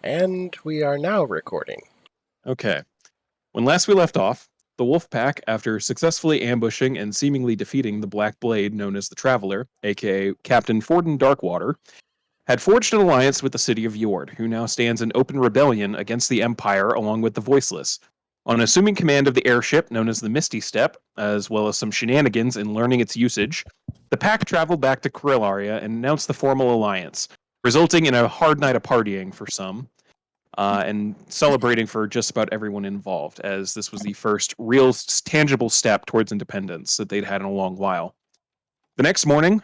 And we are now recording. Okay. When last we left off, the wolf pack, after successfully ambushing and seemingly defeating the Black Blade known as the Traveler, aka Captain Forden Darkwater, had forged an alliance with the city of Yord, who now stands in open rebellion against the Empire along with the Voiceless. On assuming command of the airship known as the Misty Step, as well as some shenanigans in learning its usage, the pack traveled back to Krillaria and announced the formal alliance, resulting in a hard night of partying for some, and celebrating for just about everyone involved, as this was the first real tangible step towards independence that they'd had in a long while. The next morning,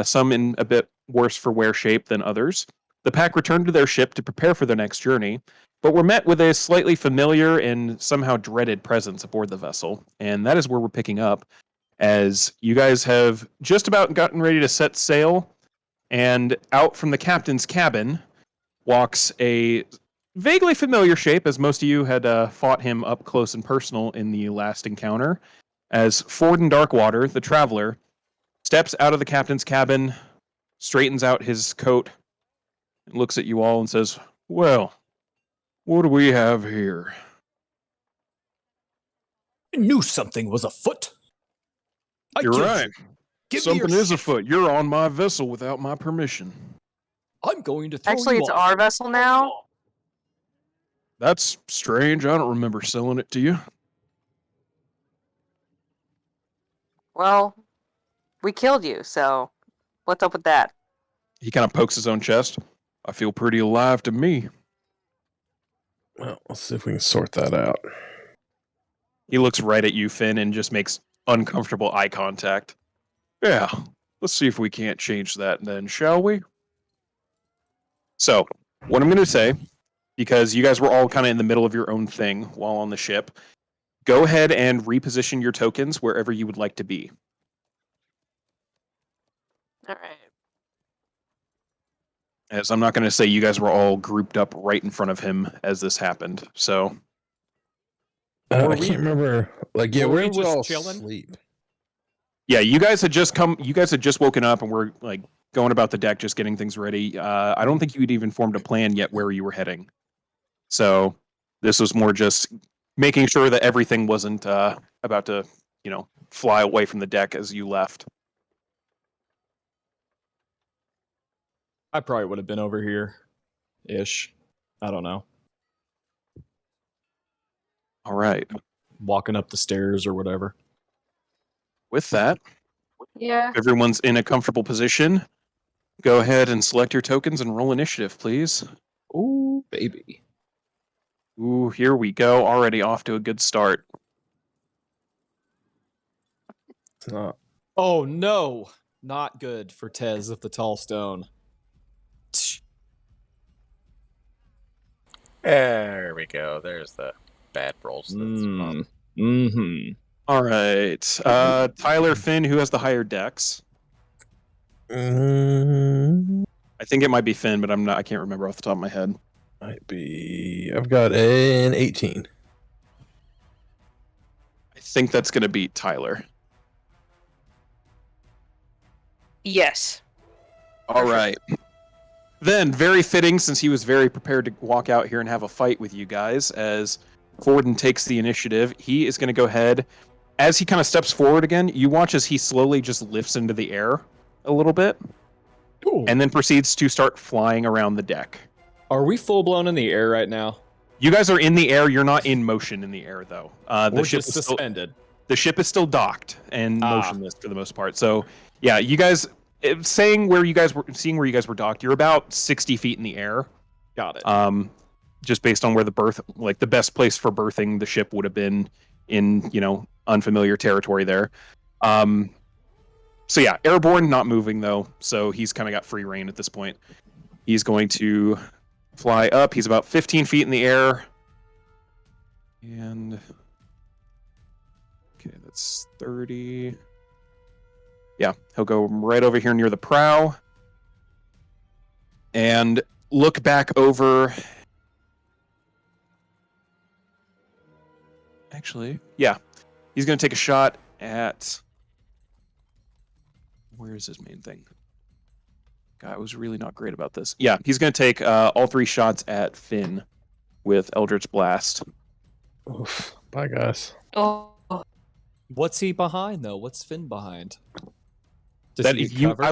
some in a bit worse for wear shape than others, the pack returned to their ship to prepare for their next journey, but were met with a slightly familiar and somehow dreaded presence aboard the vessel, and that is where we're picking up, as you guys have just about gotten ready to set sail, and out from the captain's cabin walks a vaguely familiar shape, as most of you had fought him up close and personal in the last encounter, as Forden Darkwater, the Traveler, steps out of the captain's cabin, straightens out his coat, and looks at you all and says, "Well, what do we have here?" I knew something was afoot. You're right. Give me your Something is shit. afoot. You're on my vessel without my permission. I'm going to throw Actually, you it's off. our vessel now. That's strange. I don't remember selling it to you. Well, we killed you, so what's up with that? He kind of pokes his own chest. I feel pretty alive to me. Well, let's see if we can sort that out. He looks right at you, Finn, and just makes uncomfortable eye contact. Yeah, let's see if we can't change that then, shall we? So, what I'm going to say, because you guys were all kind of in the middle of your own thing while on the ship, go ahead and reposition your tokens wherever you would like to be. All right. As I'm not going to say you guys were all grouped up right in front of him as this happened, so... I can't remember. Like, yeah, were where we we just all chilling? sleep. Yeah, you guys had just woken up and were like going about the deck, just getting things ready. I don't think you'd even formed a plan yet where you were heading. So this was more just making sure that everything wasn't about to, fly away from the deck as you left. I probably would have been over here. Ish. I don't know. All right. Walking up the stairs or whatever. With that, Yeah. everyone's in a comfortable position. Go ahead and select your tokens and roll initiative, please. Ooh, baby. Ooh, here we go. Already off to a good start. It's not. Oh, no. Not good for Tez of the Tall Stone. There we go. There's the bad rolls. Mm-hmm. All right. Tyler, Finn, who has the higher dex? I think it might be Finn, but I can't remember off the top of my head. Might be. I've got an 18. I think that's going to be Tyler. Yes. All right. Then, very fitting, since he was very prepared to walk out here and have a fight with you guys, as Forden takes the initiative, he is going to go ahead. As he kind of steps forward again, you watch as he slowly just lifts into the air a little bit, Ooh. and then proceeds to start flying around the deck. Are we full-blown in the air right now? You guys are in the air. You're not in motion in the air, though. We're just suspended. The ship is still docked and motionless for the most part. So, yeah, you guys... seeing where you guys were docked, you're about 60 feet in the air. Got it. Just based on where the best place for berthing the ship would have been in, unfamiliar territory there. So yeah, airborne, not moving though. So he's kind of got free reign at this point. He's going to fly up. He's about 15 feet in the air. And okay, that's 30. Yeah, he'll go right over here near the prow and look back over. Actually, yeah, he's going to take a shot at. Where is his main thing? guy was really not great about this. Yeah, he's going to take all 3 shots at Finn with Eldritch Blast. Oof. Bye, guys. Oh. What's he behind though? What's Finn behind? Does That he get you, cover? I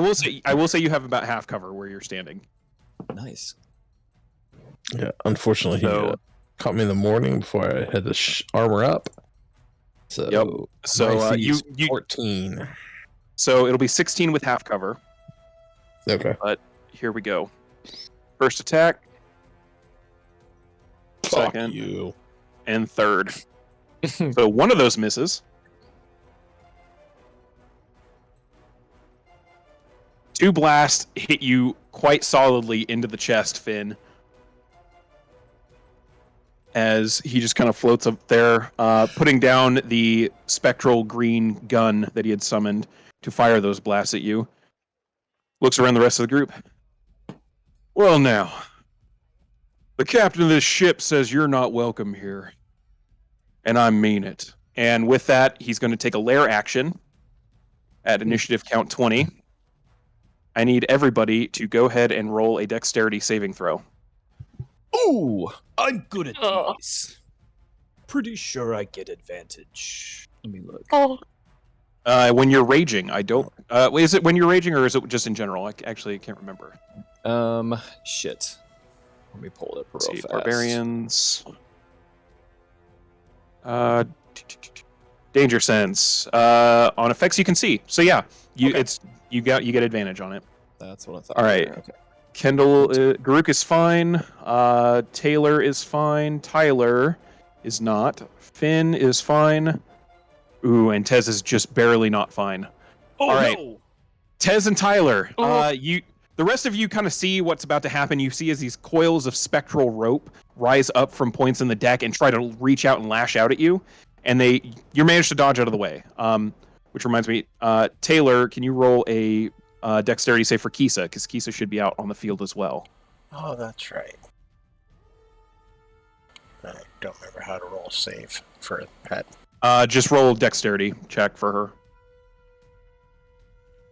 will say you have about half cover where you're standing. Nice. Yeah, unfortunately, So- he caught me in the morning before I had to armor up. So, Yep. So, my AC is you- 14. So it'll be 16 with half cover. Okay. Here we go. First attack. Fuck Second. you. And third. So one of those misses. 2 blasts hit you quite solidly into the chest, Finn. As he just kind of floats up there, putting down the spectral green gun that he had summoned to fire those blasts at you. Looks around the rest of the group. Well, now, the captain of this ship says you're not welcome here. And I mean it. And with that, he's going to take a lair action at initiative count 20. I need everybody to go ahead and roll a dexterity saving throw. Ooh, I'm good at Oh. these. Pretty sure I get advantage. Let me look. Oh. When you're raging, I don't... is it when you're raging, or is it just in general? I actually can't remember. Shit. Let me pull it up real Let's see, fast. barbarians... danger sense. On effects you can see. So yeah, you Okay. you get advantage on it. That's what I thought. All right. Okay. Kendall, Garuk is fine. Taylor is fine. Tyler is not. Finn is fine. Ooh, and Tez is just barely not fine. Oh All right. no! Tez and Tyler, Oh. the rest of you kind of see what's about to happen. You see as these coils of spectral rope rise up from points in the deck and try to reach out and lash out at you, and you manage to dodge out of the way. Which reminds me, Taylor, can you roll a dexterity save for Kisa, because Kisa should be out on the field as well. Oh, that's right. I don't remember how to roll a save for a pet. Just roll a dexterity check for her.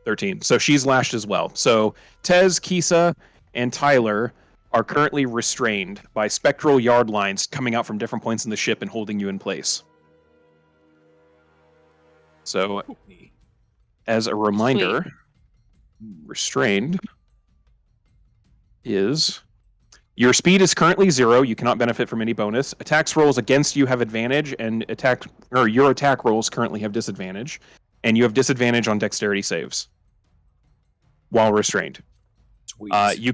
13. So she's lashed as well. So Tez, Kisa, and Tyler are currently restrained by spectral yard lines coming out from different points in the ship and holding you in place. So, as a reminder, restrained is... Your speed is currently 0. You cannot benefit from any bonus. Attacks rolls against you have advantage, and your attack rolls currently have disadvantage. And you have disadvantage on dexterity saves while restrained. Sweet. You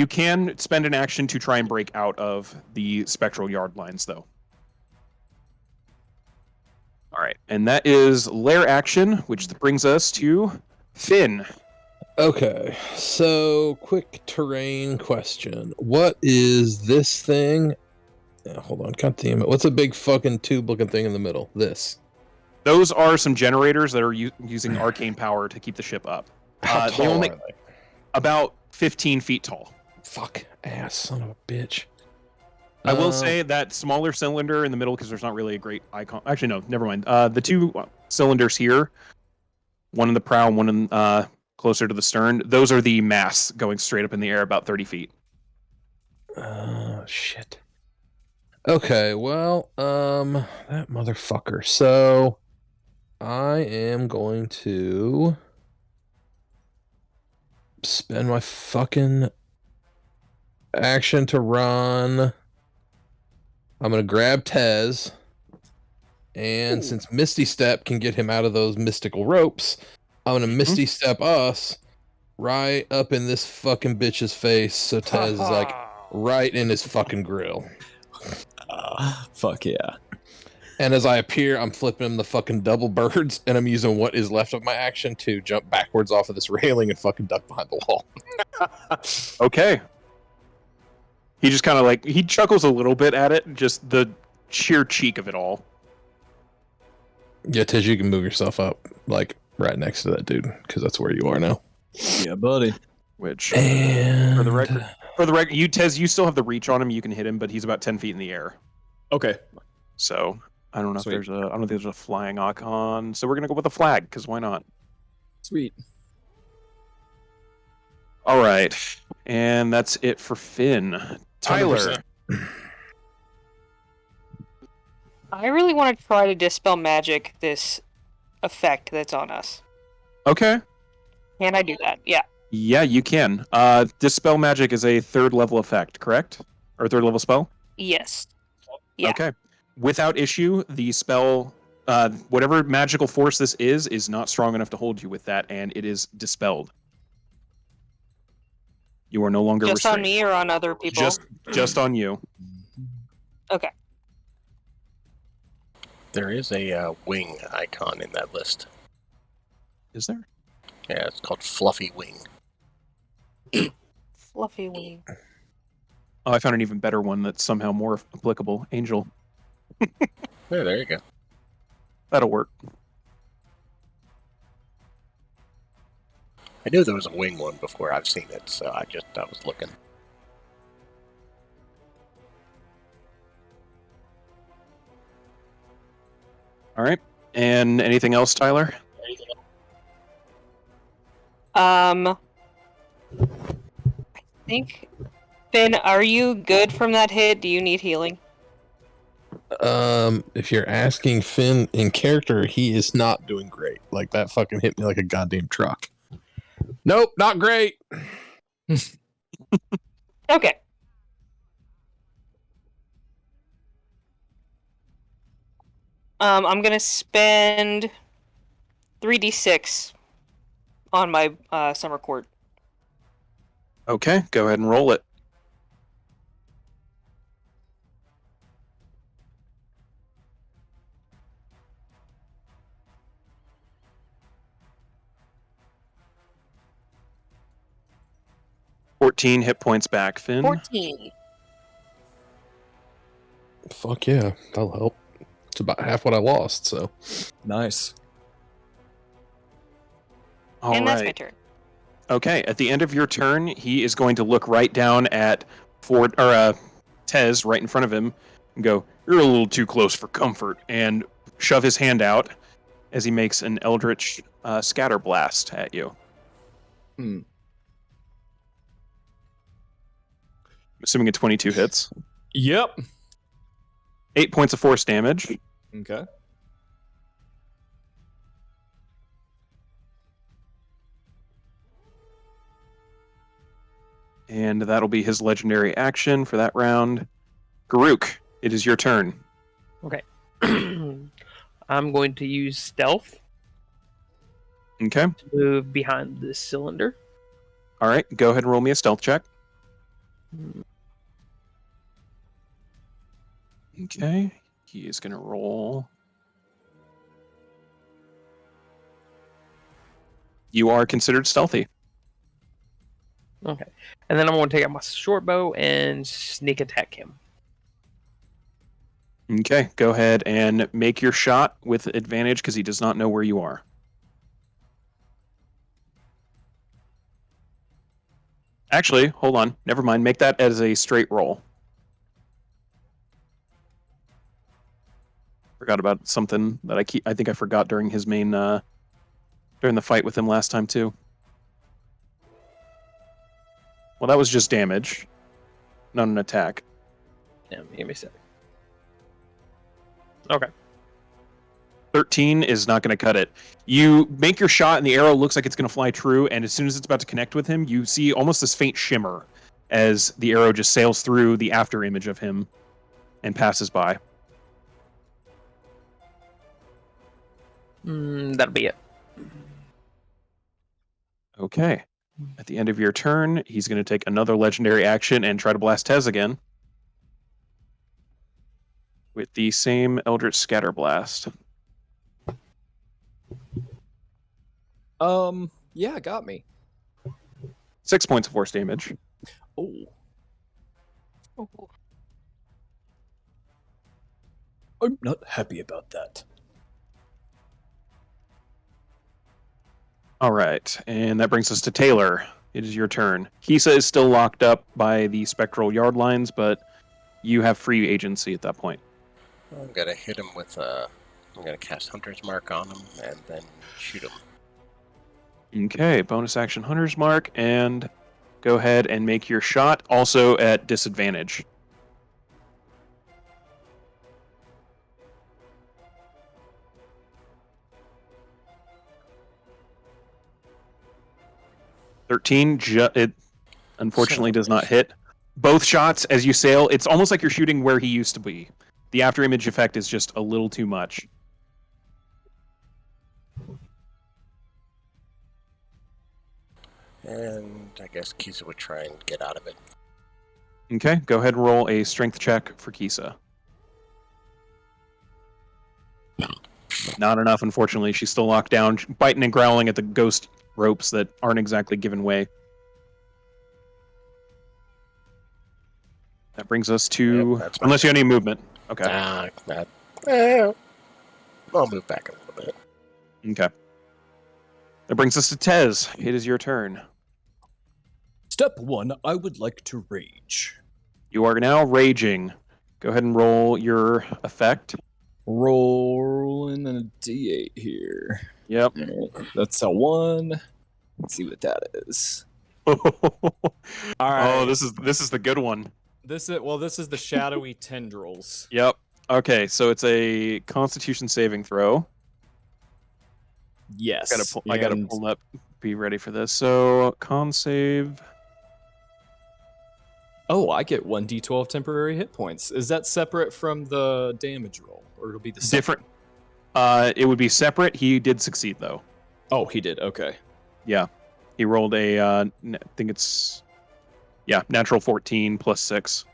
can spend an action to try and break out of the spectral yard lines, though. All right, and that is lair action, which brings us to Finn. Okay, so quick terrain question. What is this thing? Hold on, god damn it. What's a big fucking tube looking thing in the middle? This. Those are some generators that are using arcane power to keep the ship up. How they tall only- are they? About 15 feet tall. Fuck ass, son of a bitch. I will say that smaller cylinder in the middle, because there's not really a great icon. Actually, no, never mind. The 2 cylinders here, one in the prow, one in closer to the stern, those are the masts going straight up in the air about 30 feet. Shit. Okay, well, that motherfucker. So, I am going to spend my fucking action to run. I'm gonna grab Tez, and since Misty Step can get him out of those mystical ropes, I'm gonna Misty Step us right up in this fucking bitch's face, so Tez is like right in his fucking grill. Fuck yeah. And as I appear, I'm flipping him the fucking double birds, and I'm using what is left of my action to jump backwards off of this railing and fucking duck behind the wall. Okay. He just kind of he chuckles a little bit at it, just the sheer cheek of it all. Yeah, Tiz, you can move yourself up, like, right next to that dude, because that's where you are now. Yeah, buddy. Which, And... for the record, Tez, you still have the reach on him. You can hit him, but he's about 10 feet in the air. Okay. So I don't know Sweet. if there's a flying icon. So we're gonna go with a flag, because why not? Sweet. All right, and that's it for Finn. Tyler. 100%. I really want to try to dispel magic this effect that's on us. Okay. Can I do that? Yeah. Yeah, you can. Dispel magic is a 3rd level effect, correct? Or 3rd level spell? Yes. Yeah. Okay. Without issue, the spell, whatever magical force this is not strong enough to hold you with that, and it is dispelled. You are no longer Just on restrained. me or on other people? Just on you. Okay. There is a wing icon in that list. Is there? Yeah, it's called Fluffy Wing. Fluffy wing. Oh, I found an even better one that's somehow more applicable. Angel. There you go. That'll work. I knew there was a wing one before I've seen it, so I was looking. All right. And anything else, Tyler? I think, Finn, are you good from that hit? Do you need healing? If you're asking Finn in character, he is not doing great. Like, that fucking hit me like a goddamn truck. Nope, not great. Okay. I'm gonna spend 3d6 on my summer court. Okay, go ahead and roll it. $14 hit points back, Finn. 14. Fuck yeah, that'll help. It's about half what I lost, so. Nice. All And that's my right. turn. Okay, at the end of your turn, he is going to look right down at Tez right in front of him and go, "You're a little too close for comfort," and shove his hand out as he makes an eldritch scatter blast at you. Hmm. Assuming a 22 hits. Yep. 8 points of force damage. Okay. And that'll be his legendary action for that round. Garuk, it is your turn. Okay. I'm going to use stealth Okay. to move behind this cylinder. All right. Go ahead and roll me a stealth check. Okay. He is going to roll. You are considered stealthy. Okay. And then I'm going to take out my short bow and sneak attack him. Okay. Go ahead and make your shot with advantage because he does not know where you are. Actually, hold on. Never mind. Make that as a straight roll. Forgot about something that I think I forgot during his main during the fight with him last time too. Well, that was just damage, not an attack. Yeah, give me a sec. Okay. 13 is not going to cut it. You make your shot and the arrow looks like it's going to fly true, and as soon as it's about to connect with him, you see almost this faint shimmer as the arrow just sails through the after image of him and passes by. That'll be it. Okay. At the end of your turn, he's going to take another legendary action and try to blast Tez again with the same Eldritch Scatter Blast. Yeah, got me. 6 points of force damage. Oh. I'm not happy about that. All right, and that brings us to Taylor. It is your turn. Kisa is still locked up by the spectral yard lines, but you have free agency at that point. I'm gonna hit him with I'm gonna cast Hunter's Mark on him and then shoot him. Okay, bonus action Hunter's Mark, and go ahead and make your shot, also at disadvantage. It unfortunately does not hit. Both shots, as you sail, it's almost like you're shooting where he used to be. The afterimage effect is just a little too much. And I guess Kisa would try and get out of it. Okay, go ahead and roll a strength check for Kisa. Not enough, unfortunately. She's still locked down, biting and growling at the ghost ropes that aren't exactly giving way. That brings us to... Yep, unless you have any movement. Okay. I'll move back a little bit. Okay. That brings us to Tez. It is your turn. Step 1, I would like to rage. You are now raging. Go ahead and roll your effect. Rolling a d8 here. Yep. Alright, that's a 1. Let's see what that is. Oh, Alright. this is the good one. This is the shadowy tendrils. Yep. Okay, so it's a Constitution saving throw. Yes. I gotta pull up. Be ready for this. So con save. Oh, I get 1d12 temporary hit points. Is that separate from the damage roll, or it'll be the same? Different. It would be separate. He did succeed though. Oh, he did. Okay. Yeah, he rolled a. I think it's. Yeah, natural 14 plus 6.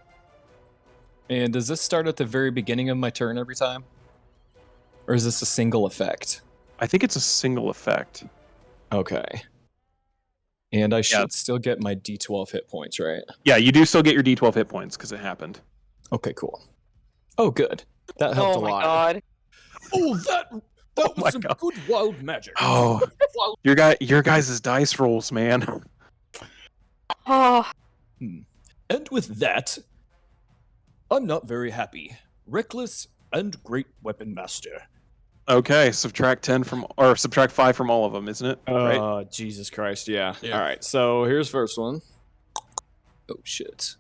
And does this start at the very beginning of my turn every time, or is this a single effect? I think it's a single effect. Okay. And I should still get my d12 hit points, right? Yeah, you do still get your d12 hit points because it happened. Okay, cool. Oh, good. That helped a lot. Oh my god. Oh, that my was some God. good wild magic. Oh, your guys' dice rolls, man. Oh, And with that, I'm not very happy. Reckless and great weapon master. Okay, subtract 5 from all of them, isn't it? Right. Jesus Christ, yeah. Yeah. All right, so here's first one. Oh shit.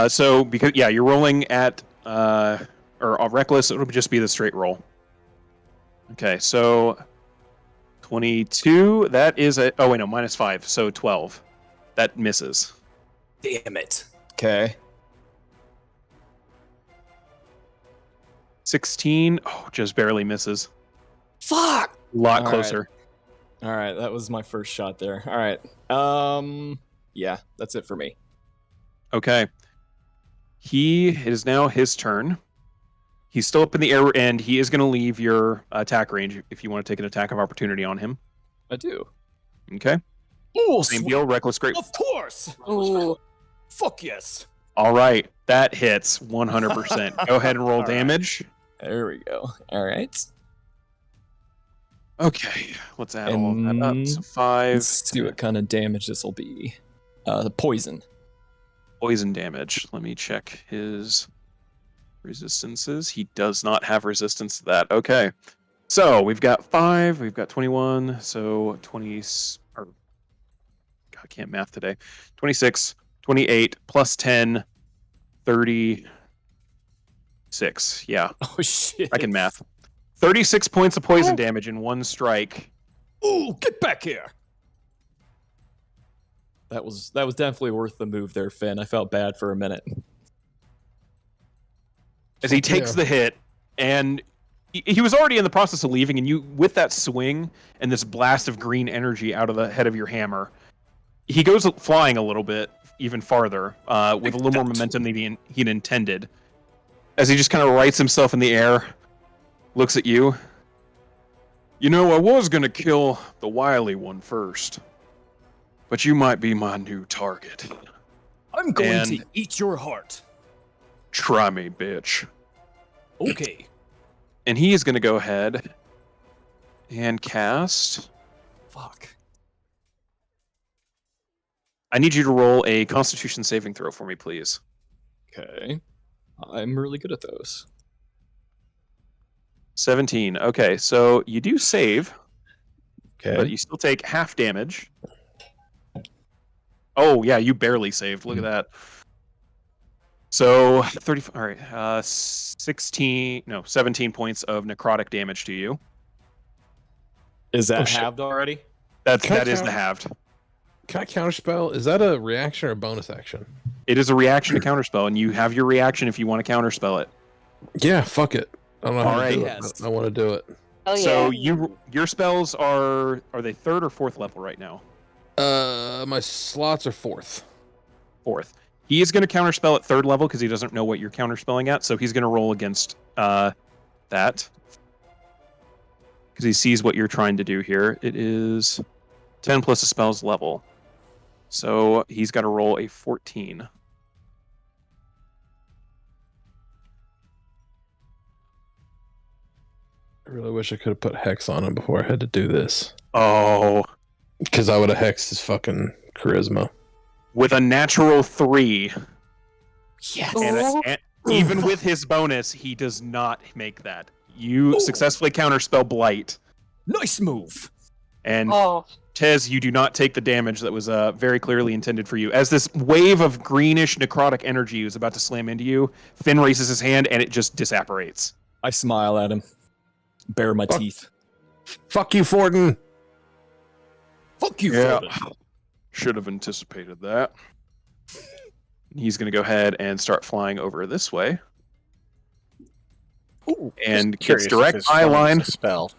So because you're rolling at or reckless, it'll just be the straight roll. Okay, so 22. That is a -5, so 12. That misses. Damn it. Okay. 16. Oh, just barely misses. Fuck. A lot All right. closer. All right, that was my first shot there. All right. Yeah, that's it for me. Okay. It is now his turn. He's still up in the air, and he is going to leave your attack range if you want to take an attack of opportunity on him. I do. Okay. Oh, Same deal. Reckless great. Of course. ooh. Fuck yes. All right. That hits 100%. Go ahead and roll All right. damage. There we go. All right. Okay. Let's add all of that up. So 5. Let's see what kind of damage this will be. Poison. Poison damage. Let me check his resistances. He does not have resistance to that. Okay. So we've got 5. We've got 21. So 20. Or, God, I can't math today. 26, 28, plus 10, 36. Yeah, Oh shit. I can math. 36 points of poison damage in one strike. Ooh, get back here. That was definitely worth the move there, Finn. I felt bad for a minute. As he takes the hit, and he was already in the process of leaving, and you, with that swing and this blast of green energy out of the head of your hammer, he goes flying a little bit even farther with a little more momentum than he'd intended. As he just kind of rights himself in the air, looks at you. You know, I was going to kill the wily one first, but you might be my new target. I'm going And- to eat your heart. Try me, bitch. Okay. And he is going to go ahead and cast... Fuck. I need you to roll a Constitution saving throw for me, please. Okay. I'm really good at those. 17. Okay, so you do save, Okay. but you still take half damage. Oh yeah, you barely saved. Look at that. So 30. All right, 17 points of necrotic damage to you. Is that Oh, shit. halved already? That is the halved. Can I counterspell? Is that a reaction or a bonus action? It is a reaction to counterspell, and you have your reaction if you want to counterspell it. Yeah, fuck it. I don't know how to do Alright. it. I want to do it. Oh So yeah. your spells are they 3rd or 4th level right now? My slots are 4th. 4th. He is going to counterspell at 3rd level because he doesn't know what you're counterspelling at, so he's going to roll against that because he sees what you're trying to do here. It is 10 plus a spell's level, so he's got to roll a 14. I really wish I could have put Hex on him before I had to do this. Oh, Because I would have hexed his fucking charisma. with a natural 3, Yes. and even with his bonus, he does not make that. You successfully counterspell Blight. Nice move. And Oh. Tez, you do not take the damage that was very clearly intended for you. As this wave of greenish necrotic energy is about to slam into you, Finn raises his hand and it just disapparates. I smile at him. Bare my Fuck. teeth. Fuck you, Forden! Fuck you, Yeah. Forden. Should have anticipated that. He's going to go ahead and start flying over this way. Ooh, And just gets curious if direct his eye flying's line. a spell.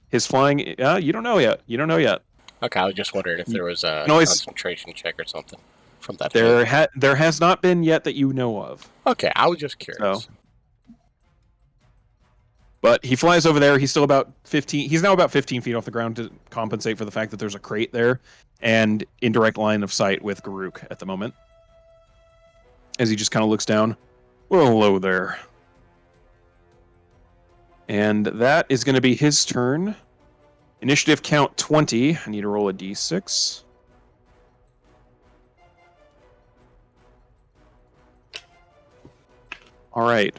His flying, you don't know yet. You don't know yet. Okay, I was just wondering if there was a can always- concentration check or something from that. There has not been yet that you know of. Okay, I was just curious. So. But he flies over there. He's still about 15. He's now about 15 feet off the ground to compensate for the fact that there's a crate there and in direct line of sight with Garuk at the moment. As he just kind of looks down. Well, hello there. And that is going to be his turn. Initiative count 20. I need to roll a d6. All right.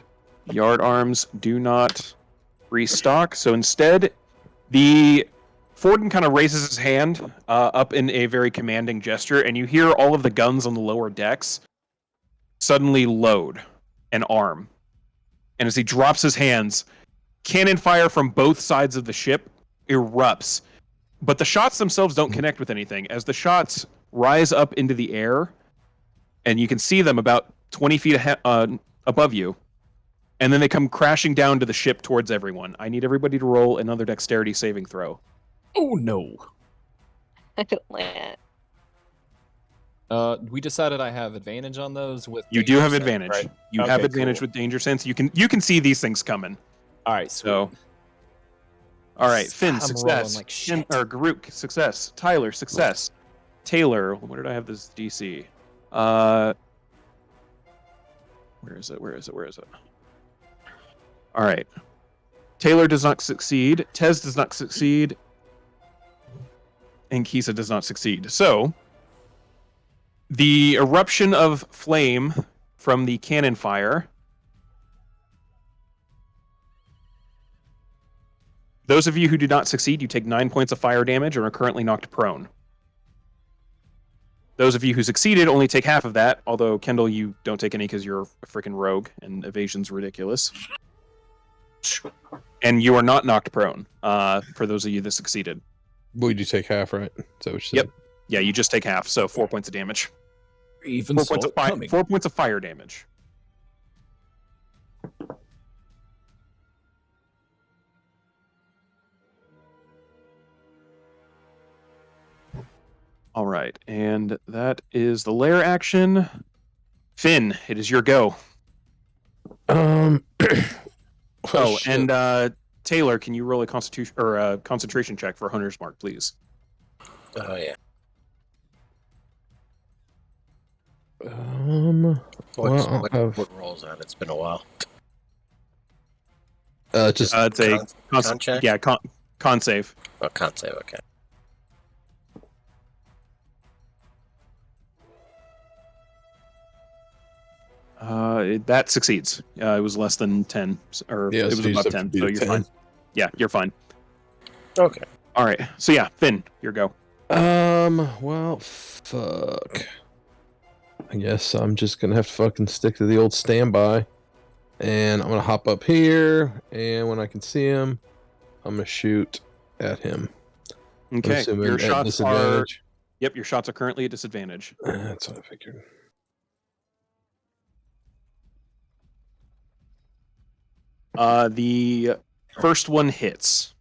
Yard arms do not restock. So instead, the Forden kind of raises his hand up in a very commanding gesture, and you hear all of the guns on the lower decks suddenly load and arm. And as he drops his hands, cannon fire from both sides of the ship erupts. But the shots themselves don't connect with anything. As the shots rise up into the air, and you can see them about 20 feet above you, and then they come crashing down to the ship towards everyone. I need everybody to roll another dexterity saving throw. Oh no. I don't like We decided I have advantage on those with. You do danger have sense, advantage. right? You Okay, have advantage cool. with danger sense. You can see these things coming. All right, sweet. So, all right, Finn, I'm success. rolling like shit. Or Garuk, success. Tyler, success. Taylor, where did I have this DC? Where is it? Where is it? Where is it? All right. Taylor does not succeed. Tez does not succeed. And Kisa does not succeed. So, the eruption of flame from the cannon fire. Those of you who do not succeed, you take 9 points of fire damage and are currently knocked prone. Those of you who succeeded only take half of that, although, Kendall, you don't take any because you're a freaking rogue and evasion's ridiculous. And you are not knocked prone, for those of you that succeeded. Well, you take half, right? Is that what you said? Yep. Yeah, you just take half, so 4 points of damage. Even 4 so, points of coming. 4 points of fire damage. All right, and that is the lair action. Finn, it is your go. Oh, And Taylor, can you roll a constitution or a concentration check for Hunter's Mark, please? Oh yeah. What rolls that? It's been a while. Just It's a con check? Yeah, con save. Oh, can't say. Okay. That succeeds. It was less than 10, or Yeah, it so was you above just have 10, to beat so a you're 10. fine. Yeah, you're fine. Okay. All right, so yeah, Finn, your go. Well, fuck. I guess I'm just gonna have to fucking stick to the old standby. And I'm gonna hop up here, and when I can see him, I'm gonna shoot at him. I'm Okay, assuming your at shots are. disadvantage. Yep, your shots are currently at disadvantage. That's what I figured. The first one hits.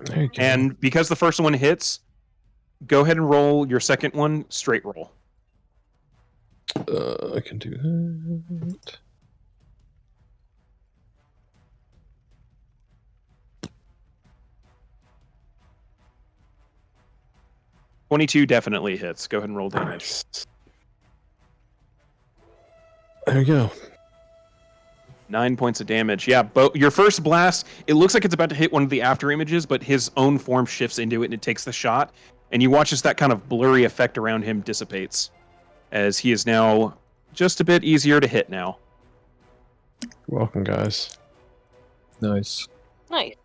There you go. And because the first one hits, go ahead and roll your second one straight roll. I can do that. $22 definitely hits. Go ahead and roll damage. Nice. There you go. 9 points of damage. Yeah, but your first blast, it looks like it's about to hit one of the after images, but his own form shifts into it and it takes the shot. And you watch as that kind of blurry effect around him dissipates, as he is now just a bit easier to hit now. You're welcome, guys. Nice. Nice.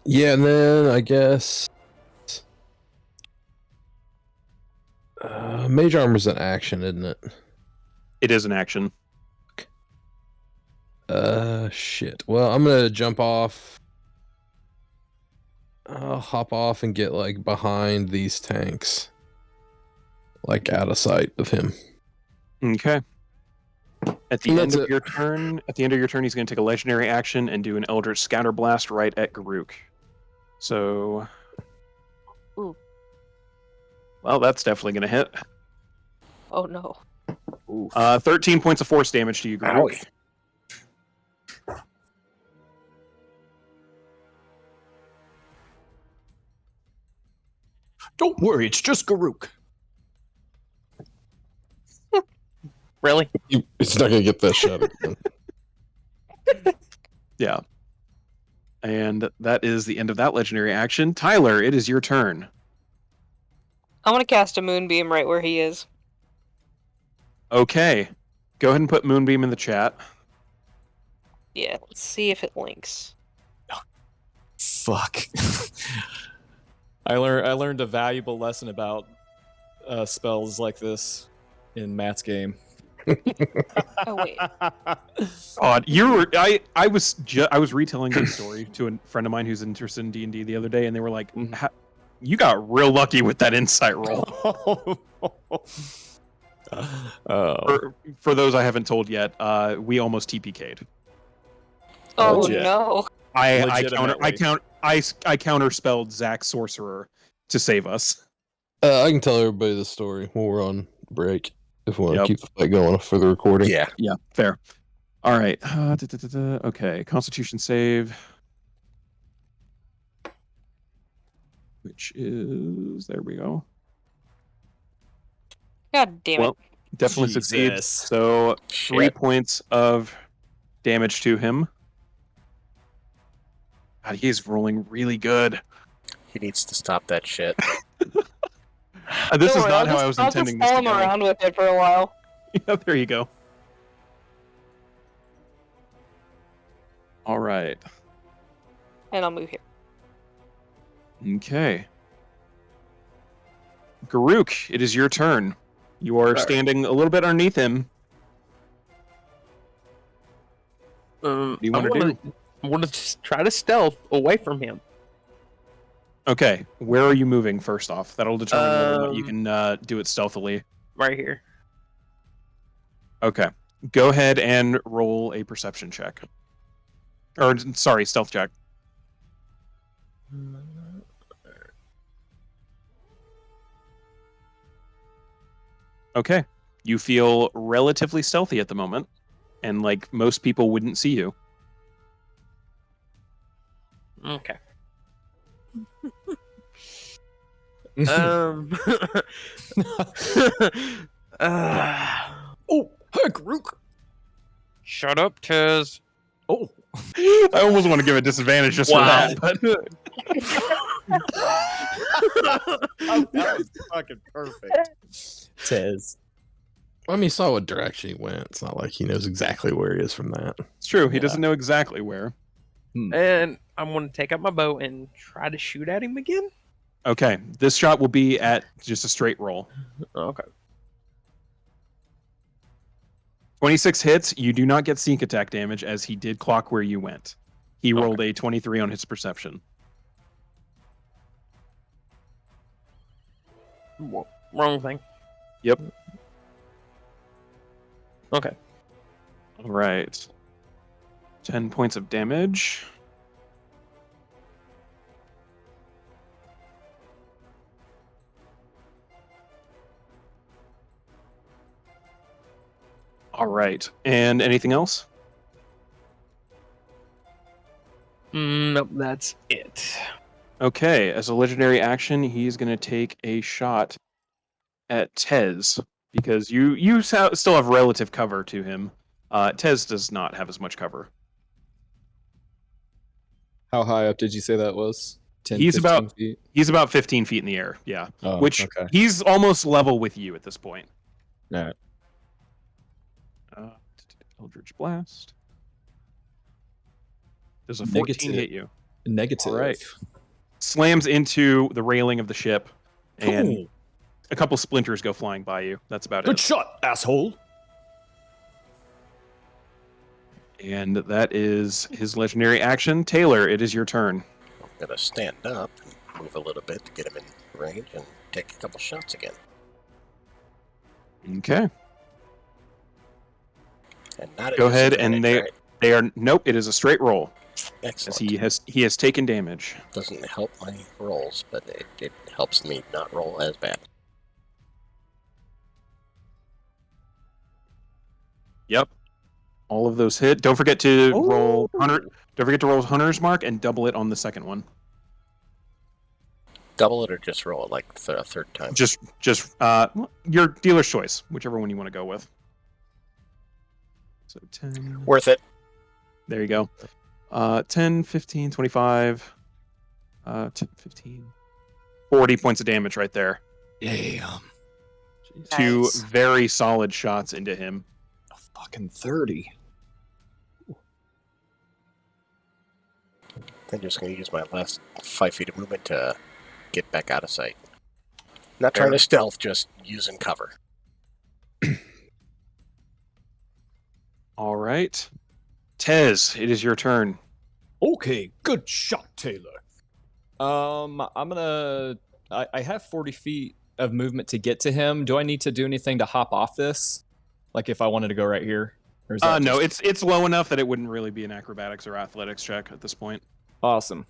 Yeah, and then I guess Mage Armor's an action, isn't it? It is an action. Shit. Well, I'm gonna jump off. I'll hop off and get like behind these tanks, like out of sight of him. Okay. At the And end that's of it. your turn, he's going to take a legendary action and do an Eldritch Scatter Blast right at Garuk. So, Ooh. Well, that's definitely going to hit. Oh no. 13 points of force damage to you, Garuk. Owie. Don't worry, it's just Garuk. Really? It's not gonna get that shot again. Yeah. And that is the end of that legendary action. Tyler, it is your turn. I want to cast a moonbeam right where he is. Okay. Go ahead and put Moonbeam in the chat. Yeah, let's see if it links. Fuck. I learned a valuable lesson about spells like this in Matt's game. Oh wait. God, I was retelling this story to a friend of mine who's interested in D&D the other day, and they were like, "You got real lucky with that insight roll." For those I haven't told yet, we almost TPK'd. Oh Legit. no. I Legitimately. counterspelled Zach Sorcerer to save us. I can tell everybody the story when we're on break if we want to Yep. keep the fight going for the recording. Yeah. Yeah, fair. All right. Okay, Constitution save, which is there we go. God damn it. Well, definitely Jesus. succeeds. So 3 Shit. points of damage to him. God, he's rolling really good. He needs to stop that shit. This Don't is worry, not how I was I'll intending just this follow to him go. around with it for a while. Yeah, there you go. All right. And I'll move here. Okay. Garuk, it is your turn. You are standing a little bit underneath him. What do you want to do? I want to just try to stealth away from him. Okay, where are you moving first off? That'll determine whether or not you Um, can do it stealthily. Right here. Okay. Go ahead and roll a perception check. Or, sorry, stealth check. Okay. You feel relatively stealthy at the moment, and like most people wouldn't see you. Okay. Oh, hey, Garuk. Shut up, Tez. Oh. I almost want to give a disadvantage just for that, but That was fucking perfect. Tez. I mean, he saw what direction he went. It's not like he knows exactly where he is from that. it's true. He Yeah. doesn't know exactly where. And I'm going to take out my bow and try to shoot at him again. Okay, this shot will be at just a straight roll. Okay. 26 hits. You do not get sneak attack damage as he did clock where you went. He rolled a 23 on his perception. Wrong thing. Yep. Okay. All right. 10 points of damage. All right. And anything else? Nope, that's it. Okay. As a legendary action, he's going to take a shot at Tez because you still have relative cover to him. Tez does not have as much cover. How high up did you say that was? 10, He's 15 about- feet? He's about 15 feet in the air. Yeah. Oh, Which okay. he's almost level with you at this point. All right. Eldritch Blast. Does a 14 hit you? Negative. All right. Slams into the railing of the ship, and Cool. a couple splinters go flying by you. That's about Good it. shot, asshole. And that is his legendary action. Taylor, it is your turn. I'm going to stand up and move a little bit to get him in range and take a couple shots again. Okay. And not Go ahead, advantage, and they right? they are nope. It is a straight roll as Excellent. he has taken damage. Doesn't help my rolls, but it helps me not roll as bad. Yep. All of those hit. Don't forget to roll hunter. Don't forget to roll hunter's mark and double it on the second one. Double it or just roll it like a third time? Just your dealer's choice, whichever one you want to go with. So 10. Worth it. There you go. 10, 15, 25, 10, 15, 40 points of damage right there. Damn. Two Nice. very solid shots into him. A fucking 30. I'm just going to use my last 5 feet of movement to get back out of sight. Not trying to stealth, just using cover. All right. Tez, it is your turn. Okay, good shot, Taylor. I'm gonna. I have 40 feet of movement to get to him. Do I need to do anything to hop off this? Like if I wanted to go right here? Or is that No, just- it's low enough that it wouldn't really be an acrobatics or athletics check at this point. Awesome.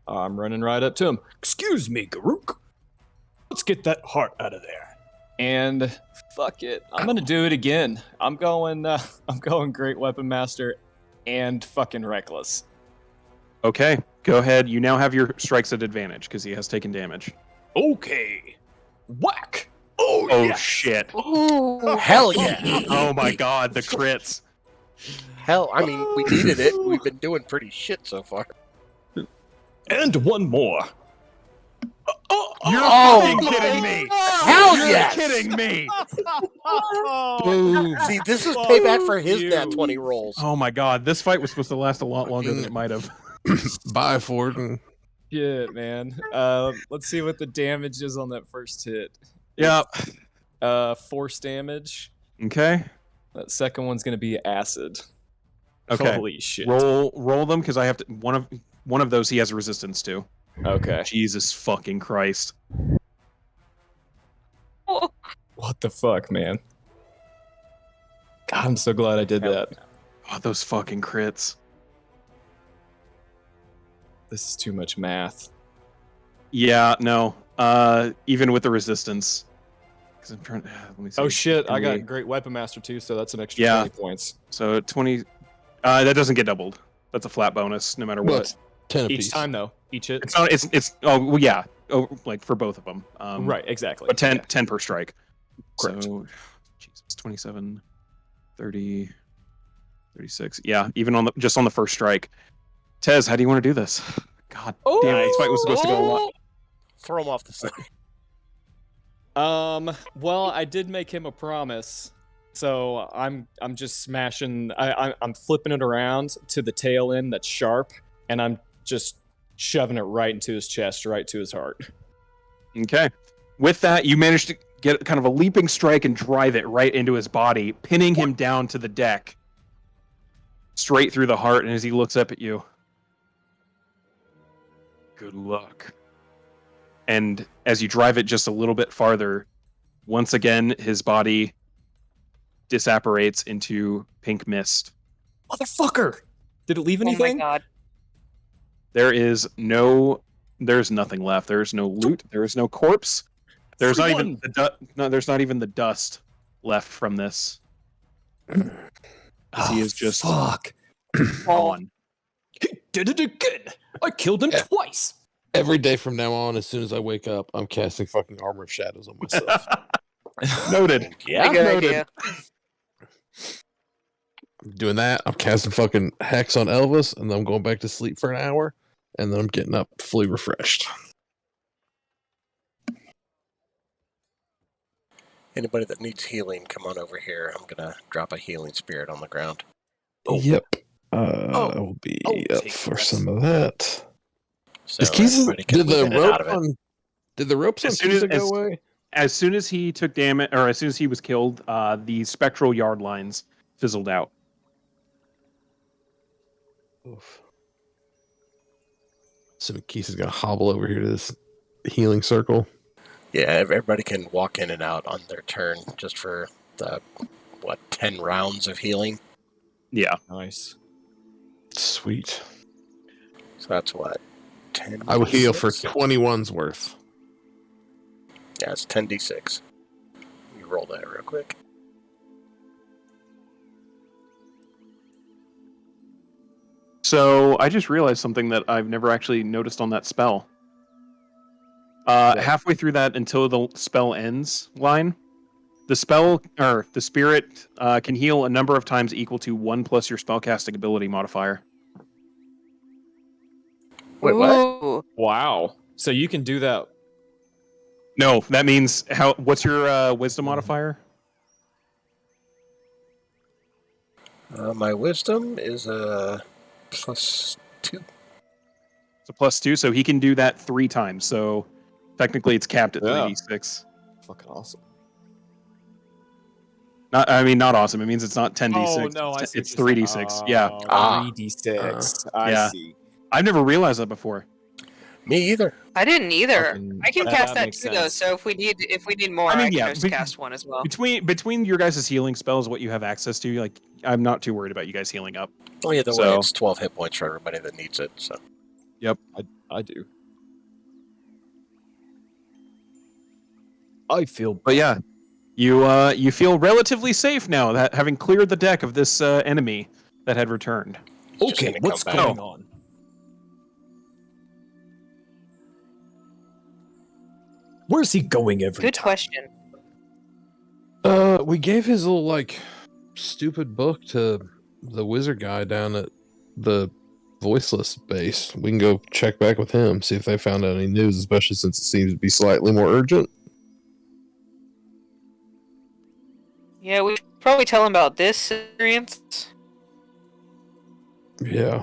I'm running right up to him. Excuse me, Garuk. Let's get that heart out of there. And fuck it, I'm gonna do it again. I'm going Great Weapon Master and fucking Reckless. Okay, go ahead. You now have your strikes at advantage because he has taken damage. Okay. Whack. Oh, Oh yes. shit. Ooh. Hell yeah! Oh my god, the crits. Hell, I mean, we needed it. We've been doing pretty shit so far. And one more. You're Oh fucking my kidding me. Hell You're yes! kidding me. Boom. See, this is Fuck payback for his you. nat 20 rolls. Oh my god, this fight was supposed to last a lot longer than it might have. Bye, Forden. Shit, man. Let's see what the damage is on that first hit. Yeah. Force damage. Okay. That second one's gonna be acid. Okay. Holy shit. Roll them because I have to. One of those he has resistance to. Okay. Jesus fucking Christ. What the fuck, man? God, I'm so glad I did that. Oh, those fucking crits. This is too much math. Yeah, no. Even with the resistance. Because I'm trying. Let me see. Oh shit, I got 20. Great Weapon Master too, so that's an extra Yeah. 20 points. So 20. That doesn't get doubled. That's a flat bonus, no matter Well, what. it's 10 Each apiece. time though, each hit. It's not. It's. Oh well, yeah. Oh, like for both of them. Right, exactly. But 10, Yeah. 10 per strike. Correct. So, Jesus, 27, 30, 36. Yeah, even on just on the first strike. Tez, how do you want to do this? God damn it, this fight was supposed to go a lot. Throw him off the side. Well, I did make him a promise, so I'm just smashing. I'm flipping it around to the tail end that's sharp, and I'm just shoving it right into his chest, right to his heart. Okay. With that, you manage to get kind of a leaping strike and drive it right into his body, pinning him down to the deck, straight through the heart. And as he looks up at you, good luck. And as you drive it just a little bit farther, once again, his body disapparates into pink mist. Motherfucker! Did it leave Oh my anything? god. There's nothing left. There's no loot. There is no corpse. There's not even there's not even the dust left from this. He is just fuck. gone. He did it again. I killed him twice. Every day from now on, as soon as I wake up, I'm casting fucking Armor of Shadows on myself. Noted. Yeah. Good noted. idea. I'm doing that. I'm casting fucking Hex on Elvis, and then I'm going back to sleep for an hour, and then I'm getting up fully refreshed. Anybody that needs healing, come on over here. I'm gonna drop a healing spirit on the ground. Yep. I will be up take for that. some of that. So Is Keys, everybody can did the move in and out of it. ropes on As soon Keys as- go away? As soon as he took damage, or as soon as he was killed, the spectral yard lines fizzled out. Oof. So Keys is gonna hobble over here to this healing circle. Yeah, everybody can walk in and out on their turn just for the 10 rounds of healing. Yeah. Nice. Sweet. So that's what 10. I will heal for D6? 21's worth. Yeah, it's 10d6. You roll that real quick. So I just realized something that I've never actually noticed on that spell. Halfway through that until the spell ends line, the spell or the spirit can heal a number of times equal to 1 plus your spellcasting ability modifier. Wait, what? Ooh. Wow. So you can do that. No, that means what's your wisdom modifier? My wisdom is a +2. It's a +2, so he can do that 3 times. So technically, it's capped at Yeah. 3d6. Fucking awesome. Not awesome. It means it's not 10d6. Oh, no, I see. It's 3d6. Yeah. Ah. 3d6. yeah. I see. I've never realized that before. Me either. I didn't either. Fucking- I can that cast that makes too, though. sense. So if we need more, I, can just cast one as well. Between your guys' healing spells, what you have access to, like, I'm not too worried about you guys healing up. Well, either way, So- it's 12 hit points for everybody that needs it. So I do. I feel. But yeah, you feel relatively safe now that having cleared the deck of this enemy that had returned. it's just Okay, gonna what's come back. going on? Where's he going every Good time? question. We gave his little like stupid book to the wizard guy down at the voiceless base. We can go check back with him, see if they found out any news, especially since it seems to be slightly more urgent. Yeah, we should probably tell him about this experience. Yeah.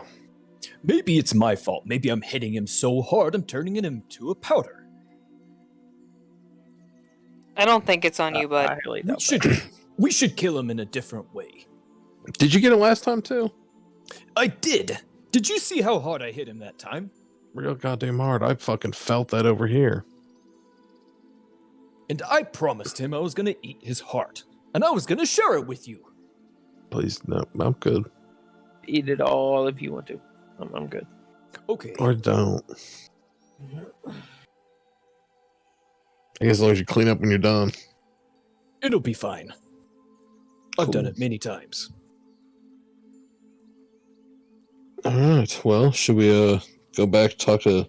Maybe it's my fault. Maybe I'm hitting him so hard I'm turning him into a powder. I don't think it's on you, bud. I really We doubt should, we should kill him in a different way. Did you get it last time too? I did. Did you see how hard I hit him that time? Real goddamn hard. I fucking felt that over here. And I promised him I was gonna eat his heart. And I was gonna share it with you. Please, no, I'm good. that. Eat it all if you want to. I'm good. Okay. Or don't. I guess as long as you clean up when you're done. It'll be fine. I've done Cool. it many times. Alright, well, should we go back talk to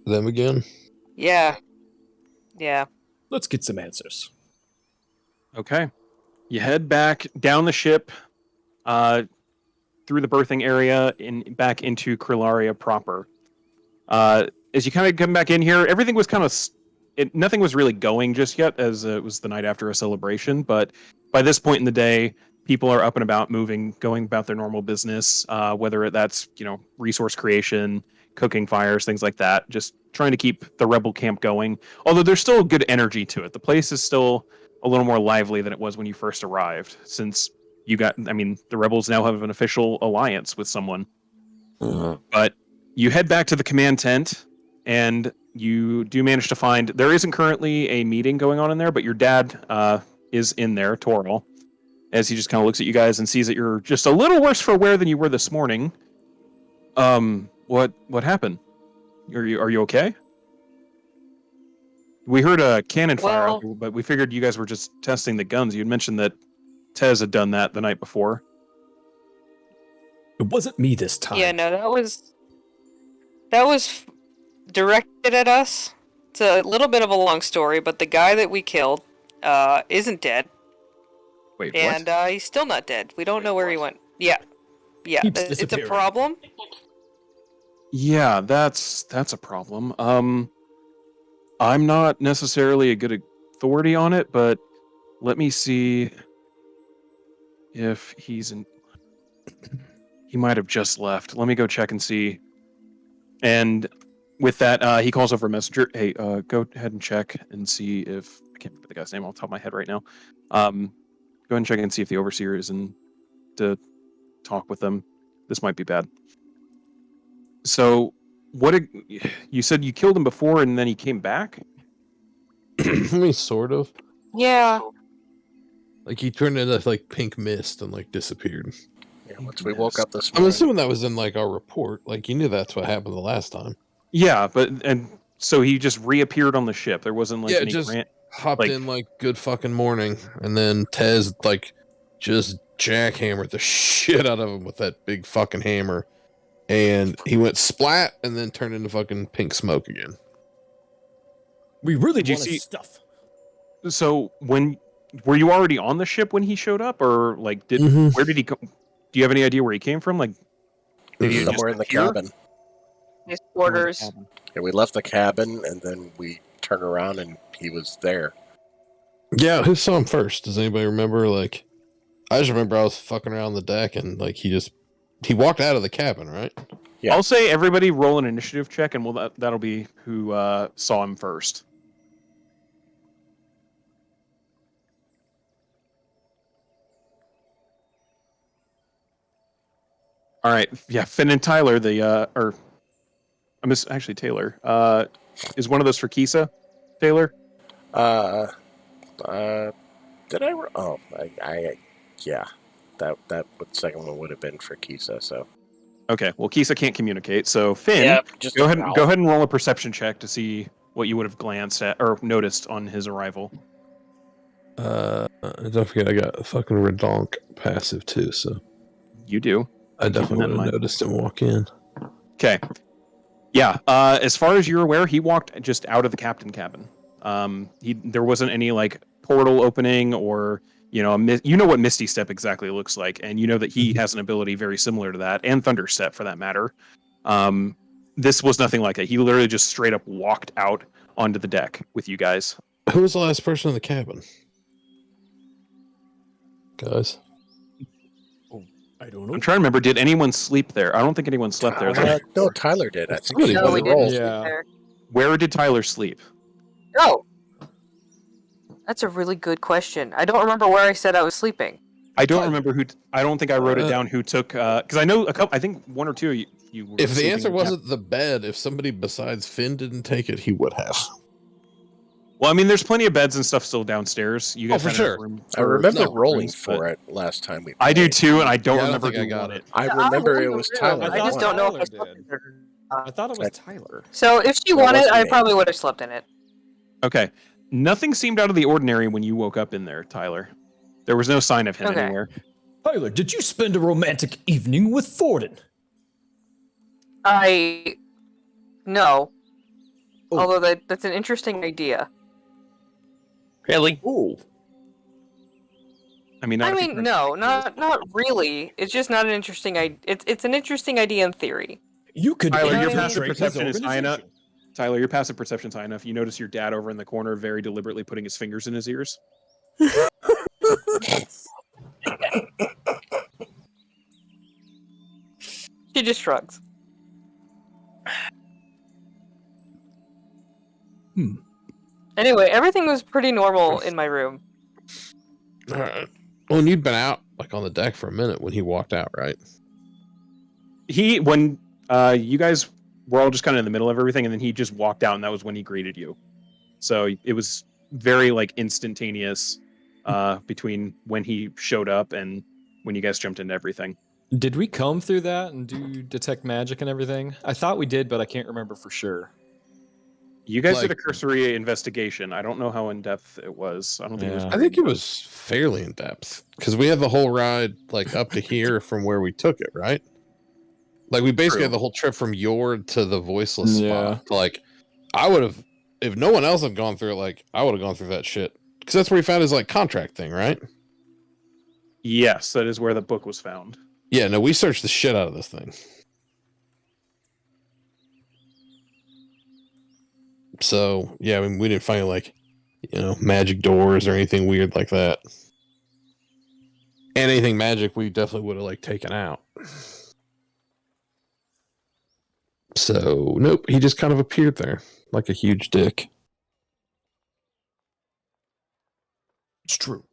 them again? Yeah. Yeah. Let's get some answers. Okay. You head back down the ship, through the berthing area, back into Krillaria proper. As you kind of come back in here, everything was kind of nothing was really going just yet, as it was the night after a celebration. But by this point in the day, people are up and about, moving, going about their normal business, whether that's, resource creation, cooking fires, things like that, just trying to keep the rebel camp going. Although there's still a good energy to it. The place is still a little more lively than it was when you first arrived, since the rebels now have an official alliance with someone. But you head back to the command tent, and you do manage to find there isn't currently a meeting going on in there, but your dad is in there, Toril, as he just kind of looks at you guys and sees that you're just a little worse for wear than you were this morning. What happened? Are you okay? We heard a cannon fire, but we figured you guys were just testing the guns. You had mentioned that Tez had done that the night before. It wasn't me this time. Yeah, no, that was directed at us. It's a little bit of a long story, but the guy that we killed isn't dead. Wait, and what? He's still not dead. We don't know where he went. Yeah, Keeps it's a disappearing. problem. Yeah, that's a problem. I'm not necessarily a good authority on it, but let me see if he's in. He might have just left. Let me go check and see. And with that, he calls over a messenger. Hey, go ahead and check and see if I can't remember the guy's name off the top of my head right now. Go ahead and check and see if the overseer is in to talk with them. This might be bad. So, you said you killed him before and then he came back? I mean, sort of. Yeah. Like he turned into like pink mist and like disappeared. Yeah, once we woke up this I'm morning. assuming that was in like our report. Like you knew that's what happened the last time. Yeah, and so he just reappeared on the ship. There wasn't like any just hopped in like good fucking morning, and then Tez like just jackhammered the shit out of him with that big fucking hammer, and he went splat and then turned into fucking pink smoke again. We really Did you want see- his stuff. So were you already on the ship when he showed up, or like where did he come? Do you have any idea where he came from? Like, did he Somewhere in the appear? cabin. His quarters. Yeah, we left the cabin and then we turned around and he was there. Yeah, who saw him first? Does anybody remember? Like, I just remember I was fucking around the deck and like he walked out of the cabin, right? Yeah. I'll say everybody roll an initiative check, and that'll be who saw him first. All right, yeah, Finn and Tyler, actually Taylor. Is one of those for Kisa, Taylor? Did I? Yeah. That second one would have been for Kisa. So Okay, well Kisa can't communicate, so Finn, yeah, just go ahead and roll a perception check to see what you would have glanced at or noticed on his arrival. Don't forget I got a fucking redonk passive too, so You do. I definitely that in would have mind. noticed him walk in. Okay. Yeah. As far as you're aware, he walked just out of the captain cabin. There wasn't any like portal opening or you know what Misty Step exactly looks like, and you know that he has an ability very similar to that, and Thunder Step for that matter. This was nothing like that. He literally just straight up walked out onto the deck with you guys. Who was the last person in the cabin? Guys. I don't know. I'm trying to remember. Did anyone sleep there? I don't think anyone slept there. no, Tyler did. I think Somebody he did. No, was we a didn't roll. sleep Yeah. there. Where did Tyler sleep? Oh, that's a really good question. I don't remember where I said I was sleeping. I don't remember who. I don't think I wrote it down. Who took? Because I know a couple. I think one or two of you were If the sleeping answer in wasn't the bed, if somebody besides Finn didn't take it, he would have. Well, I mean, there's plenty of beds and stuff still downstairs. You guys for had sure. enough room I for remember no rolling rooms, for but it last time we. I do played. too, and I don't Yeah, I don't remember think I who got won it. I Yeah, remember I'm it in the was room. Tyler. I that just won. don't know if I Tyler slept did. in it or not. I thought it was Tyler. So if she That won it, wasn't I me. probably would have slept in it. Okay, nothing seemed out of the ordinary when you woke up in there, Tyler. There was no sign of him Okay. anywhere. Tyler, did you spend a romantic evening with Forden? No. Oh. Although that's an interesting idea. Really? Oh. I mean, not I if you mean, can- no, not really. It's just not an interesting idea. It's an interesting idea in theory. You could Tyler, your what I mean? passive infiltrate his perception is high enough. organization. Tyler, your passive perception's high enough. You notice your dad over in the corner, very deliberately putting his fingers in his ears. She just shrugs. Anyway, everything was pretty normal in my room. All right. Well, and you'd been out like on the deck for a minute when he walked out, right? When you guys were all just kind of in the middle of everything, and then he just walked out, and that was when he greeted you. So it was very like instantaneous between when he showed up and when you guys jumped into everything. Did we comb through that and do detect magic and everything? I thought we did, but I can't remember for sure. You guys did a Like- cursory investigation. I don't know how in depth it was. I don't think it was. Yeah. I think it was fairly in depth because we had the whole ride like up to here from where we took it, right? Like we basically True. had the whole trip from Yord to the voiceless Yeah. spot. Like I would have, if no one else had gone through it, like I would have gone through that shit because that's where he found his like contract thing, right? Yes, that is where the book was found. Yeah, no, we searched the shit out of this thing. So yeah, I mean, we didn't find like, magic doors or anything weird like that. And anything magic, we definitely would have like taken out. So nope, he just kind of appeared there like a huge dick. It's true.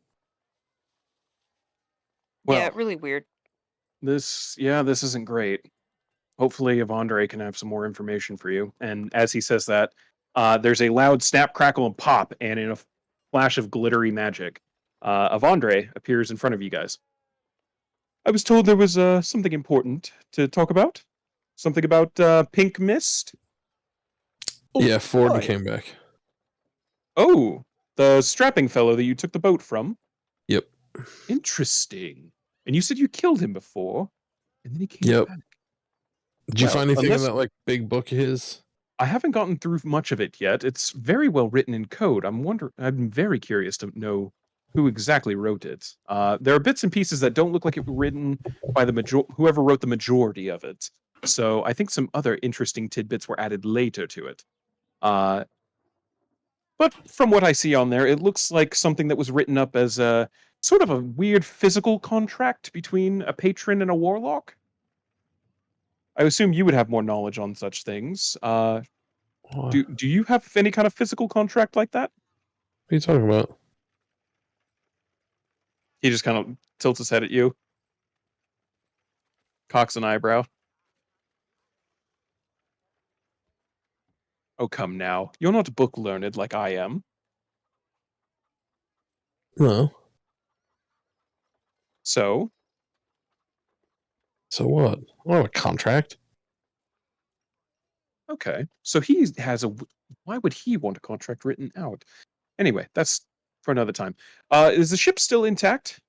Well, Yeah, really weird. this isn't great. Hopefully, Avandre can have some more information for you. And as he says that, there's a loud snap, crackle, and pop, and in a flash of glittery magic, Avandre appears in front of you guys. I was told there was something important to talk about. Something about pink mist. Yeah, Ford hi. came back. Oh, the strapping fellow that you took the boat from. Yep. Interesting. And you said you killed him before, and then he came Yep. back. Did you Well, find anything in unless- that like big book of his? I haven't gotten through much of it yet. It's very well written in code. I'm very curious to know who exactly wrote it. There are bits and pieces that don't look like it were written by whoever wrote the majority of it. So I think some other interesting tidbits were added later to it. But from what I see on there, it looks like something that was written up as a sort of a weird physical contract between a patron and a warlock. I assume you would have more knowledge on such things. What Do you have any kind of physical contract like that? are you talking about? He just kind of tilts his head at you, cocks an eyebrow. Oh, come now. You're not book learned like I am. No. So, So what? I don't have a contract. okay. So he has a. Why would he want a contract written out? Anyway, that's for another time. Is the ship still intact?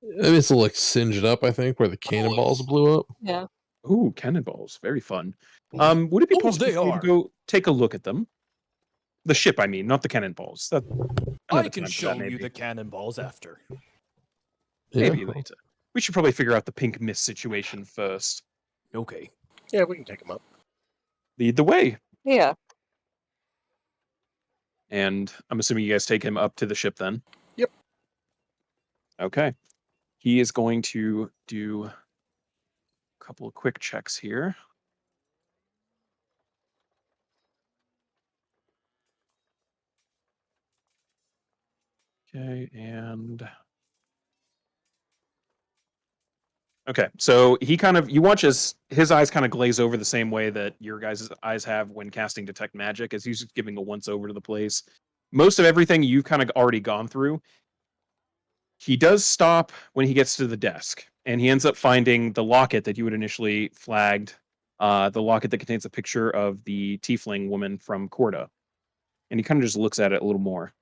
I mean, it's like singed up, I think, where the cannonballs blew up. Yeah. Ooh, cannonballs. Very fun. Would it be Oh, possible they for me to are. go take a look at them? The ship, I mean, not the cannonballs. That I another can time for show that, you maybe. the cannonballs after. Yeah. Maybe later. We should probably figure out the pink mist situation first. Okay. Yeah, we can take him up. Lead the way. Yeah. And I'm assuming you guys take him up to the ship then? Yep. Okay. He is going to do a couple of quick checks here. Okay, and okay, so you watch as his eyes kind of glaze over the same way that your guys' eyes have when casting Detect Magic, as he's just giving a once over to the place. Most of everything you've kind of already gone through. He does stop when he gets to the desk, and he ends up finding the locket that you had initially flagged, the locket that contains a picture of the tiefling woman from Corda. And he kind of just looks at it a little more.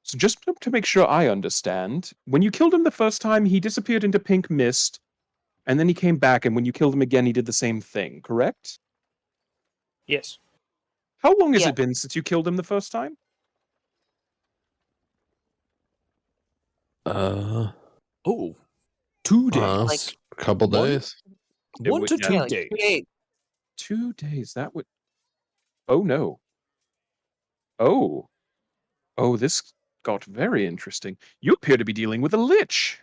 So just to make sure I understand, when you killed him the first time, he disappeared into pink mist, and then he came back, and when you killed him again, he did the same thing, correct? Yes. How long has Yeah. it been since you killed him the first time? Uh, Oh, 2 days. Like- a couple One- days. It 1 would- to yeah. 2 Yeah, like days. 2 days. 2 days, that would... Oh, no. Oh. Oh, this got very interesting. You appear to be dealing with a lich.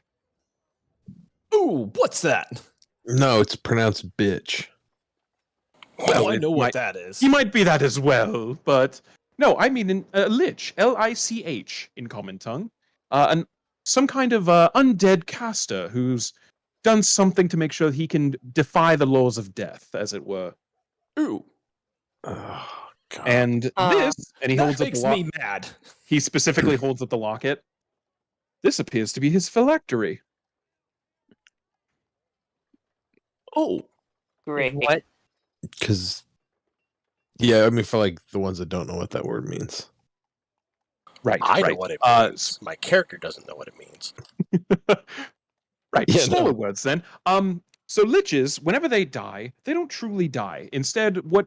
Ooh, what's that? No, it's pronounced bitch. Well, I it know what might- that is. He might be that as well, but no, I mean a lich, Lich in common tongue, some kind of undead caster who's done something to make sure he can defy the laws of death, as it were. Ooh, Oh, God. And this, and he that holds up the makes me mad. He specifically holds up the locket. This appears to be his phylactery. Oh, Great. What? Because, yeah, I mean, for like the ones that don't know what that word means. Right. I know right. what it means. My character doesn't know what it means. Right. Yeah, Smaller no. words then. So liches, whenever they die, they don't truly die. Instead, what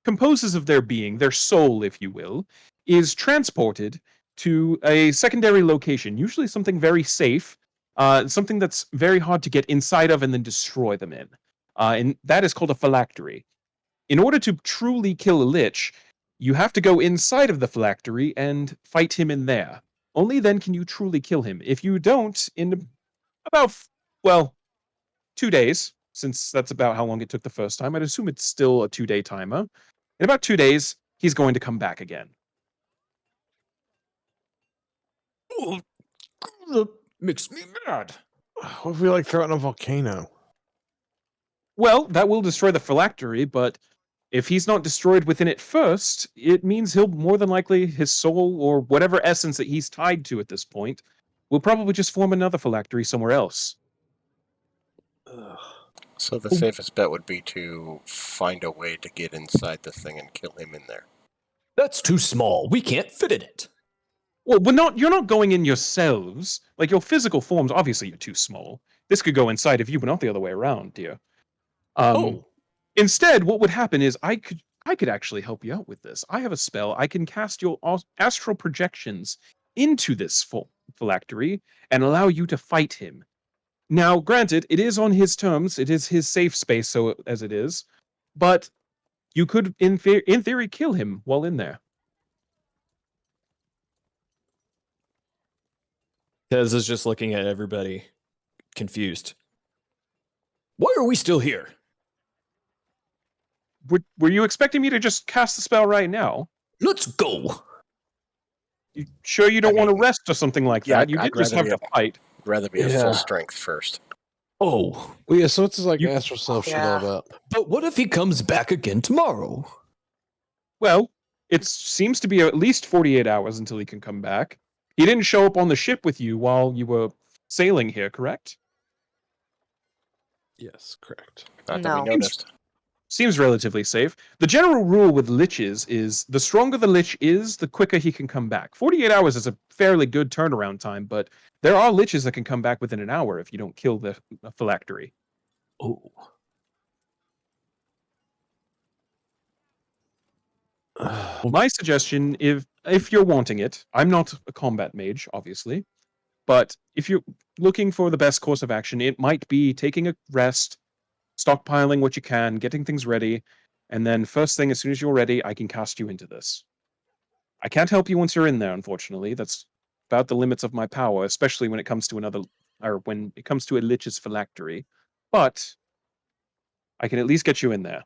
composes of their being, their soul, if you will, is transported to a secondary location, usually something very safe, something that's very hard to get inside of and then destroy them in. And that is called a phylactery. In order to truly kill a lich, you have to go inside of the phylactery and fight him in there. Only then can you truly kill him. If you don't, in about, well, 2 days, since that's about how long it took the first time, I'd assume it's still a 2-day timer. In about 2 days, he's going to come back again. ooh, that makes me mad. What if we like throw it in a volcano? Well, that will destroy the phylactery, but if he's not destroyed within it first, it means he'll more than likely, his soul or whatever essence that he's tied to at this point, will probably just form another phylactery somewhere else. So the safest bet would be to find a way to get inside the thing and kill him in there. That's too small. We can't fit in it. Well, you're not going in yourselves. Like your physical forms, obviously you're too small. This could go inside of you, but not the other way around, dear. Oh, Instead, what would happen is I could actually help you out with this. I have a spell. I can cast your astral projections into this phylactery and allow you to fight him. Now, granted, it is on his terms. It is his safe space, so as it is, but you could, in theory, kill him while in there. Tez is just looking at everybody, confused. Why are we still here? Were you expecting me to just cast the spell right now? Let's go. You sure you don't want to mean, rest or something like yeah, that? You I'd did just rather have be to fight. I'd rather be at Yeah. full strength first. Oh, Well, yeah, so what's his like You- astral self shit Yeah. all about? but what if he comes back again tomorrow? Well, it seems to be at least 48 hours until he can come back. He didn't show up on the ship with you while you were sailing here, correct? Yes, correct. Not that we No. noticed. Seems relatively safe. The general rule with liches is the stronger the lich is, the quicker he can come back. 48 hours is a fairly good turnaround time, but there are liches that can come back within an hour if you don't kill the phylactery. Oh, My suggestion, if you're wanting it, I'm not a combat mage, obviously, but if you're looking for the best course of action, it might be taking a rest, stockpiling what you can, getting things ready, and then first thing, as soon as you're ready, I can cast you into this. I can't help you once you're in there, unfortunately. That's about the limits of my power, especially when it comes to when it comes to a lich's phylactery. But I can at least get you in there.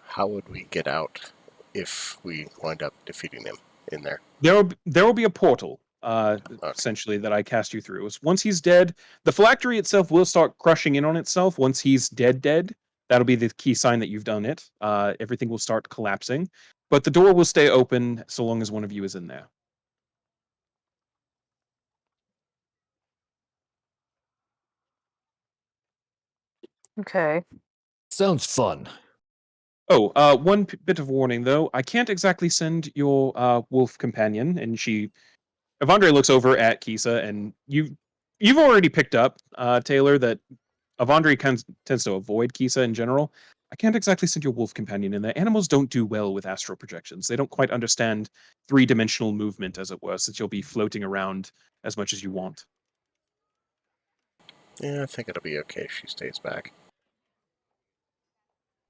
How would we get out if we wind up defeating him in there? There will be a portal, essentially, that I cast you through. Once he's dead, the phylactery itself will start crushing in on itself. Once he's dead, that'll be the key sign that you've done it. Everything will start collapsing, but the door will stay open so long as one of you is in there. Okay. sounds fun. Oh, one bit of warning though. I can't exactly send your wolf companion, and Avandre looks over at Kisa, and you've already picked up, Taylor, that Avandre tends to avoid Kisa in general. I can't exactly send your wolf companion in there. Animals don't do well with astral projections. They don't quite understand three-dimensional movement, as it were, since you'll be floating around as much as you want. Yeah, I think it'll be okay if she stays back.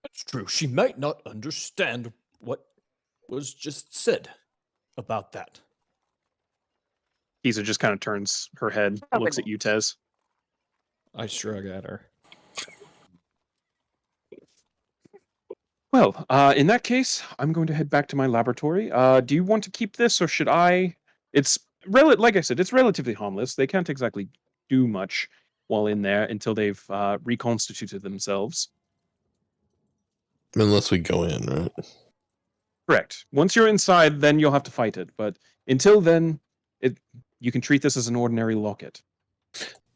That's true. She might not understand what was just said about that. Kisa just kind of turns her head, Probably looks at you, Tez. I shrug at her. Well, in that case, I'm going to head back to my laboratory. Do you want to keep this, or should I? It's like I said, it's relatively harmless. They can't exactly do much while in there until they've reconstituted themselves. Unless we go in, right? Correct. Once you're inside, then you'll have to fight it. But until then, you can treat this as an ordinary locket.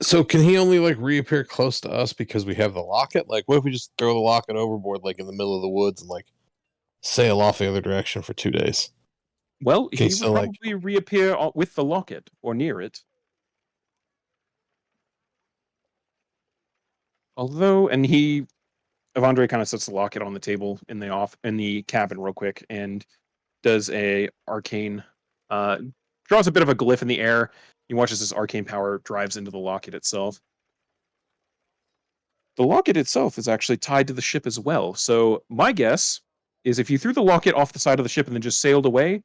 So can he only like reappear close to us because we have the locket? Like, what if we just throw the locket overboard, like in the middle of the woods, and like sail off the other direction for 2 days? Well, Can he still, would like- probably reappear with the locket or near it. Although, Evandre kind of sets the locket on the table in the cabin real quick and does a arcane, draws a bit of a glyph in the air. He watches this arcane power drives into the locket itself. The locket itself is actually tied to the ship as well. So my guess is if you threw the locket off the side of the ship and then just sailed away,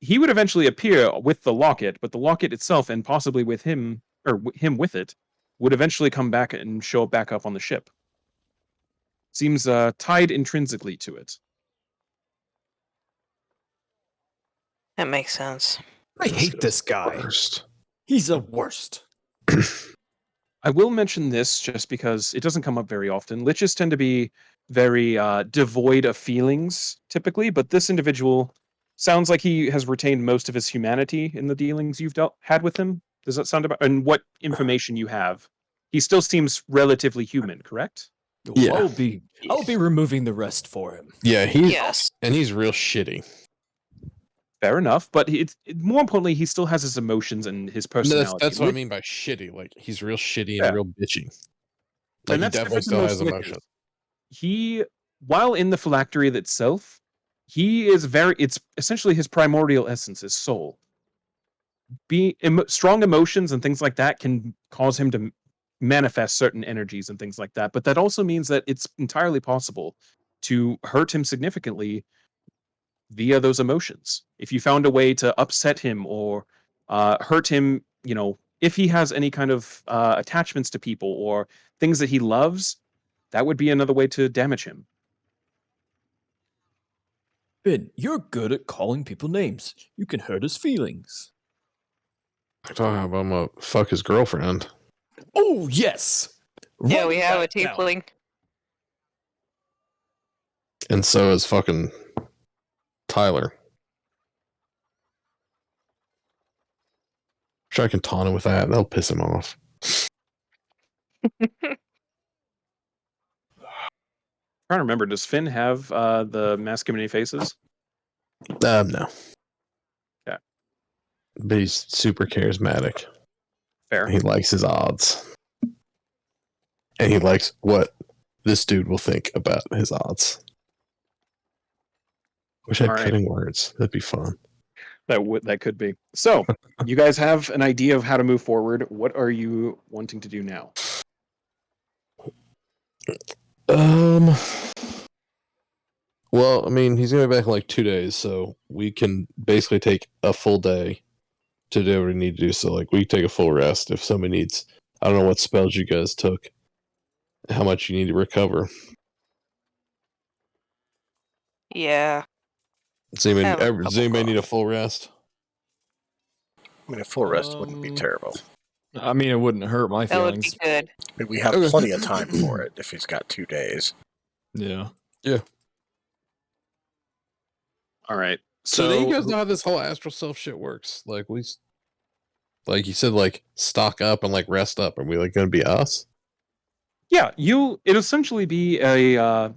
he would eventually appear with the locket, but the locket itself and possibly with him or him with it would eventually come back and show back up on the ship. Seems tied intrinsically to it. That makes sense. I hate this guy. First. He's the worst. I will mention this just because it doesn't come up very often. Liches tend to be very devoid of feelings typically, but this individual sounds like he has retained most of his humanity in the dealings you've had with him. Does that sound about? And what information you have? He still seems relatively human, correct? Yeah. I'll be removing the rest for him. Yeah, he's Yes. and he's real shitty. Fair enough, but more importantly, he still has his emotions and his No, personality. that's what I mean by shitty. Like he's real shitty and Yeah. real bitchy. And Like he that's definitely different still than has most emotion. He, while in the phylactery itself, he is it's essentially his primordial essence, his soul. Strong emotions and things like that can cause him to manifest certain energies and things like that, but that also means that it's entirely possible to hurt him significantly via those emotions. If you found a way to upset him or hurt him, if he has any kind of attachments to people or things that he loves, that would be another way to damage him. Ben, you're good at calling people names. You can hurt his feelings. I thought I'm gonna fuck his girlfriend. Oh, yes! Yeah, Write we have a that down. tiefling. And so is fucking Tyler. Sure, I can taunt him with that. That'll piss him off. Trying to remember, does Finn have the mask of many faces? No. Yeah. But he's super charismatic. Fair. He likes his odds. And he likes what this dude will think about his odds. Wish I had All right. cutting words. That'd be fun. That could be. So, you guys have an idea of how to move forward. What are you wanting to do now? Well, I mean, he's gonna be back in like 2 days, so we can basically take a full day to do what we need to do. So, like, we take a full rest if somebody needs. I don't know what spells you guys took, how much you need to recover. Yeah. Does anybody, Have a couple does anybody need a goals. full rest? I mean, a full rest wouldn't be terrible. I mean, it wouldn't hurt my That would be feelings. good. I mean, we have Okay. plenty of time for it if he's got 2 days. Yeah. All right. So do you guys know how this whole astral self shit works? Like like you said, like stock up and like rest up. Are we like gonna be us? Yeah, it'll essentially be a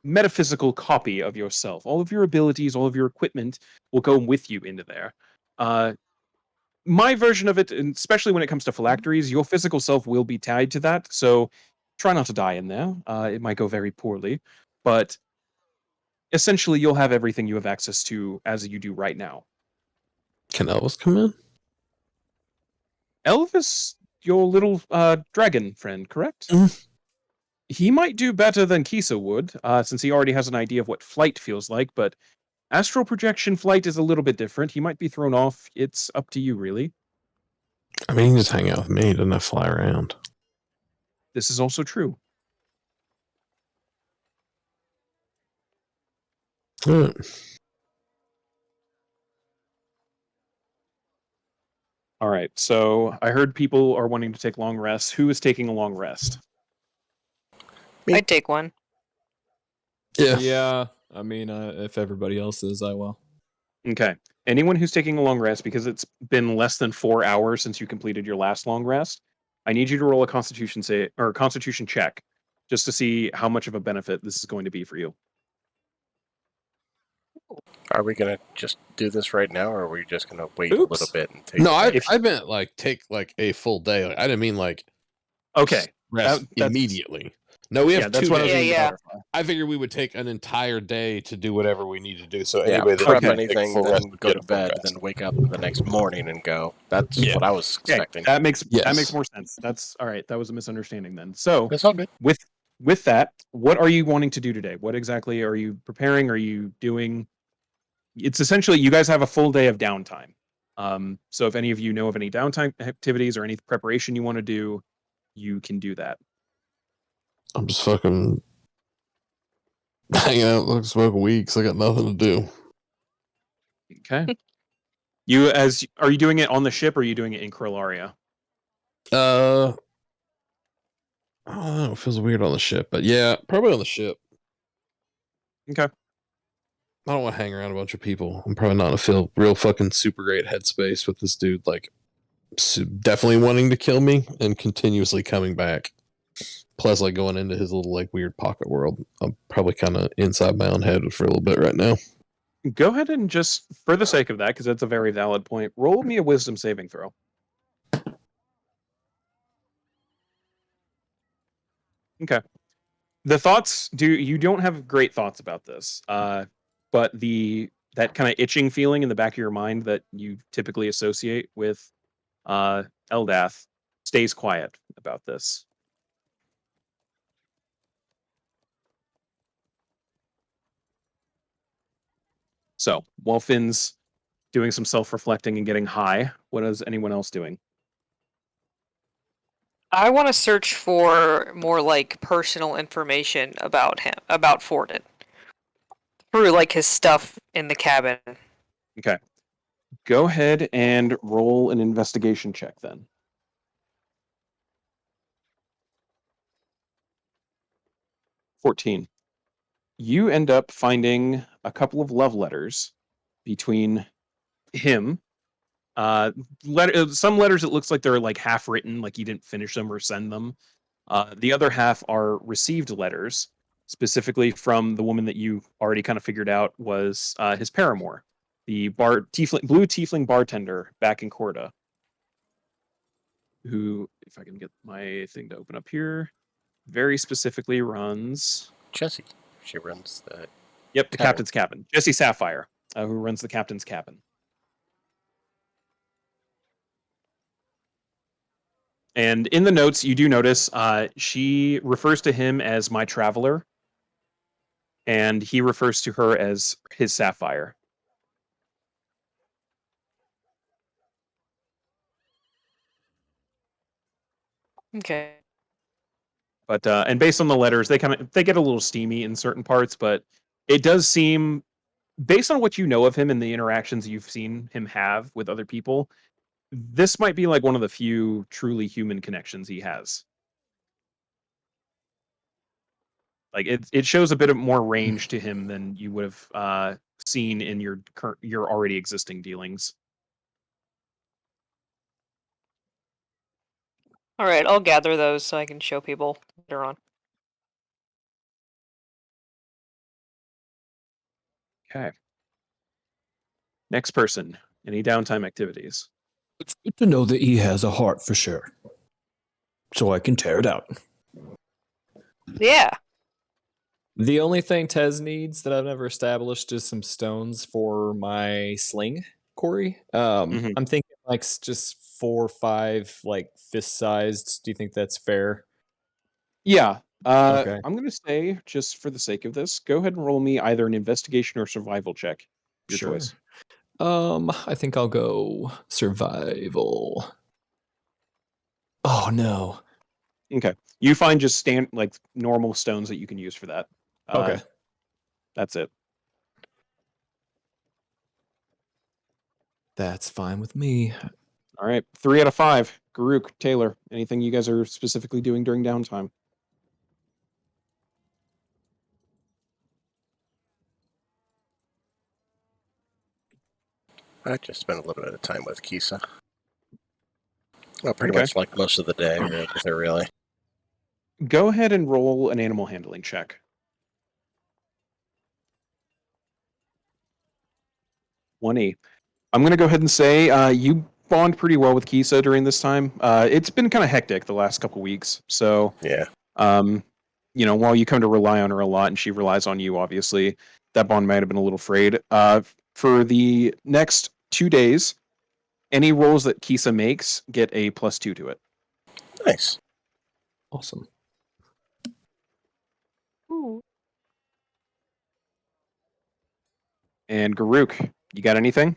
metaphysical copy of yourself. All of your abilities, all of your equipment will go with you into there. My version of it, and especially when it comes to phylacteries, your physical self will be tied to that. So try not to die in there. It might go very poorly, but essentially you'll have everything you have access to as you do right now. Can Elvis come in? Elvis, your little dragon friend, correct? Mhm. He might do better than Kisa would, since he already has an idea of what flight feels like, but astral projection flight is a little bit different. He might be thrown off. It's up to you, really. I mean, he can just hang out with me. He doesn't have to fly around. this is also true. Alright. All right. So I heard people are wanting to take long rests. Who is taking a long rest? Me. I'd take one. Yeah. Yeah, I mean, if everybody else is, I will. Okay. Anyone who's taking a long rest, because it's been less than 4 hours since you completed your last long rest, I need you to roll a Constitution check, just to see how much of a benefit this is going to be for you. Are we gonna just do this right now, or are we just gonna wait a little Oops. bit and take? No, advantage? I meant like take like a full day. Like, I didn't mean like Okay. rest that's- immediately. No, we have Yeah, that's 2 what I was days. going to Yeah. clarify. I figured we would take an entire day to do whatever we need to do. So Yeah, anybody that prep needs to take a anything, full then rest would go get to a full bed, rest. then wake up the next morning and go. That's Yeah. what I was Okay, expecting. that makes Yes. more sense. That's all right. That was a misunderstanding then. So That's all good. with that, what are you wanting to do today? What exactly are you preparing? Are you doing? It's essentially you guys have a full day of downtime. So if any of you know of any downtime activities or any preparation you want to do, you can do that. I'm just fucking hanging out, like smoking weed 'cause I got nothing to do. Okay. Are you doing it on the ship or are you doing it in Krillaria? I don't know. It feels weird on the ship, but yeah, probably on the ship. Okay. I don't want to hang around a bunch of people. I'm probably not gonna feel real fucking super great headspace with this dude, like definitely wanting to kill me and continuously coming back. Plus, like going into his little like weird pocket world. I'm probably kind of inside my own head for a little bit right now. Go ahead and just, for the sake of that, because that's a very valid point, roll me a wisdom saving throw. Okay. The thoughts you don't have great thoughts about this, but that kind of itching feeling in the back of your mind that you typically associate with Eldath stays quiet about this. So while Finn's doing some self-reflecting and getting high, what is anyone else doing? I want to search for more like personal information about him, about Forden, through like his stuff in the cabin. Okay. Go ahead and roll an investigation check then. 14. You end up finding a couple of love letters between him. Some letters it looks like they're like half written, like he didn't finish them or send them. The other half are received letters, specifically from the woman that you already kind of figured out was his paramour, the blue tiefling bartender back in Corda, who, if I can get my thing to open up here, very specifically runs. Jesse, she runs the. Yep, the Tavern. captain's cabin. Jesse Sapphire, who runs the captain's cabin. And in the notes, you do notice she refers to him as my traveler, and he refers to her as his Sapphire. Okay. But and based on the letters, they get a little steamy in certain parts, but it does seem, based on what you know of him and the interactions you've seen him have with other people, this might be like one of the few truly human connections he has. Like it shows a bit of more range to him than you would have seen in your already existing dealings. All right, I'll gather those so I can show people later on. Okay. Next person. Any downtime activities? It's good to know that he has a heart for sure. So I can tear it out. Yeah. The only thing Tez needs that I've never established is some stones for my sling, Corey. Mhm. I'm thinking like just 4 or 5, like fist sized. Do you think that's fair? Yeah. Okay. I'm going to say, just for the sake of this, go ahead and roll me either an investigation or survival check. Your Sure. choice. I think I'll go survival. Oh no. Okay. You find just like normal stones that you can use for that. Okay. That's it. That's fine with me. All right. 3 out of 5. Garuk, Taylor, anything you guys are specifically doing during downtime? I just spent a little bit of time with Kisa. Well, pretty Okay. much like most of the day with her, really. Go ahead and roll an animal handling check. 1E. I'm going to go ahead and say you bond pretty well with Kisa during this time. It's been kind of hectic the last couple weeks. So, Yeah. While you come to rely on her a lot and she relies on you, obviously, that bond might have been a little frayed. For the next 2 days, any rolls that Kisa makes get a +2 to it. Nice. Awesome. And Garuk, you got anything?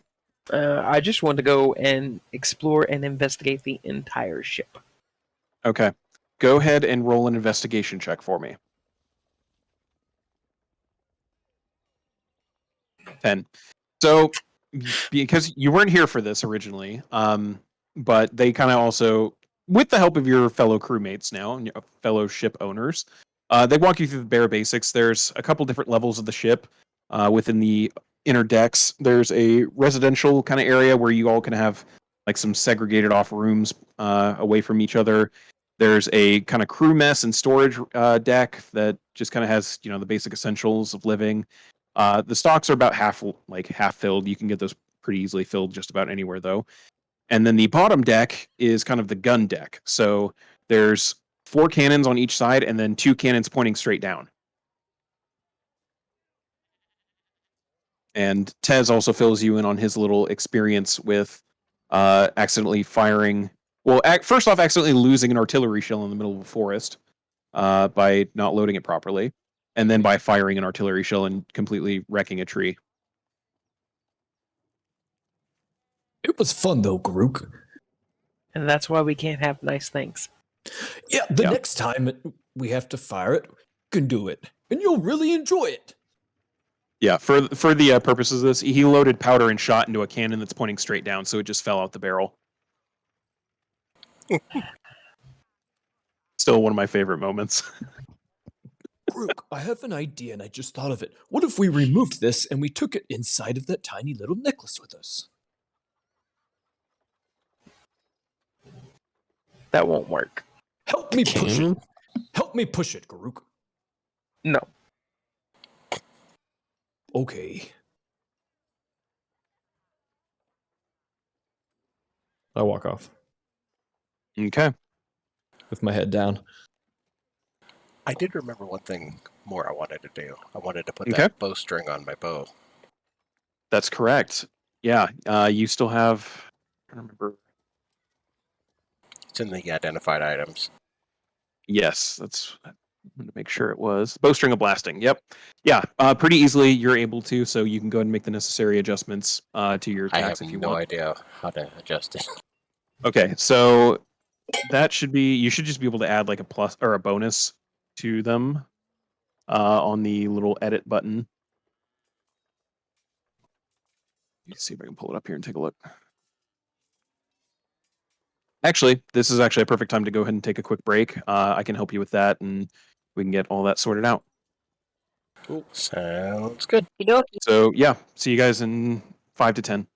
I just want to go and explore and investigate the entire ship. Okay. Go ahead and roll an investigation check for me. 10. So, because you weren't here for this originally, but they kind of also, with the help of your fellow crewmates now, and your fellow ship owners, they walk you through the bare basics. There's a couple different levels of the ship within the inner decks. There's a residential kind of area where you all can have like some segregated off rooms away from each other. There's a kind of crew mess and storage deck that just kind of has the basic essentials of living. The stocks are about half filled. You can get those pretty easily filled just about anywhere though. And then the bottom deck is kind of the gun deck. So there's 4 cannons on each side and then 2 cannons pointing straight down. And Tez also fills you in on his little experience with accidentally firing. Well, first off, accidentally losing an artillery shell in the middle of a forest by not loading it properly, and then by firing an artillery shell and completely wrecking a tree. It was fun though, Garuk. And that's why we can't have nice things. Yeah, the next time we have to fire it, we can do it. And you'll really enjoy it. Yeah, for the purposes of this, he loaded powder and shot into a cannon that's pointing straight down, so it just fell out the barrel. Still one of my favorite moments. Garuk, I have an idea and I just thought of it. What if we removed this and we took it inside of that tiny little necklace with us? That won't work. Help me push it. Help me push it, Garuk. No. Okay. I walk off Okay. with my head down. I did remember one thing more I wanted to do. I wanted to put Okay. that bowstring on my bow. That's correct. Yeah, you still have... I don't remember. It's in the identified items. Yes, that's... I wanted to make sure it was. Bowstring of blasting, yep. Yeah, pretty easily you're able to, so you can go ahead and make the necessary adjustments to your I attacks have if you no want. idea how to adjust it. Okay, so that should be... You should just be able to add like a plus or a bonus to them on the little edit button. Let's see if I can pull it up here and take a look. Actually, this is actually a perfect time to go ahead and take a quick break. I can help you with that, and we can get all that sorted out. Cool. Sounds good. So, yeah, see you guys in 5 to 10.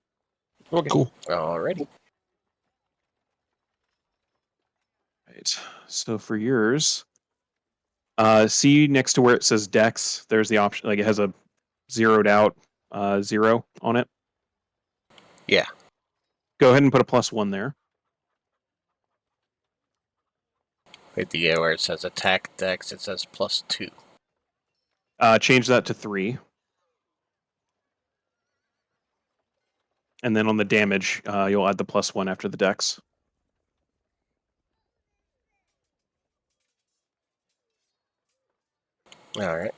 Okay. Cool. Alrighty. Right. So for yours, see next to where it says Dex, there's the option, like it has a zeroed out 0 on it. Yeah. Go ahead and put a +1 there. Wait, where it says attack dex, it says +2. Change that to 3. And then on the damage, you'll add the +1 after the Dex. Alright.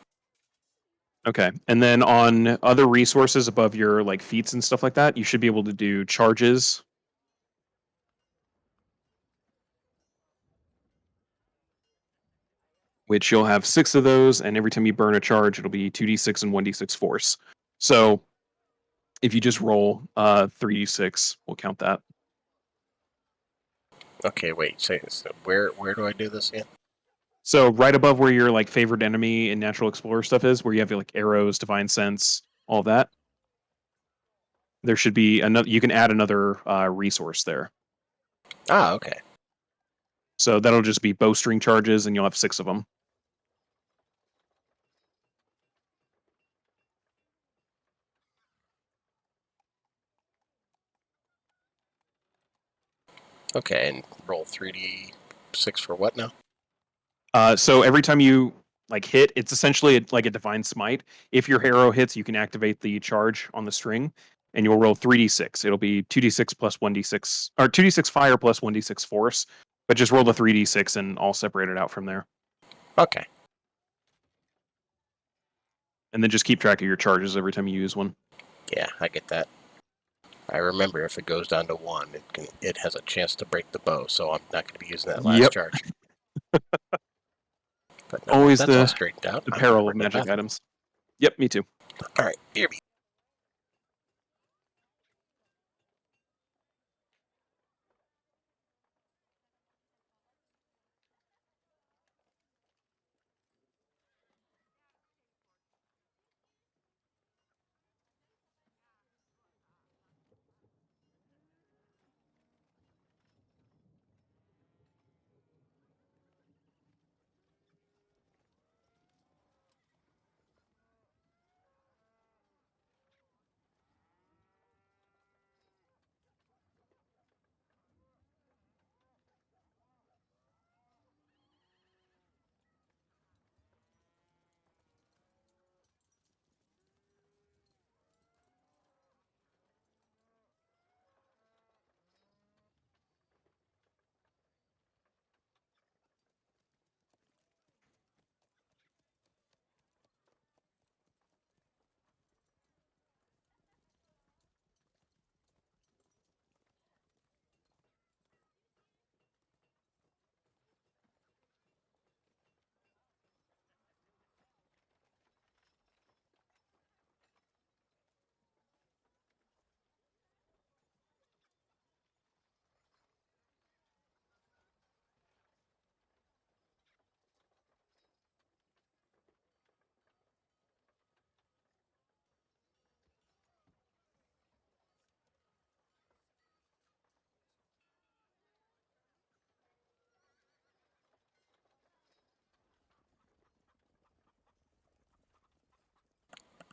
Okay, and then on other resources above your like feats and stuff like that, you should be able to do charges. which you'll have 6 of those, and every time you burn a charge, it'll be 2d6 and 1d6 force. So if you just roll 3d6, we'll count that. Okay, wait. So where do I do this again? So right above where your like favored enemy and natural explorer stuff is, where you have like arrows, divine sense, all that, there should be another. You can add another resource there. Ah, okay. So that'll just be bowstring charges, and you'll have 6 of them. Okay, and roll 3d6 for what now? So every time you like hit, it's essentially like a divine smite. If your arrow hits, you can activate the charge on the string, and you'll roll 3d6. It'll be 2d6 plus 1d6, or 2d6 fire plus 1d6 force. But just roll the 3d6, and I'll separate it out from there. Okay. And then just keep track of your charges every time you use one. Yeah, I get that. I remember if it goes down to 1, it has a chance to break the bow, so I'm not going to be using that last Yep. charge. But no, Always that's all straightened out. the I'm peril gonna of run to the magic bathroom. items. Yep, me too. All right, here we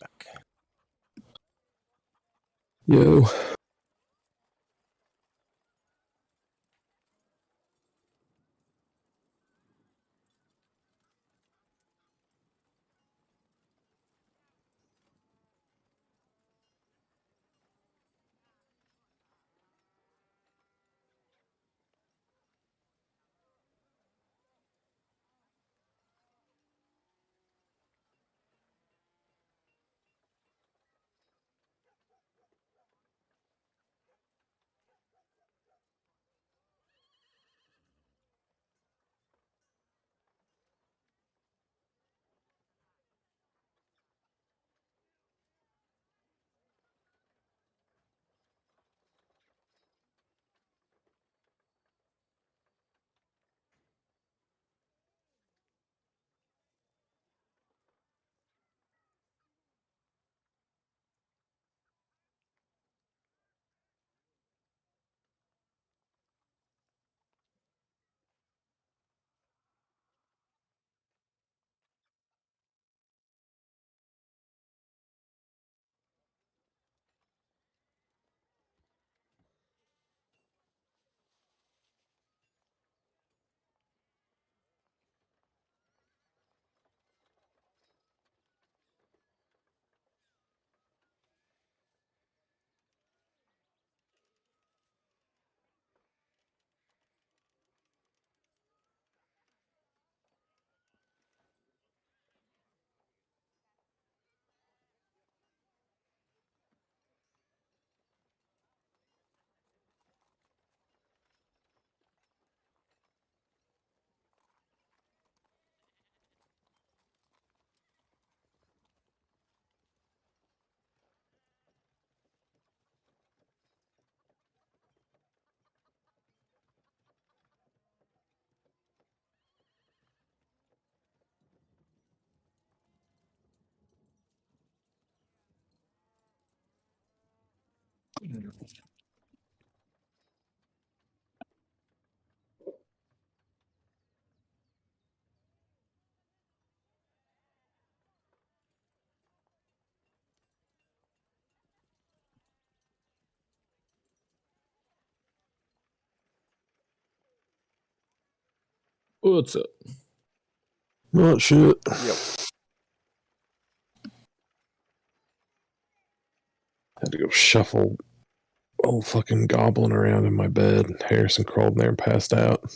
okay. Yo. What's up? Oh shit. Yep. Had to go shuffle old fucking goblin around in my bed. Harrison crawled in there and passed out.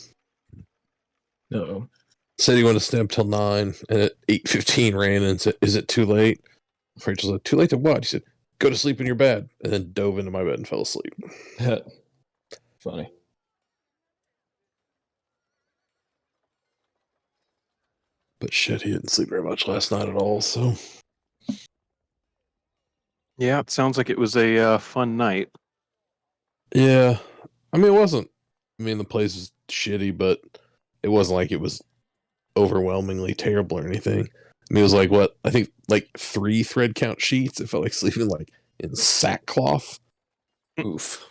No. Said he wanted to stay up till 9, and at 8:15 ran and said, "Is it too late?" Rachel said, "Too late to what?" He said, "Go to sleep in your bed," and then dove into my bed and fell asleep. Funny. But shit, he didn't sleep very much last night at all, so. Yeah, it sounds like it was a fun night. Yeah. I mean, it wasn't. I mean, the place was shitty, but it wasn't like it was overwhelmingly terrible or anything. I mean, it was like, what? I think like 3 thread count sheets. It felt like sleeping like in sackcloth. Oof.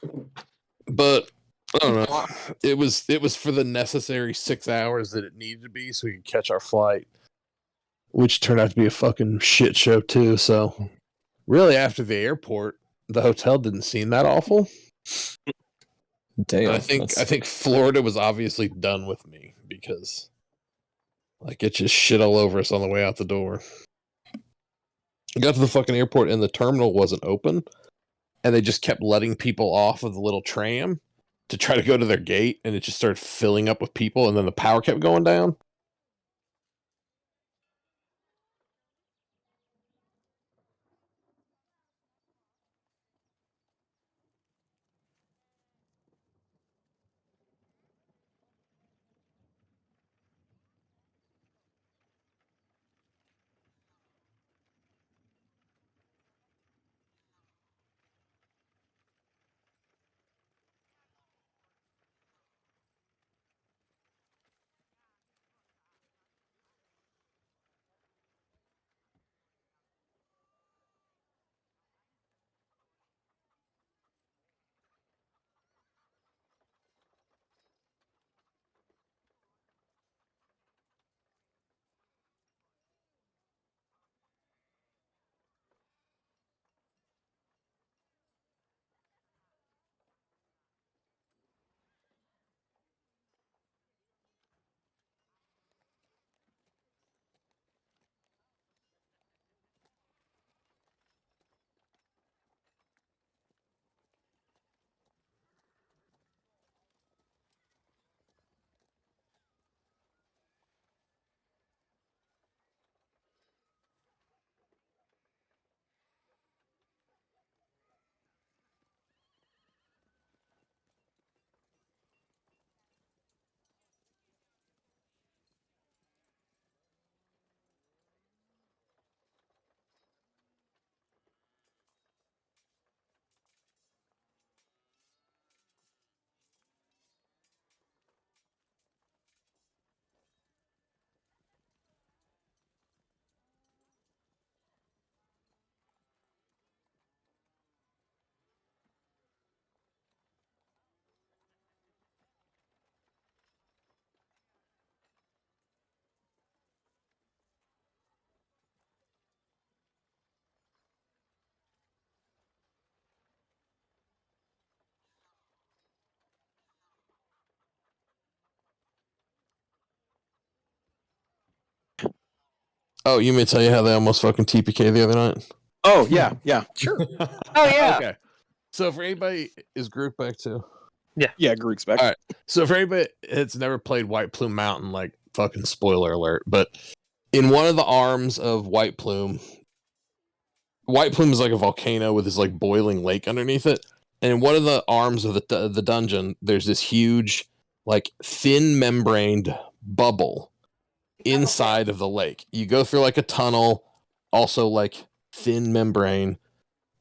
But I don't know. It was for the necessary 6 hours that it needed to be so we could catch our flight, which turned out to be a fucking shit show too. So really, after the airport, the hotel didn't seem that awful. Damn. I think Florida was obviously done with me because like it just shit all over us on the way out the door. I got to the fucking airport and the terminal wasn't open, and they just kept letting people off of the little tram to try to go to their gate, and it just started filling up with people, and then the power kept going down. Oh, you may tell you how they almost fucking TPK the other night? Oh, yeah, yeah. Sure. Oh yeah. Okay. So for anybody, is Groot back too? Yeah, Groot's back. All right. So for anybody that's never played White Plume Mountain, like fucking spoiler alert, but in one of the arms of White Plume is like a volcano with this like boiling lake underneath it. And in one of the arms of the dungeon, there's this huge, like thin membraned bubble inside of the lake. You go through like a tunnel, also like thin membrane,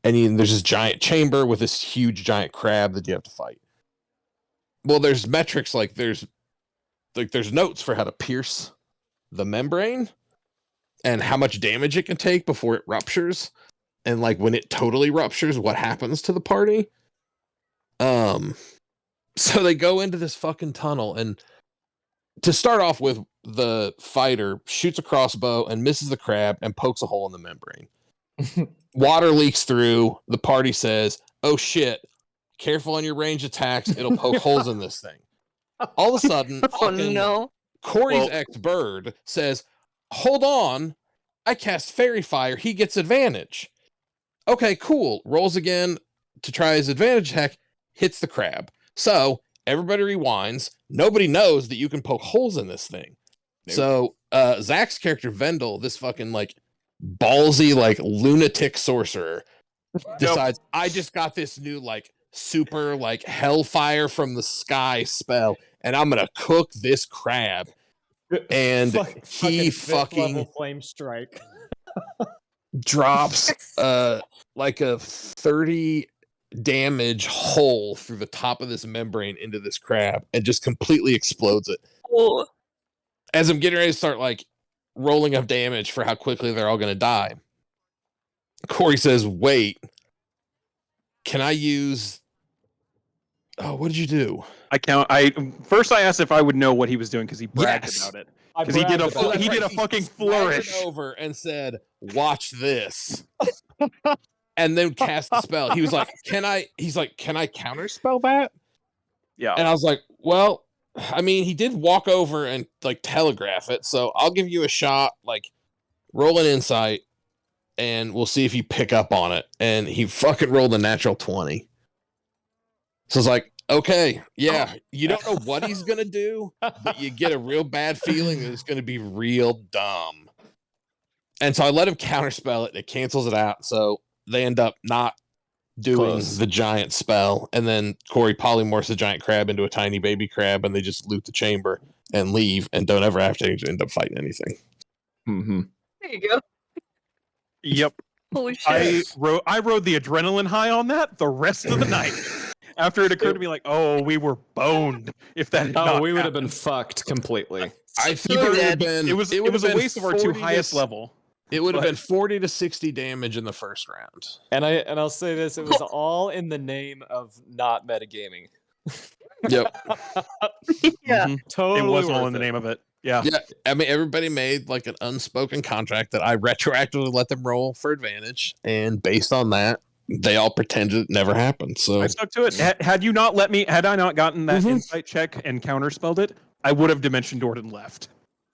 and there's this giant chamber with this huge giant crab that you have to fight. Well, there's metrics like there's notes for how to pierce the membrane and how much damage it can take before it ruptures, and like when it totally ruptures, what happens to the party. So they go into this fucking tunnel, and to start off with, the fighter shoots a crossbow and misses the crab and pokes a hole in the membrane. Water leaks through. The party says, "Oh shit, careful on your range attacks. It'll poke holes in this thing." All of a sudden, Oh fucking no. Corey's ex-bird says, "Hold on, I cast Fairy Fire. He gets advantage." Okay, cool. Rolls again to try his advantage attack, hits the crab. So everybody rewinds. Nobody knows that you can poke holes in this thing. Nope. So Zach's character Vendel, this fucking like ballsy like lunatic sorcerer, decides, I just got this new like super like hellfire from the sky spell, and I'm gonna cook this crab. And he fucking level flame strike. drops like a 30 damage hole through the top of this membrane into this crab and just completely explodes it. Oh. As I'm getting ready to start like rolling up damage for how quickly they're all gonna die, Corey says, "Wait, can I use..." Oh, what did you do? First I asked if I would know what he was doing because he bragged Yes. about it. Because he did a fucking flourish over and said, "Watch this," and then cast the spell. He was like, "Can I?" He's like, "Can I counterspell that?" Yeah. And I was like, "Well, I mean, he did walk over and like telegraph it, so I'll give you a shot. Like, roll an insight, and we'll see if you pick up on it." And he fucking rolled a natural 20. So it's like, okay, yeah, you don't know what he's gonna do, but you get a real bad feeling that it's gonna be real dumb. And so I let him counterspell it, and it cancels it out. So they end up not doing the giant spell, and then Corey polymorphs the giant crab into a tiny baby crab, and they just loot the chamber and leave, and don't ever have to end up fighting anything. Mm-hmm. There you go. Yep. Holy shit. I rode the adrenaline high on that the rest of the night. After it occurred to me, like, oh, we were boned. If that had not we would have happened. been fucked completely. I think it would have been. It was a waste of our 2 highest level. It would have been 40 to 60 damage in the first round. And I'll say this: it was all in the name of not metagaming. Yep. Yeah. Mhm. Totally. It was all worth in the it. name of it. Yeah. Yeah. I mean, everybody made like an unspoken contract that I retroactively let them roll for advantage, and based on that, they all pretended it never happened. So I stuck to it. Had I not gotten that insight check and counterspelled it, I would have dimension doored and left.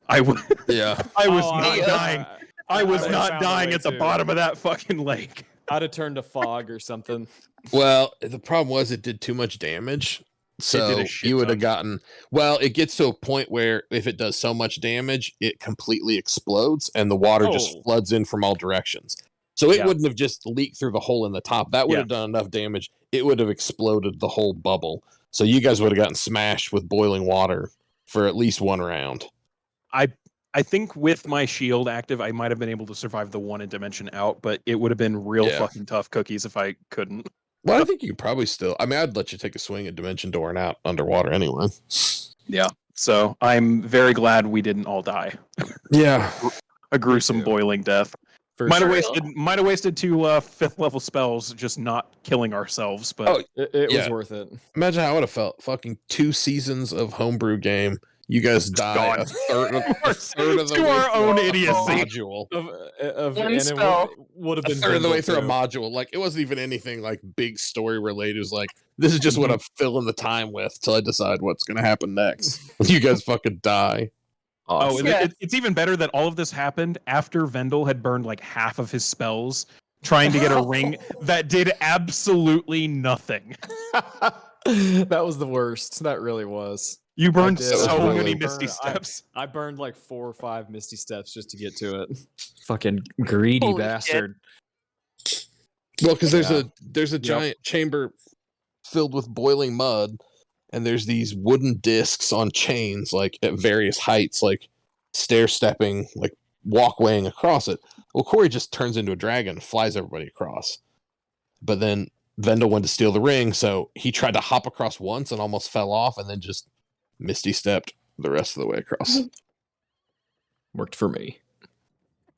I would. yeah. I was Oh, not dying. I was would've not found a dying way at the too. bottom of that fucking lake. I'd have turned to fog or something. Well, the problem was it did too much damage. So did a shit you would have ton. gotten, well, it gets to a point where if it does so much damage, it completely explodes and the water just Oh. floods in from all directions. So it Yeah. wouldn't have just leaked through the hole in the top. That would Yeah. have done enough damage. It would have exploded the whole bubble. So you guys would have gotten smashed with boiling water for at least one round. I think with my shield active, I might have been able to survive the one in dimension out, but it would have been real Yeah. fucking tough cookies if I couldn't. Well, I think you could probably still, I mean, I'd let you take a swing at Dimension Door and out underwater anyway. Yeah. So I'm very glad we didn't all die. Yeah. A gruesome too. boiling death. For Might have sure. wasted 2 5th level spells just not killing ourselves, but Oh, It Yeah. was worth it. Imagine how I would have felt. Fucking 2 seasons of homebrew game. You guys die gone. a third of the To way our through own a idiocy. module. Of One and it spell. would have A been third of the way through a Vendel, too. module. Like, it wasn't even anything like big story related. It was like, this is just what I'm filling the time with till I decide what's going to happen next. You guys fucking die. Oh, Awesome. Yeah. it's even better that all of this happened after Vendel had burned like half of his spells trying to get a ring that did absolutely nothing. That was the worst. That really was. You burned did. so I many really Misty burned- Steps. I burned like 4 or 5 Misty Steps just to get to it. Fucking greedy Holy bastard. Well, because Yeah. there's a giant chamber filled with boiling mud, and there's these wooden discs on chains, like at various heights, like stair stepping, like walkwaying across it. Well, Corey just turns into a dragon and flies everybody across. But then Vendel went to steal the ring, so he tried to hop across once and almost fell off, and then just Misty stepped the rest of the way across. Worked for me.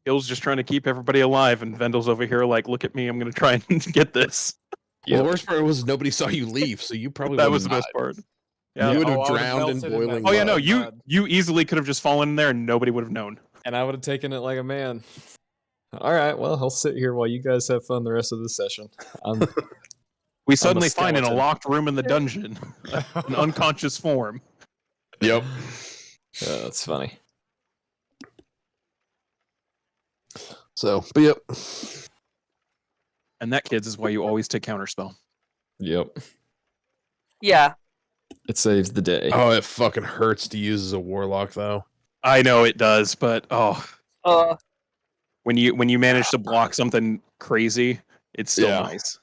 Hill's just trying to keep everybody alive, and Vendel's over here like, look at me, I'm gonna try and get this. Well, the worst part was nobody saw you leave, so you probably That would was the have best part. died. Yeah. You would have I would've drowned in melted in that boiling Oh yeah, no, mud. you easily could have just fallen in there and nobody would have known. And I would have taken it like a man. All right, well, I'll sit here while you guys have fun the rest of the session. We suddenly find in a skeleton. locked room in the dungeon an unconscious form. Yep. That's funny. So, but yep. And that, kids, is why you always take counterspell. Yep. Yeah. It saves the day. Oh, it fucking hurts to use as a warlock, though. I know it does, but Uh, when you manage to block something crazy, it's still Yeah. nice.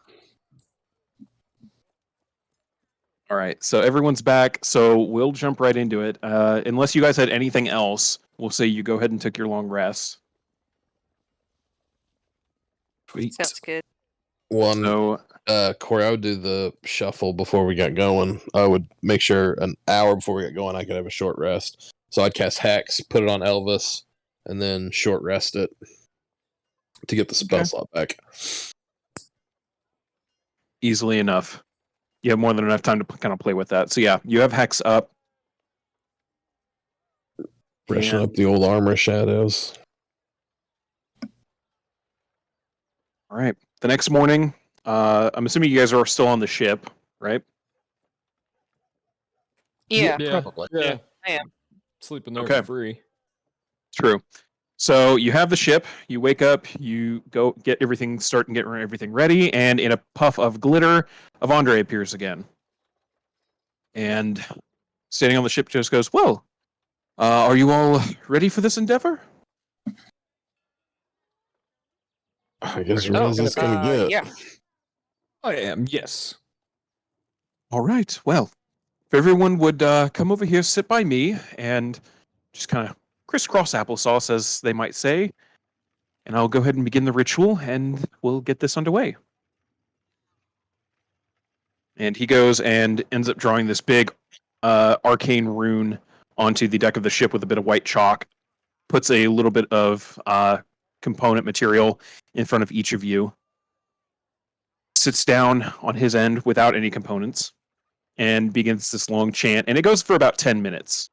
All right, so everyone's back, so we'll jump right into it. Unless you guys had anything else, we'll say you go ahead and take your long rest. Sweet. sounds good. One, So Corey, I would do the shuffle before we got going. I would make sure an hour before we got going, I could have a short rest. So I'd cast Hex, put it on Elvis, and then short rest it to get the spell slot back. easily enough. You have more than enough time to kind of play with that. So yeah, you have Hex up. Brushing And- up the old armor shadows. All right. The next morning, I'm assuming you guys are still on the ship, right? Yeah. Probably. Yeah. I am. Sleeping there Okay. for free. True. So you have the ship, you wake up, you go get everything, start and get everything ready, and in a puff of glitter, Avandre appears again. And standing on the ship just goes, well, are you all ready for this endeavor? I guess Oh, Riz is going to get. Yeah. I am, yes. All right. Well, if everyone would come over here, sit by me, and just kind of crisscross applesauce, as they might say, and I'll go ahead and begin the ritual, and we'll get this underway. And he goes and ends up drawing this big arcane rune onto the deck of the ship with a bit of white chalk, puts a little bit of component material in front of each of you, sits down on his end without any components, and begins this long chant. And it goes for about 10 minutes.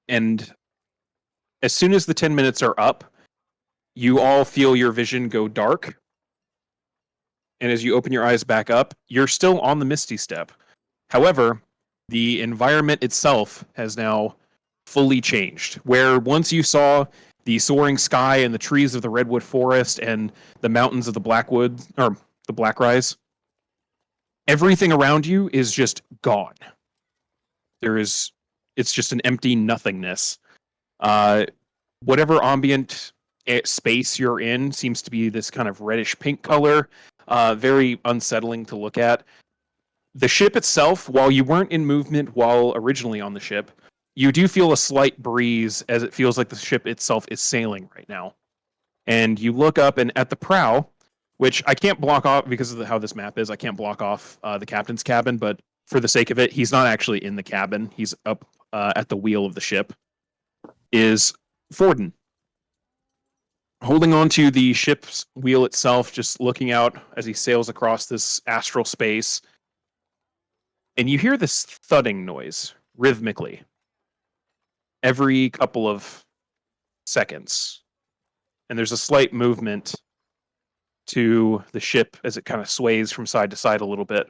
And as soon as the 10 minutes are up, you all feel your vision go dark. And as you open your eyes back up, you're still on the Misty Step. However, the environment itself has now fully changed. Where once you saw the soaring sky and the trees of the redwood forest and the mountains of the blackwood or the blackrise, everything around you is just gone. It's just an empty nothingness. Whatever ambient space you're in seems to be this kind of reddish pink color, very unsettling to look at. The ship itself, while you weren't in movement while originally on the ship, you do feel a slight breeze as it feels like the ship itself is sailing right now. And you look up, and at the prow, which I can't block off because of how this map is, I can't block off the captain's cabin, but for the sake of it, he's not actually in the cabin. He's up at the wheel of the ship, is Forden. Holding onto the ship's wheel itself, just looking out as he sails across this astral space. And you hear this thudding noise rhythmically every couple of seconds. And there's a slight movement to the ship as it kind of sways from side to side a little bit.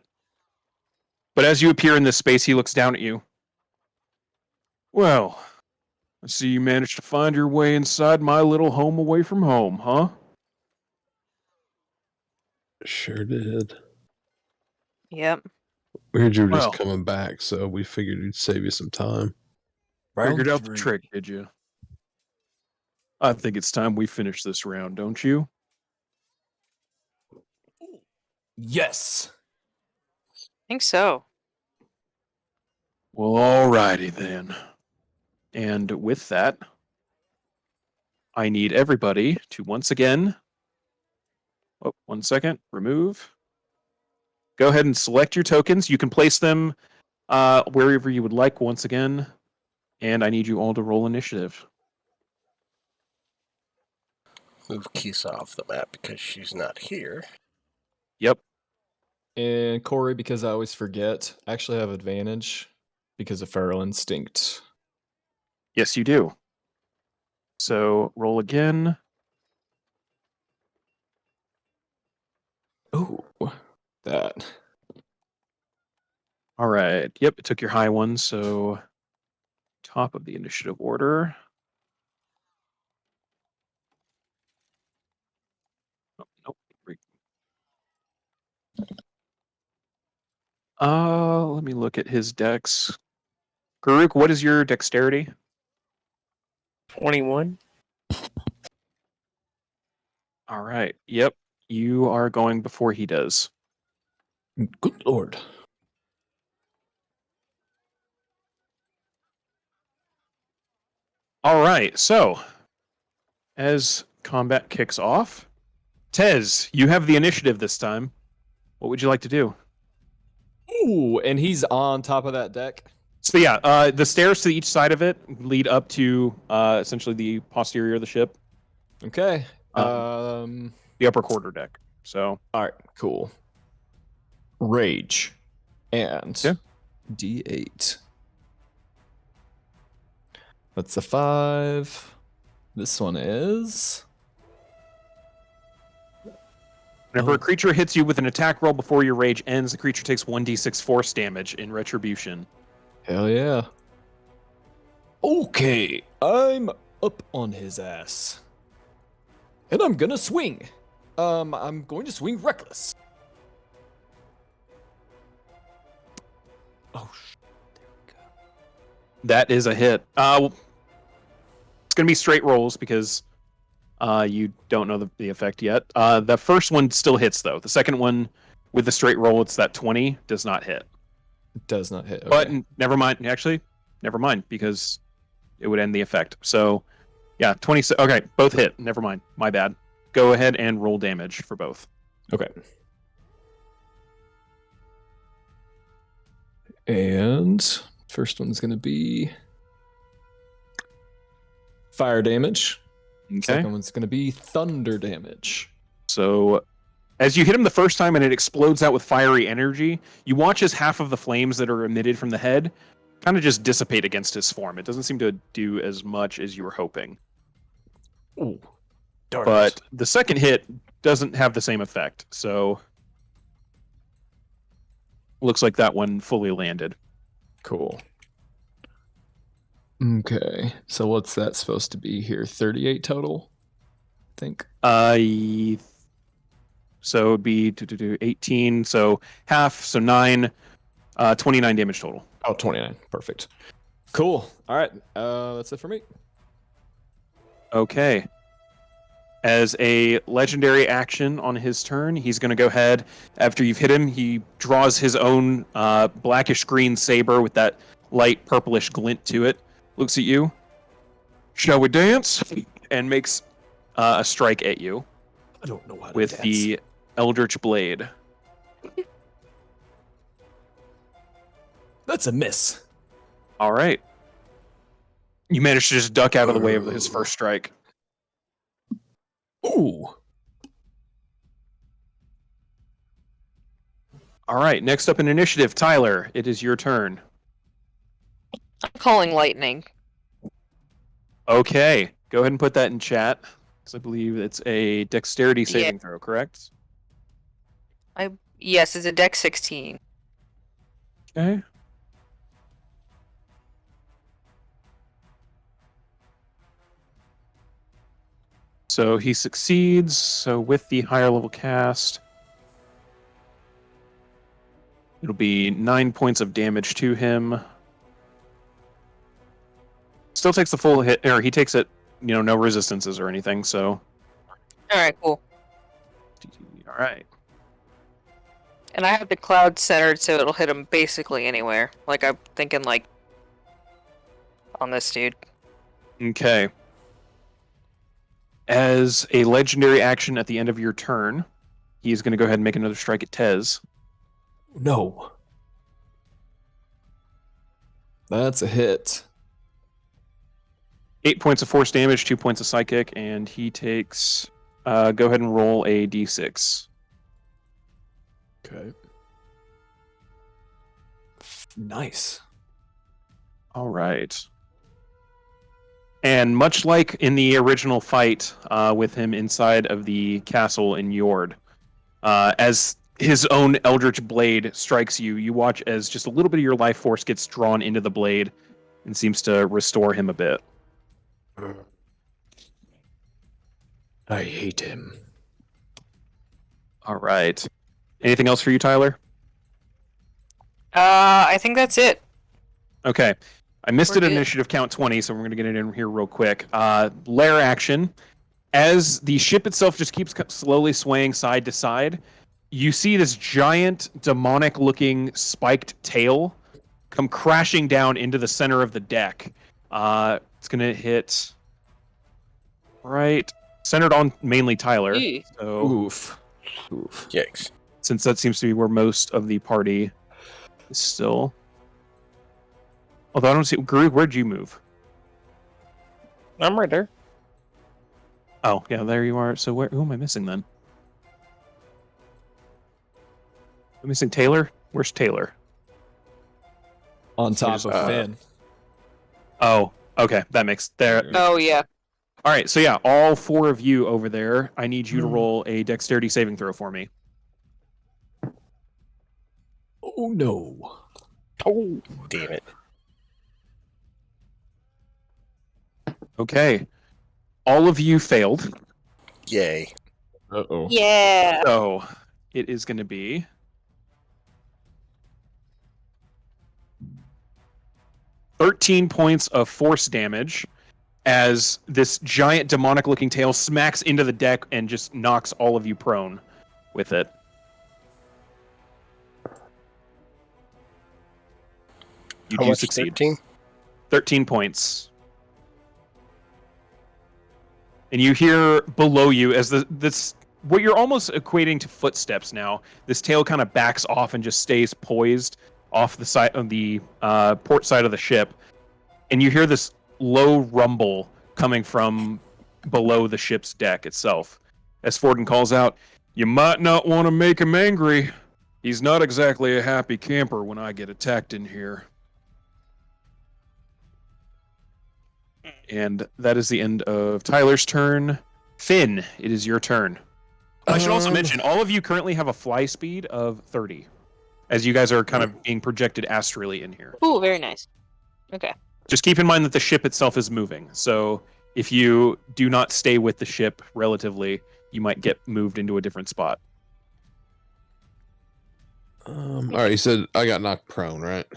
But as you appear in this space, he looks down at you. Well, I see you managed to find your way inside my little home away from home, huh? Sure did. Yep. We heard you were Well. just coming back, so we figured we'd save you some time. Figured out the trick, did you? I think it's time we finish this round, don't you? Yes. think so. Well, alrighty then. And with that, I need everybody to once again. Oh, 1 second. Remove. Go ahead and select your tokens. You can place them wherever you would like once again. And I need you all to roll initiative. Move Kisa off the map because she's not here. Yep. And Corey, because I always forget, I actually have advantage because of Feral Instinct. Yes, you do. So roll again. Ooh, that. All right. Yep, it took your high one, so top of the initiative order. Oh, nope. Let me look at his dex. Karuk, what is your dexterity? 21. All right. Yep. You are going before he does. Good lord. All right. So, as combat kicks off, Tez, you have the initiative this time. What would you like to do? Ooh, and he's on top of that deck. So yeah, the stairs to each side of it lead up to essentially the posterior of the ship, Okay. the upper quarter deck. So All right, cool. Rage and Yeah. D8. That's a 5. This one is whenever Oh. a creature hits you with an attack roll before your rage ends, the creature takes 1d6 force damage in retribution. hell yeah. Okay, I'm up on his ass. And I'm gonna swing. I'm going to swing reckless. Oh, there we go. That is a hit. It's gonna be straight rolls because you don't know the effect yet. The first one still hits though. The second one with the straight roll, it's that 20 does not hit. It does not hit. Okay. But never mind. Actually, never mind because it would end the effect. So yeah, 20. Okay, both hit. Never mind. My bad. Go ahead and roll damage for both. Okay. And first one's going to be fire damage. Okay. Second one's going to be thunder damage. So as you hit him the first time and it explodes out with fiery energy, you watch as half of the flames that are emitted from the head kind of just dissipate against his form. It doesn't seem to do as much as you were hoping. Ooh, darn But it. the second hit doesn't have the same effect. So looks like that one fully landed. Cool. Okay, so what's that supposed to be here? 38 total, I think. So it would be 18, so half, so 9, 29 damage total. Oh, 29. Perfect. Cool. All right, that's it for me. Okay. As a legendary action on his turn, he's going to go ahead. After you've hit him, he draws his own blackish green saber with that light purplish glint to it. Looks at you. Shall we dance? And makes a strike at you I don't know how to with dance. the Eldritch Blade. That's a miss. All right. You managed to just duck out of the way of his first strike. Ooh. All right. Next up in initiative, Tyler. It is your turn. I'm calling lightning. Okay. Go ahead and put that in chat. Because I believe it's a dexterity saving throw, correct? Yes, it's a Dex 16. Okay. So he succeeds. So with the higher level cast, it'll be 9 points of damage to him. Still takes the full hit, or he takes it, no resistances or anything, so. Alright, cool. All right. And I have the cloud centered so it'll hit him basically anywhere. Like, I'm thinking, like, on this dude. Okay. As a legendary action at the end of your turn, he's going to go ahead and make another strike at Tez. No. That's a hit. 8 points of force damage, 2 points of psychic, and he takes. Go ahead and roll a d6. Okay. Nice. All right. And much like in the original fight with him inside of the castle in Yord, as his own Eldritch Blade strikes you, you watch as just a little bit of your life force gets drawn into the blade and seems to restore him a bit. I hate him. All right. Anything else for you, Tyler? I think that's it. Okay. I missed We're it at good. initiative count 20, so we're going to get it in here real quick. Lair action. As the ship itself just keeps slowly swaying side to side, you see this giant, demonic-looking spiked tail come crashing down into the center of the deck. It's going to hit right centered on mainly Tyler. Eee. So Oof. Yikes. since that seems to be where most of the party is still. Although I don't see Groot, where'd you move? I'm right there. Oh, yeah, there you are. So who am I missing then? I'm missing Taylor. Where's Taylor? On top There's, of Finn. Oh, okay, that makes there. Oh yeah. All right, so yeah, all four of you over there. I need you to roll a dexterity saving throw for me. Oh no. Oh, Damn it. Okay, all of you failed. Yay. Uh-oh. Yeah. So it is going to be 13 points of force damage as this giant demonic-looking tail smacks into the deck and just knocks all of you prone with it. You How do much? succeed. 13? 13 points. And you hear below you as this what you're almost equating to footsteps now. This tail kind of backs off and just stays poised off the side of the port side of the ship, and you hear this low rumble coming from below the ship's deck itself. As Forden calls out, "You might not want to make him angry. He's not exactly a happy camper when I get attacked in here." And that is the end of Tyler's turn. Finn, it is your turn. I should also mention, all of you currently have a fly speed of 30, as you guys are kind of being projected astrally in here. Ooh, very nice. Okay. Just keep in mind that the ship itself is moving, so if you do not stay with the ship relatively, you might get moved into a different spot. All right, you said I got knocked prone, right?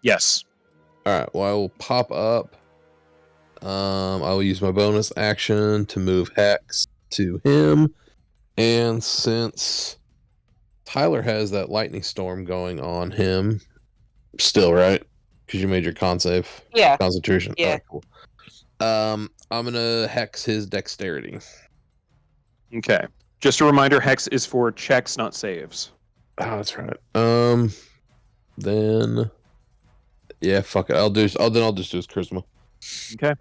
Yes. All right, well, I will pop up. I will use my bonus action to move Hex to him. And since Tyler has that lightning storm going on him still, right? Because you made your con save. Yeah. Constitution. Yeah. All right, cool. I'm gonna hex his dexterity. Okay. Just a reminder, Hex is for checks, not saves. Oh, that's right. Then yeah, fuck it. I'll just do his charisma. Okay.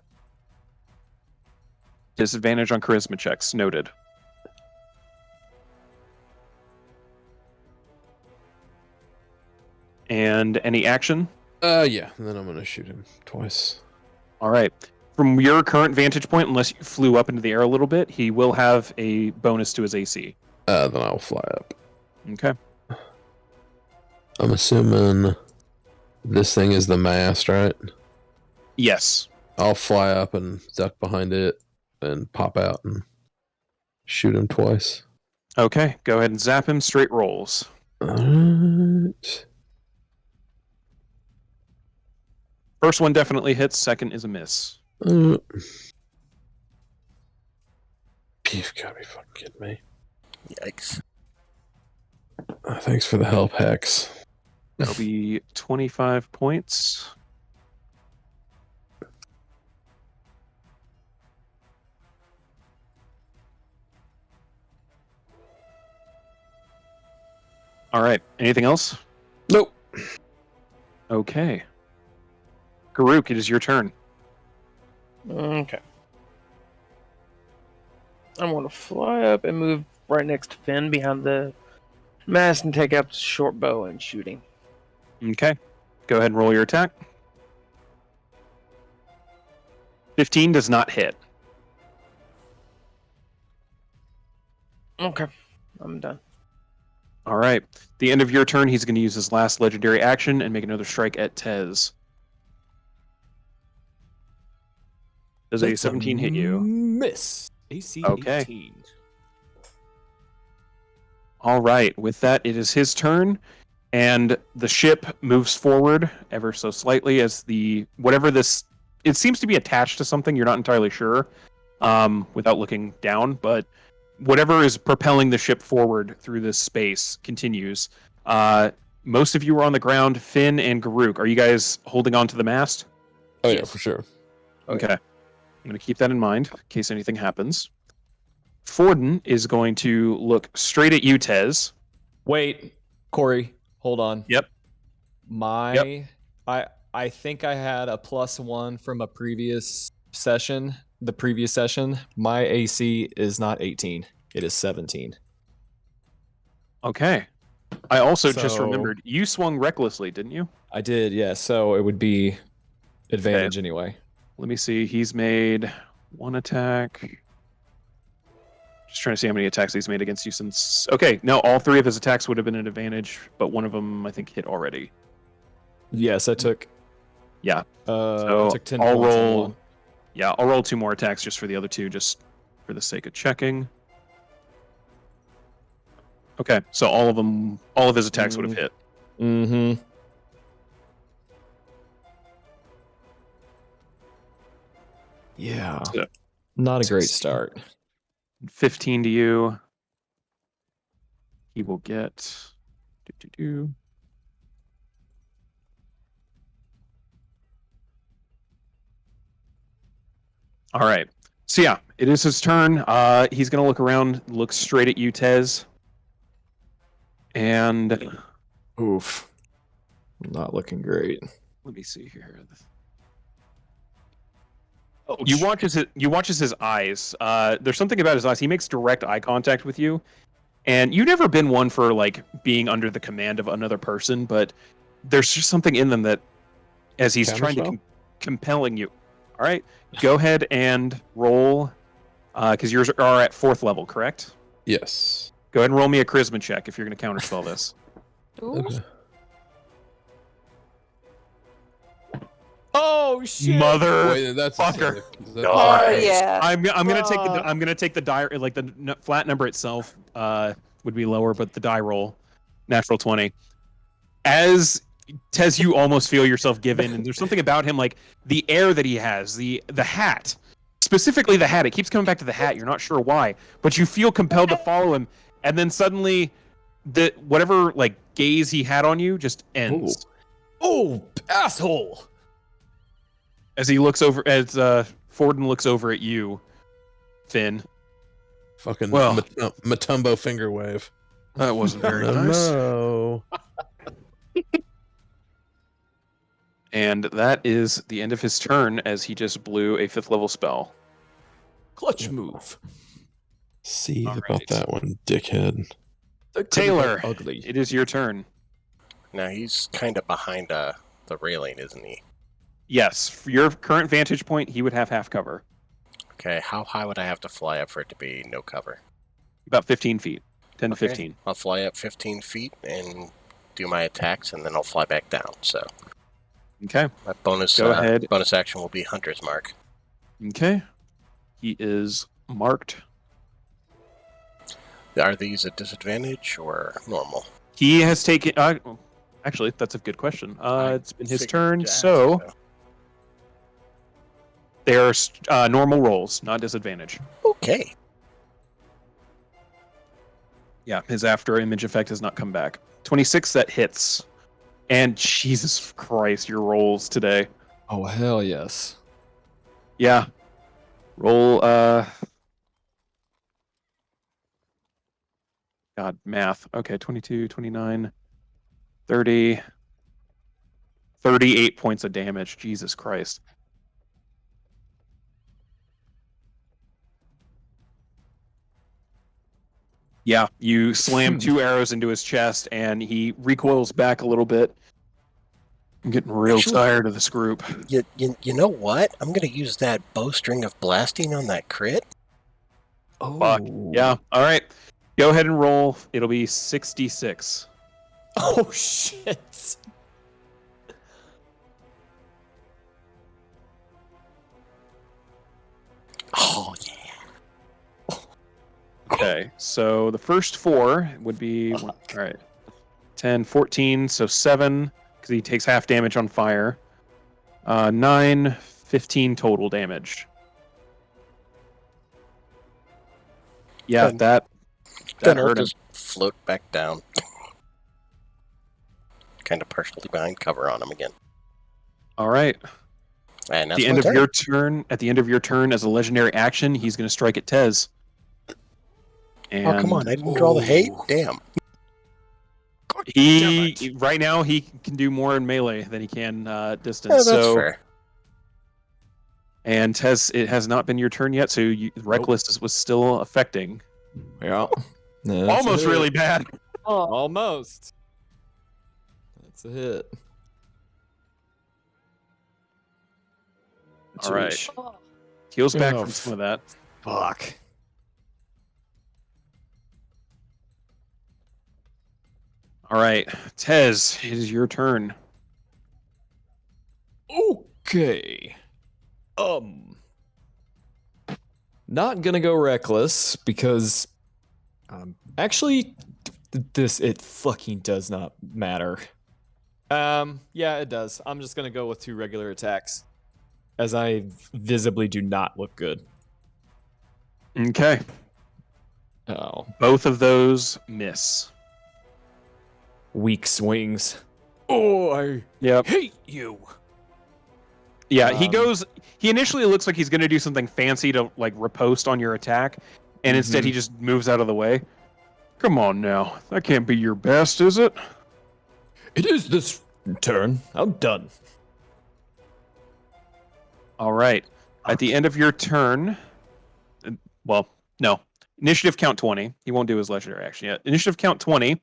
Disadvantage on charisma checks, noted. And any action? Yeah, and then I'm gonna shoot him twice. All right. From your current vantage point, unless you flew up into the air a little bit, he will have a bonus to his AC. Then I'll fly up. Okay. I'm assuming this thing is the mast, right? Yes. I'll fly up and duck behind it and pop out and shoot him twice. Okay. Go ahead and zap him. Straight rolls. Alright. First one definitely hits. Second is a miss. You've got to be fucking kidding me. Yikes. Thanks for the help, Hex. That'll be 25 points. All right. Anything else? Nope. Okay. Garuk, it is your turn. okay. I'm going to fly up and move right next to Finn behind the Mass and take up short bow and shooting. Okay. Go ahead and roll your attack. 15 does not hit. Okay, I'm done. All right. The end of your turn, he's going to use his last legendary action and make another strike at Tez. Does a That's 17 hit you? Miss. AC Okay. 18. All right. With that, it is his turn, and the ship moves forward ever so slightly as the whatever this. It seems to be attached to something. You're not entirely sure, without looking down, but whatever is propelling the ship forward through this space continues. Most of you are on the ground. Finn and Garuk, are you guys holding on to the mast? Oh yeah, for sure. Okay. I'm going to keep that in mind in case anything happens. Forden is going to look straight at you, Tez. Wait, Corey, hold on. Yep. I think I had a +1 from a previous session. The previous session, my AC is not 18. It is 17. Okay. I also just So- remembered you swung recklessly, didn't you? I did, yeah. So it would be advantage anyway. Let me see. He's made one attack. Just trying to see how many attacks he's made against you since. Okay, no, all 3 of his attacks would have been an advantage, but one of them I think hit already. Yes, I took. Yeah. I took 10 I'll points on roll. one. Yeah, I'll roll 2 more attacks just for the other 2, just for the sake of checking. Okay, so all of his attacks would have hit. Mm-hmm. Yeah. So- Not a great start. 15 to you. He will get. Do. All right. So yeah, it is his turn. He's gonna look around, look straight at you, Tez, and Oof. Not looking great. let me see here. You watches his eyes. There's something about his eyes. He makes direct eye contact with you, and you've never been one for like being under the command of another person, but there's just something in them that, as he's trying to Counterspell? compelling you. All right, go ahead and roll, because yours are at 4th level, correct? Yes. Go ahead and roll me a charisma check if you're going to counterspell this. Ooh. Okay. Oh shit! Mother. Wait, that's a fucker. save. Is that- Oh Nice. yeah. I'm gonna take the die, like the flat number itself would be lower, but the die roll, natural 20. As Tez, you almost feel yourself give in, and there's something about him, like the air that he has, the hat, specifically the hat. It keeps coming back to the hat. You're not sure why, but you feel compelled to follow him, and then suddenly, the whatever like gaze he had on you just ends. Oh, asshole! As he looks over, as Forden looks over at you, Finn. Fucking Well. Matumbo finger wave. That wasn't very Oh, nice. no. And that is the end of his turn as he just blew a 5th level spell. Clutch move. See All about right. that one, dickhead. That could've Taylor, been ugly. it is your turn. Now he's kind of behind the railing, isn't he? Yes, for your current vantage point, he would have half cover. Okay, how high would I have to fly up for it to be no cover? About 15 feet. 10 to Okay, 15. I'll fly up 15 feet and do my attacks, and then I'll fly back down. So Okay. my bonus Go ahead. bonus action will be Hunter's Mark. Okay. He is marked. Are these a disadvantage or normal? He has taken... actually, that's a good question. It's been his Figured turn, to ask, so they are normal rolls, not disadvantage. Okay. Yeah, his after image effect has not come back. 26, that hits. And Jesus Christ, your rolls today. Oh hell yes. Yeah. Roll, God, math. Okay, 22, 29, 30, 38 points of damage. Jesus Christ. Yeah, you slam 2 arrows into his chest, and he recoils back a little bit. I'm getting real Actually- tired of this group. You know what? I'm gonna use that bowstring of blasting on that crit. Oh. Fuck. Yeah, alright. Go ahead and roll. It'll be 66. Oh, shit. Oh, yeah. Okay, so the first 4 would be... All right. 10, 14, so 7, because he takes half damage on fire. 9, 15 total damage. Yeah, Good. that Then I'll hurt him. just float back down. Kind of partially behind cover on him again. All right. And At that's the end my of turn. your turn, as a legendary action, he's going to strike at Tez. And Oh, come on. I didn't draw the hate? Damn. God damn it. he right now he can do more in melee than he can distance. Yeah, that's so fair. and Tez, it has not been your turn yet, so reckless was still affecting. Yeah. That's Almost a hit. really bad. Almost. That's a hit. All right. Jeez. Heals back Oh, from some of that. Fuck. All right, Tez, it is your turn. Okay. Not gonna go reckless because actually it fucking does not matter. Yeah, it does. I'm just gonna go with 2 regular attacks. As I visibly do not look good. Okay, Oh. both of those miss. Weak swings. Oh, I Yep. hate you. Yeah, Um, he initially looks like he's going to do something fancy to like riposte on your attack, and instead he just moves out of the way. Come on now, that can't be your best, is it? It is this turn. I'm done. All right. At the end of your turn, well, no, initiative count 20. He won't do his legendary action yet. Initiative count 20.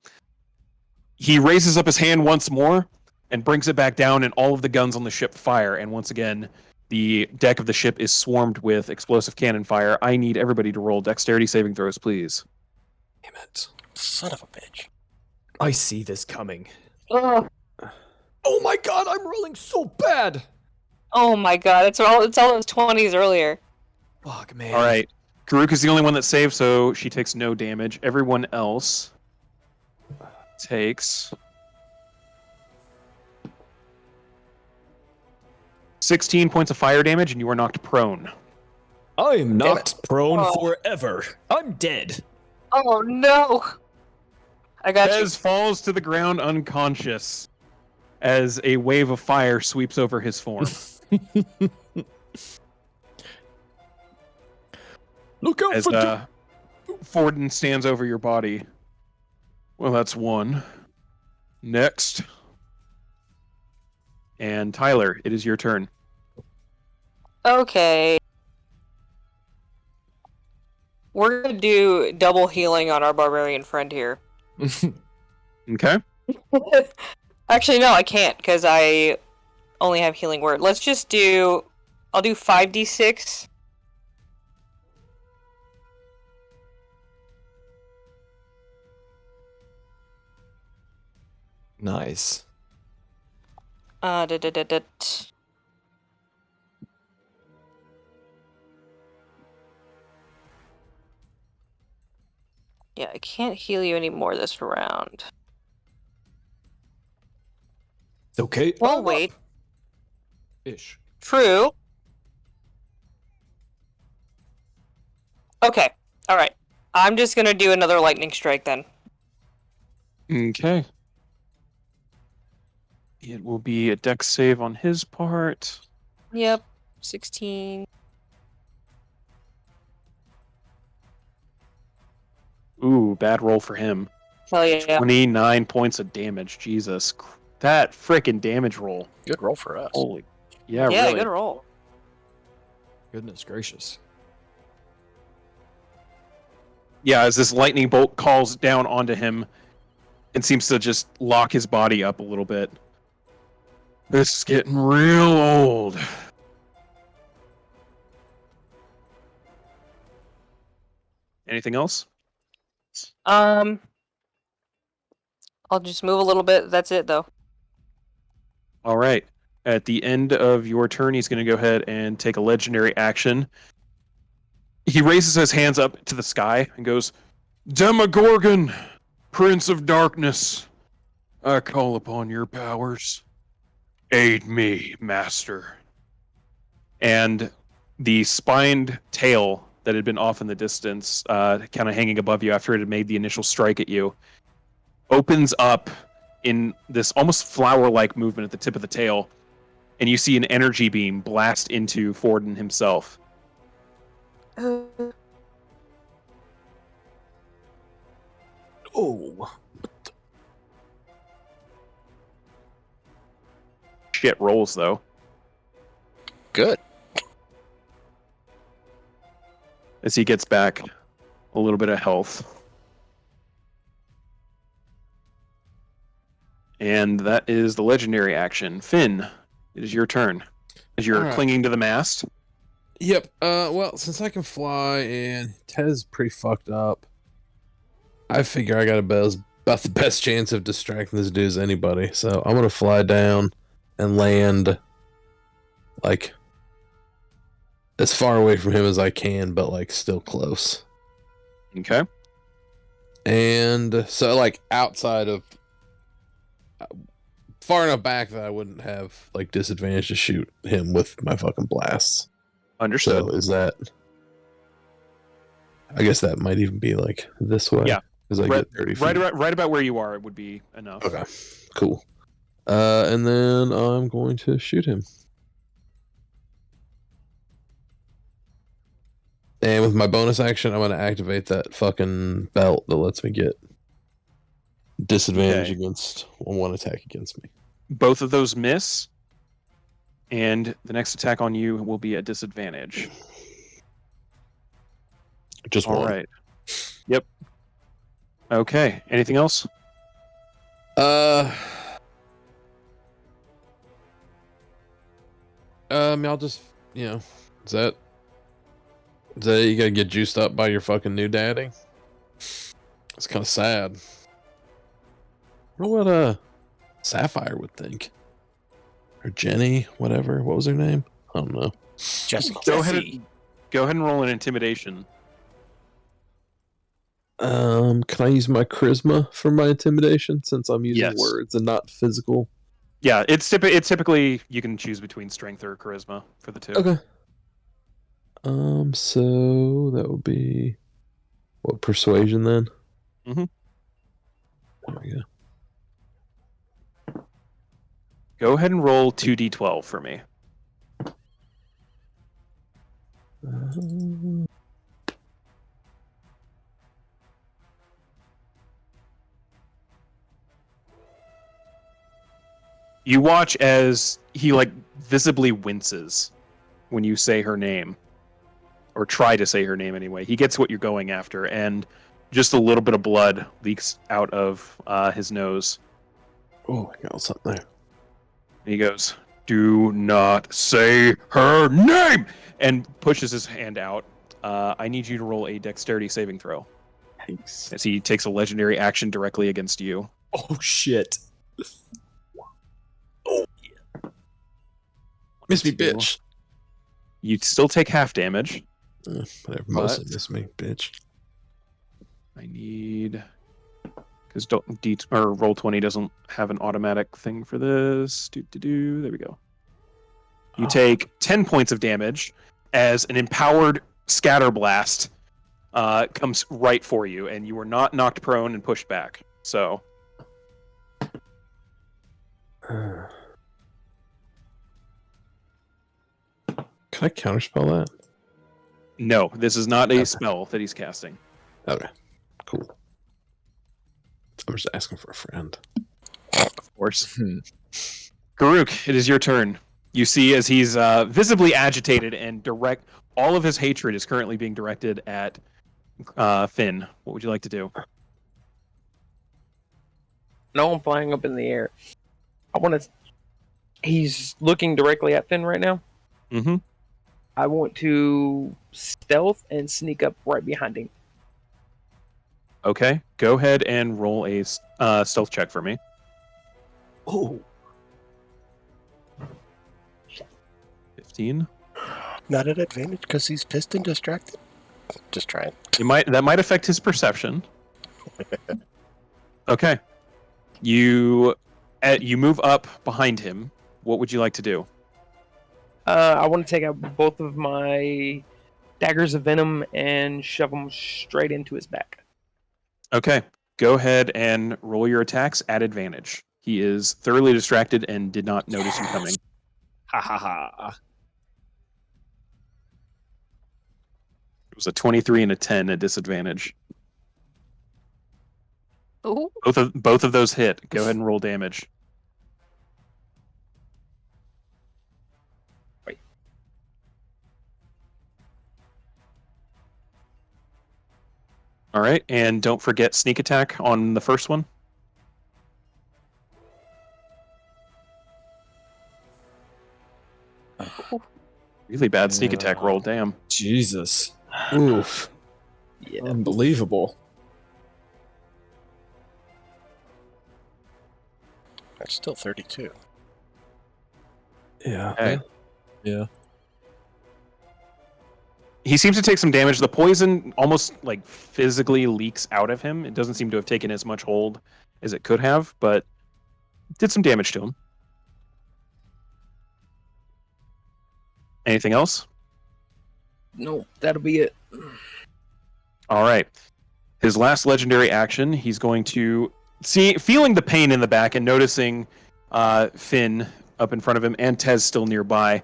He raises up his hand once more and brings it back down, and all of the guns on the ship fire. And once again, the deck of the ship is swarmed with explosive cannon fire. I need everybody to roll dexterity saving throws, please. Damn it. Son of a bitch. I see this coming. Ugh. Oh my god, I'm rolling so bad. Oh my god, it's all those 20s earlier. Fuck, man. All right. Karuk is the only one that saved, so she takes no damage. Everyone else takes 16 points of fire damage, and you are knocked prone. I am Damn knocked prone Oh. forever. I'm dead. Oh no! I got you. Tez falls to the ground unconscious as a wave of fire sweeps over his form. Look out As for Forden stands over your body. Well, that's one. Next. And Tyler, it is your turn. Okay. We're gonna do double healing on our barbarian friend here. Okay. Actually, no, I can't because I only have healing word. Let's just do. I'll do 5d6. Nice. Da, da, da, da. Yeah, I can't heal you anymore this round. It's okay. Well, I'm wait. up. Ish. True. Okay. All right. I'm just gonna do another lightning strike then. Okay. It will be a dex save on his part. Yep. 16. Ooh, bad roll for him. Hell yeah. 29 points of damage. Jesus. That freaking damage roll. Good roll for us. Holy. Yeah, Yeah, really. good roll. Goodness gracious. Yeah, as this lightning bolt calls down onto him and seems to just lock his body up a little bit. This is getting real old. Anything else? I'll just move a little bit. That's it, though. All right. At the end of your turn, he's going to go ahead and take a legendary action. He raises his hands up to the sky and goes, Demogorgon, Prince of Darkness, I call upon your powers. Aid me, Master. And the spined tail that had been off in the distance, kind of hanging above you after it had made the initial strike at you, opens up in this almost flower-like movement at the tip of the tail, and you see an energy beam blast into Forden himself. Oh. Shit rolls, though. Good. As he gets back a little bit of health. And that is the legendary action. Finn, it is your turn. As you're Alright. clinging to the mast. Yep. Well, since I can fly and Tez pretty fucked up, I figure I got about the best chance of distracting this dude as anybody. So I'm gonna fly down and land like as far away from him as I can, but like still close. Okay. And so like outside of far enough back that I wouldn't have like disadvantage to shoot him with my fucking blasts. Understood. So is that? I guess that might even be like this way. Yeah. Because I Right, get 30 feet. right about where you are would be enough. Okay. Cool. And then I'm going to shoot him. And with my bonus action, I'm going to activate that fucking belt that lets me get disadvantage Okay. against one attack against me. Both of those miss. And the next attack on you will be at disadvantage. Just All one. right. Yep. Okay. Anything else? I'll just, is that you gotta get juiced up by your fucking new daddy? It's kind of sad. I wonder what Sapphire would think, or Jenny, whatever. What was her name? I don't know. Jesse. Go ahead and roll an intimidation. Can I use my charisma for my intimidation since I'm using Yes. words and not physical? Yeah, it's typically you can choose between strength or charisma for the two. Okay. So that would be what, persuasion then? Mhm. There we go. Go ahead and roll 2d12 for me. You watch as he like visibly winces when you say her name, or try to say her name anyway. He gets what you're going after, and just a little bit of blood leaks out of his nose. Oh, I got something there. And he goes, "Do not say her name!" and pushes his hand out. I need you to roll a dexterity saving throw Thanks. as he takes a legendary action directly against you. Oh shit. Miss me, Two. bitch. You still take half damage. Whatever, mostly miss me, bitch. I need, because roll 20 doesn't have an automatic thing for this. There we go. You take 10 points of damage as an empowered scatter blast comes right for you, and you are not knocked prone and pushed back. So Can I counterspell that? no, this is not a spell that he's casting. Okay, cool. I'm just asking for a friend. Of course. Garuk, it is your turn. You see as he's visibly agitated and all of his hatred is currently being directed at Finn, what would you like to do? No, I'm flying up in the air. I want to. He's looking directly at Finn right now. Mm-hmm. I want to stealth and sneak up right behind him. Okay, go ahead and roll a stealth check for me. Oh. 15. Not an advantage because he's pissed and distracted. Just trying. That might affect his perception. Okay. You move up behind him. What would you like to do? I want to take out both of my daggers of venom and shove them straight into his back. Okay. Go ahead and roll your attacks at advantage. He is thoroughly distracted and did not notice you coming. Ha ha ha. It was a 23 and a 10 at disadvantage. Ooh. Both of those hit. Go ahead and roll damage. Wait. All right, and don't forget sneak attack on the first one. Really bad sneak attack roll, damn. Jesus. Oof. Yeah. Unbelievable. That's still 32. Yeah. Okay. Yeah. He seems to take some damage. The poison almost like physically leaks out of him. It doesn't seem to have taken as much hold as it could have, but did some damage to him. Anything else? No, that'll be it. All right. His last legendary action, he's going to feeling the pain in the back and noticing Finn up in front of him and Tez still nearby.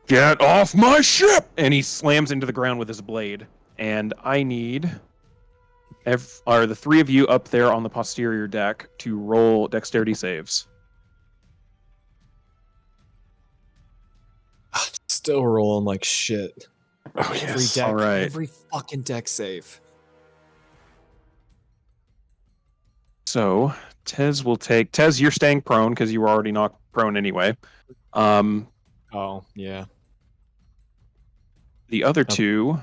Get off my ship! And he slams into the ground with his blade. And I need the three of you up there on the posterior deck to roll dexterity saves. Still rolling like shit. Oh, Every yes. deck, All right. every fucking deck save. So Tez will take Tez. You're staying prone because you were already knocked prone anyway. Oh, yeah. The other two,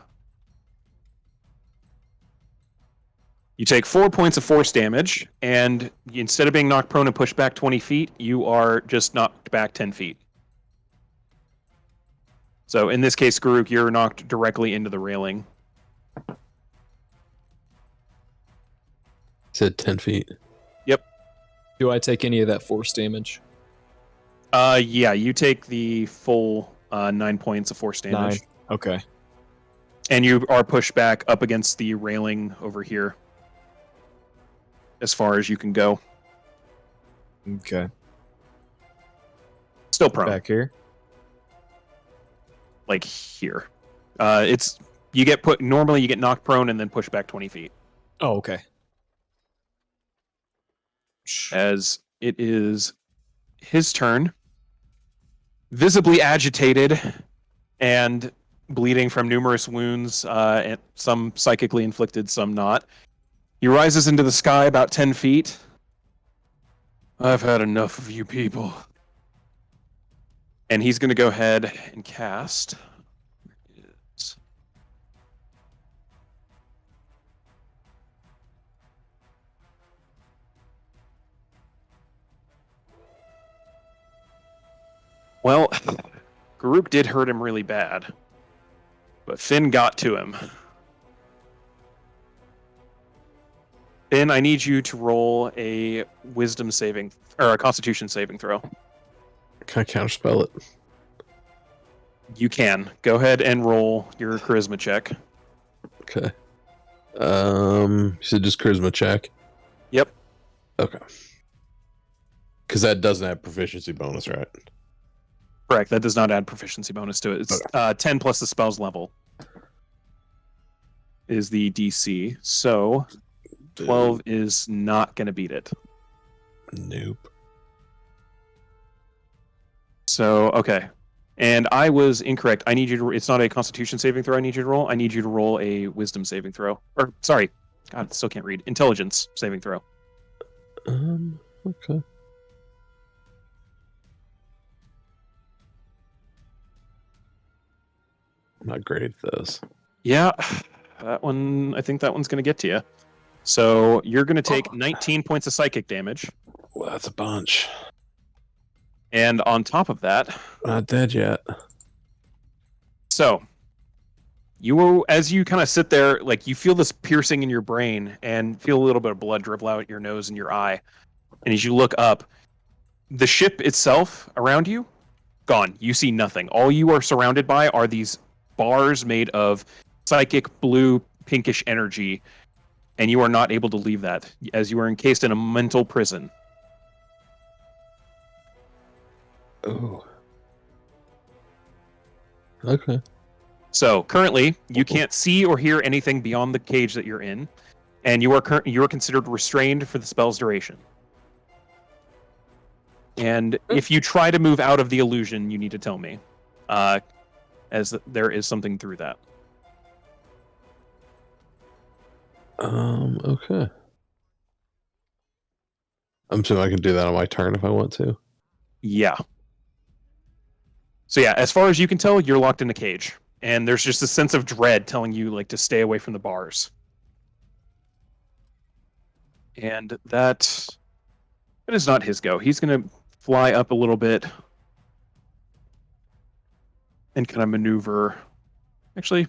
you take 4 points of force damage, and instead of being knocked prone and pushed back 20 feet, you are just knocked back 10 feet. So in this case, Garuk, you're knocked directly into the railing. Said 10 feet. Do I take any of that force damage? Yeah, you take the full 9 points of force damage. 9. Okay. And you are pushed back up against the railing over here. As far as you can go. Okay. Still prone. Back here. Like here. Normally you get knocked prone and then pushed back 20 feet. Oh, okay. As it is his turn, visibly agitated and bleeding from numerous wounds, and some psychically inflicted, some not. He rises into the sky about 10 feet. I've had enough of you people. And he's going to go ahead and cast. Well, Garuk did hurt him really bad, but Finn got to him. Finn, I need you to roll a wisdom saving, or a constitution saving throw. Can I counterspell it? You can. Go ahead and roll your charisma check. Okay. You said just charisma check? Yep. Okay. Because that doesn't have proficiency bonus, right? Correct. That does not add proficiency bonus to it. It's 10 plus the spell's level is the DC. So 12 is not going to beat it. Nope. So, okay. And I was incorrect. I need you to. It's not a Constitution saving throw. I need you to roll. I need you to roll a Wisdom saving throw. Or sorry, God, still can't read. Intelligence saving throw. Okay. I'm not great at those. Yeah, that one. I think that one's going to get to you. So you're going to take 19 points of psychic damage, Well, that's a bunch. and on top of that, Not dead yet. so as you kind of sit there, like you feel this piercing in your brain and feel a little bit of blood dribble out your nose and your eye, and as you look up, the ship itself around you, gone. You see nothing. All you are surrounded by are these bars made of psychic blue pinkish energy, and you are not able to leave that, as you are encased in a mental prison. Oh. Okay. So currently, you can't see or hear anything beyond the cage that you're in, and you are considered restrained for the spell's duration. And if you try to move out of the illusion, you need to tell me, as there is something through that. Okay. I'm assuming I can do that on my turn if I want to. Yeah. So yeah, as far as you can tell, you're locked in a cage, and there's just a sense of dread telling you like to stay away from the bars. And that is not his go. He's gonna fly up a little bit and kind of maneuver. Actually,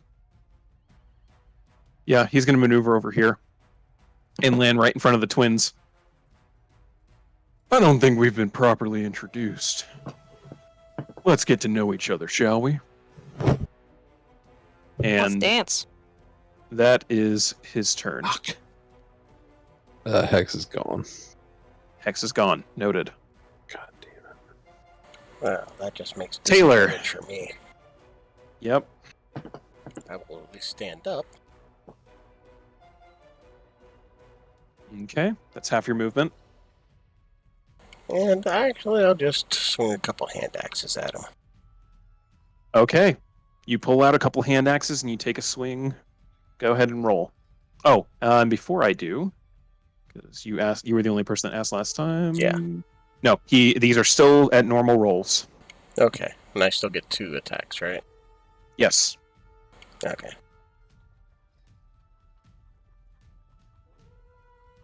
yeah, he's gonna maneuver over here and land right in front of the twins. I don't think we've been properly introduced. Let's get to know each other, shall we? Let's And dance. that is his turn. Fuck. Hex is gone. Hex is gone. Noted. God damn it. Well, that just makes Taylor. disadvantage for me. Yep. I will at least stand up. Okay. That's half your movement. And actually, I'll just swing a couple hand axes at him. Okay. You pull out a couple hand axes and you take a swing. Go ahead and roll. Oh, and before I do, because you were the only person that asked last time. Yeah. No, these are still at normal rolls. Okay. And I still get 2 attacks, right? Yes. Okay.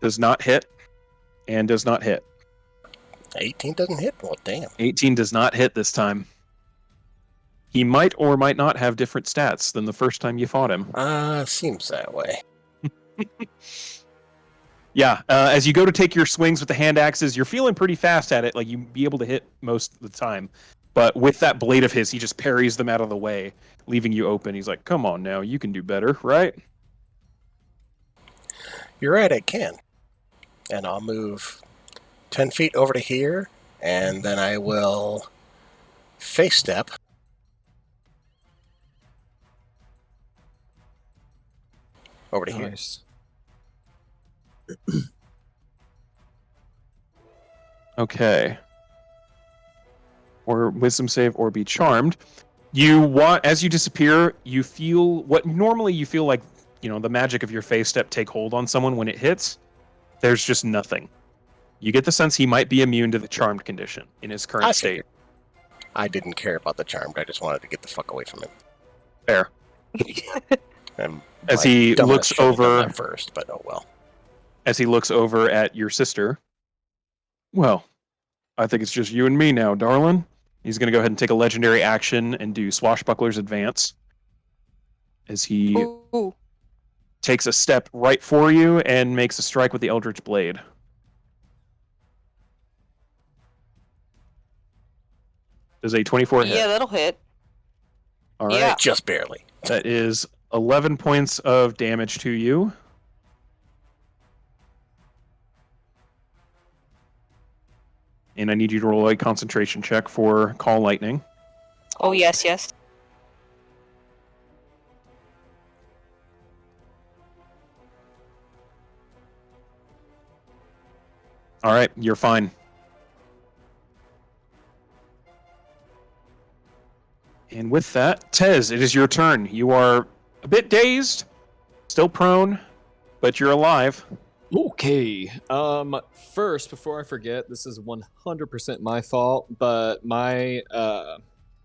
Does not hit and does not hit. 18 doesn't hit? Well, damn. 18 does not hit this time. He might or might not have different stats than the first time you fought him. Seems that way. Yeah, as you go to take your swings with the hand axes, you're feeling pretty fast at it. Like, you'd be able to hit most of the time. But with that blade of his, he just parries them out of the way, leaving you open. He's like, come on now, you can do better, right? You're right, I can. And I'll move 10 feet over to here, and then I will face step. Over to here. Nice. Okay. Or wisdom save or be charmed. As you disappear, you feel what normally you feel like, the magic of your face step take hold on someone when it hits. There's just nothing. You get the sense he might be immune to the charmed condition in his current state. I didn't care about the charmed. I just wanted to get the fuck away from him. Fair. And As my he dumbass looks should have done over that first, but oh well. As he looks over at your sister. Well, I think it's just you and me now, darling. He's going to go ahead and take a legendary action and do Swashbuckler's Advance. As he Ooh. takes a step right for you and makes a strike with the Eldritch Blade. Does a 24 hit? Yeah, that'll hit. All right. Yeah. Just barely. That is 11 points of damage to you. And I need you to roll a concentration check for Call Lightning. Oh, yes, yes. All right, you're fine. And with that, Tez, it is your turn. You are a bit dazed, still prone, but you're alive. Okay. First, before I forget, this is 100% my fault, but my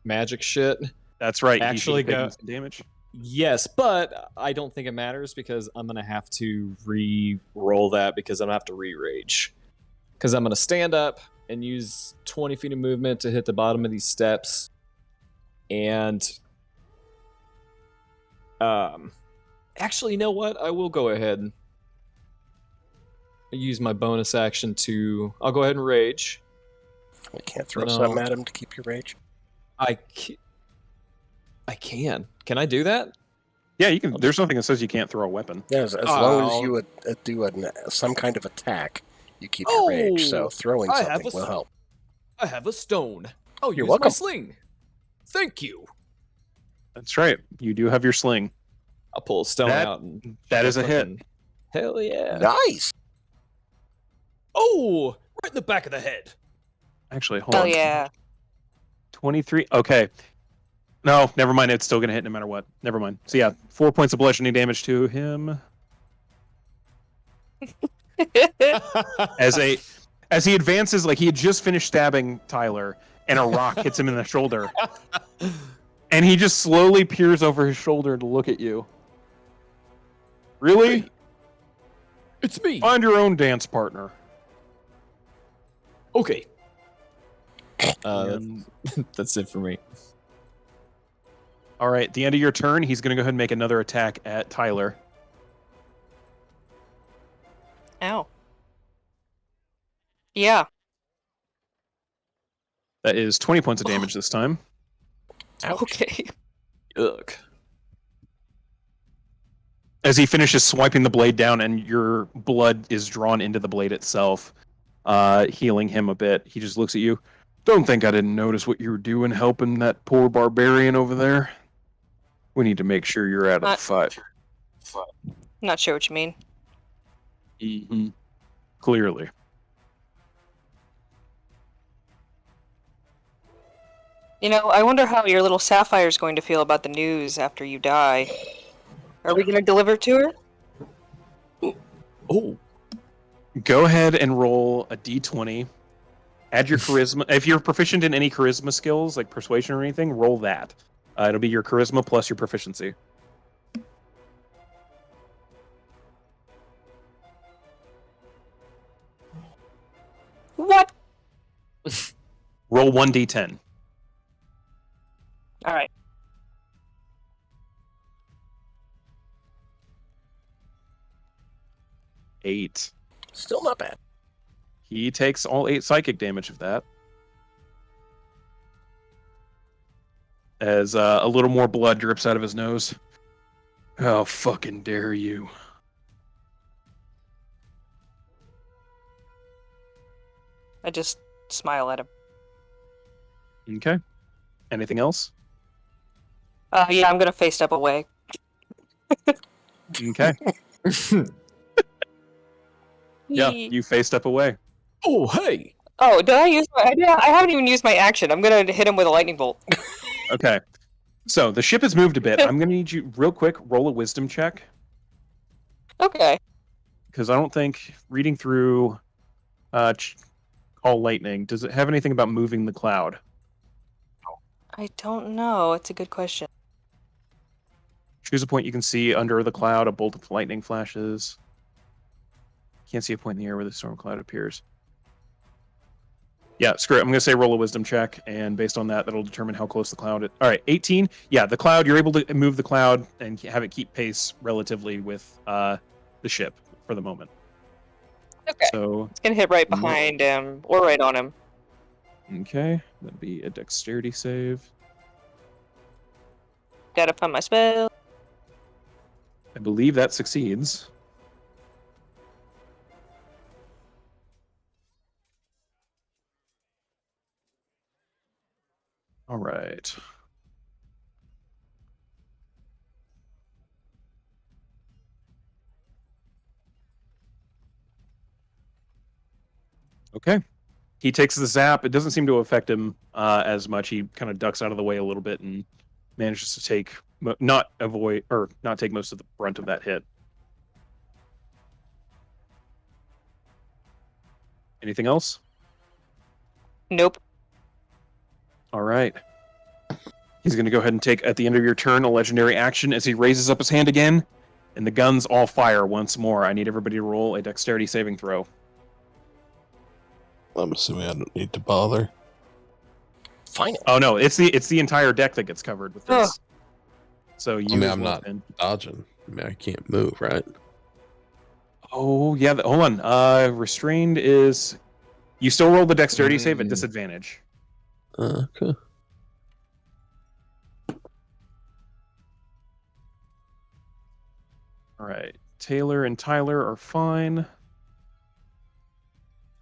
magic shit. That's right. Actually you should have go- taken some damage. Yes, but I don't think it matters because I'm gonna have to re-roll that because I'm gonna have to re-rage. Because I'm gonna stand up and use 20 feet of movement to hit the bottom of these steps, and actually, you know what? I will go ahead and use my bonus action to. I'll go ahead and rage. You can't throw No. something at him to keep your rage. I can. Can I do that? Yeah, you can. There's nothing that says you can't throw a weapon. Yeah, as long as you would do some kind of attack, you keep your rage. So throwing I have something will help. I have a stone. I'll You're use welcome. my sling. Thank you. That's right. You do have your sling. I'll pull a stone That- out. And that is a hit. fucking- Hell yeah. Nice. Oh, right in the back of the head. Actually, hold Oh on. yeah. 23. Okay. No, never mind. It's still going to hit no matter what. Never mind. So yeah, 4 points of bludgeoning damage to him. As he advances, like he had just finished stabbing Tyler, and a rock hits him in the shoulder. And he just slowly peers over his shoulder to look at you. Really? Hey, it's me. Find your own dance partner. Okay. And- That's it for me. all right, at the end of your turn, he's going to go ahead and make another attack at Tyler. Ow. Yeah. That is 20 points of damage this time. Okay. Ugh. As he finishes swiping the blade down and your blood is drawn into the blade itself, healing him a bit. He just looks at you. Don't think I didn't notice what you were doing helping that poor barbarian over there. We need to make sure you're out of the fight. Not sure what you mean. Mm-hmm. Clearly. You know, I wonder how your little Sapphire's going to feel about the news after you die. Are we going to deliver it to her? Oh. Go ahead and roll a d20. Add your charisma. If you're proficient in any charisma skills, like persuasion or anything, roll that. It'll be your charisma plus your proficiency. What? Roll 1d10. All right. Eight. Still not bad. He takes all 8 psychic damage of that. As a little more blood drips out of his nose. How fucking dare you? I just smile at him. Okay. Anything else? Yeah, I'm going to face step away. Okay. Yeah, you face step away. Oh, hey. Oh, did I use my... I haven't even used my action. I'm going to hit him with a lightning bolt. Okay. So the ship has moved a bit. I'm going to need you real quick, roll a wisdom check. Okay. Because I don't think reading through Call Lightning, does it have anything about moving the cloud? I don't know. It's a good question. Choose a point you can see under the cloud, a bolt of lightning flashes. Can't see a point in the air where the storm cloud appears. Yeah, screw it. I'm going to say roll a wisdom check, and based on that, that'll determine how close the cloud is. All right, 18. Yeah, the cloud, you're able to move the cloud and have it keep pace relatively with the ship for the moment. Okay. So, It's going to hit right behind him, or right on him. okay, that'd be a dexterity save. Gotta find my spell. I believe that succeeds. All right. Okay. He takes the zap. It doesn't seem to affect him as much. He kind of ducks out of the way a little bit and manages to not take most of the brunt of that hit. Anything else? Nope. All right. He's going to go ahead and take, at the end of your turn, a legendary action as he raises up his hand again, and the guns all fire once more. I need everybody to roll a dexterity saving throw. I'm assuming I don't need to bother. Fine. Oh no, it's the entire deck that gets covered with this. So you. I'm not dodging. I mean, I can't move, right? Oh yeah, hold on. Restrained is. You still roll the dexterity save at disadvantage. Okay. All right. Taylor and Tyler are fine.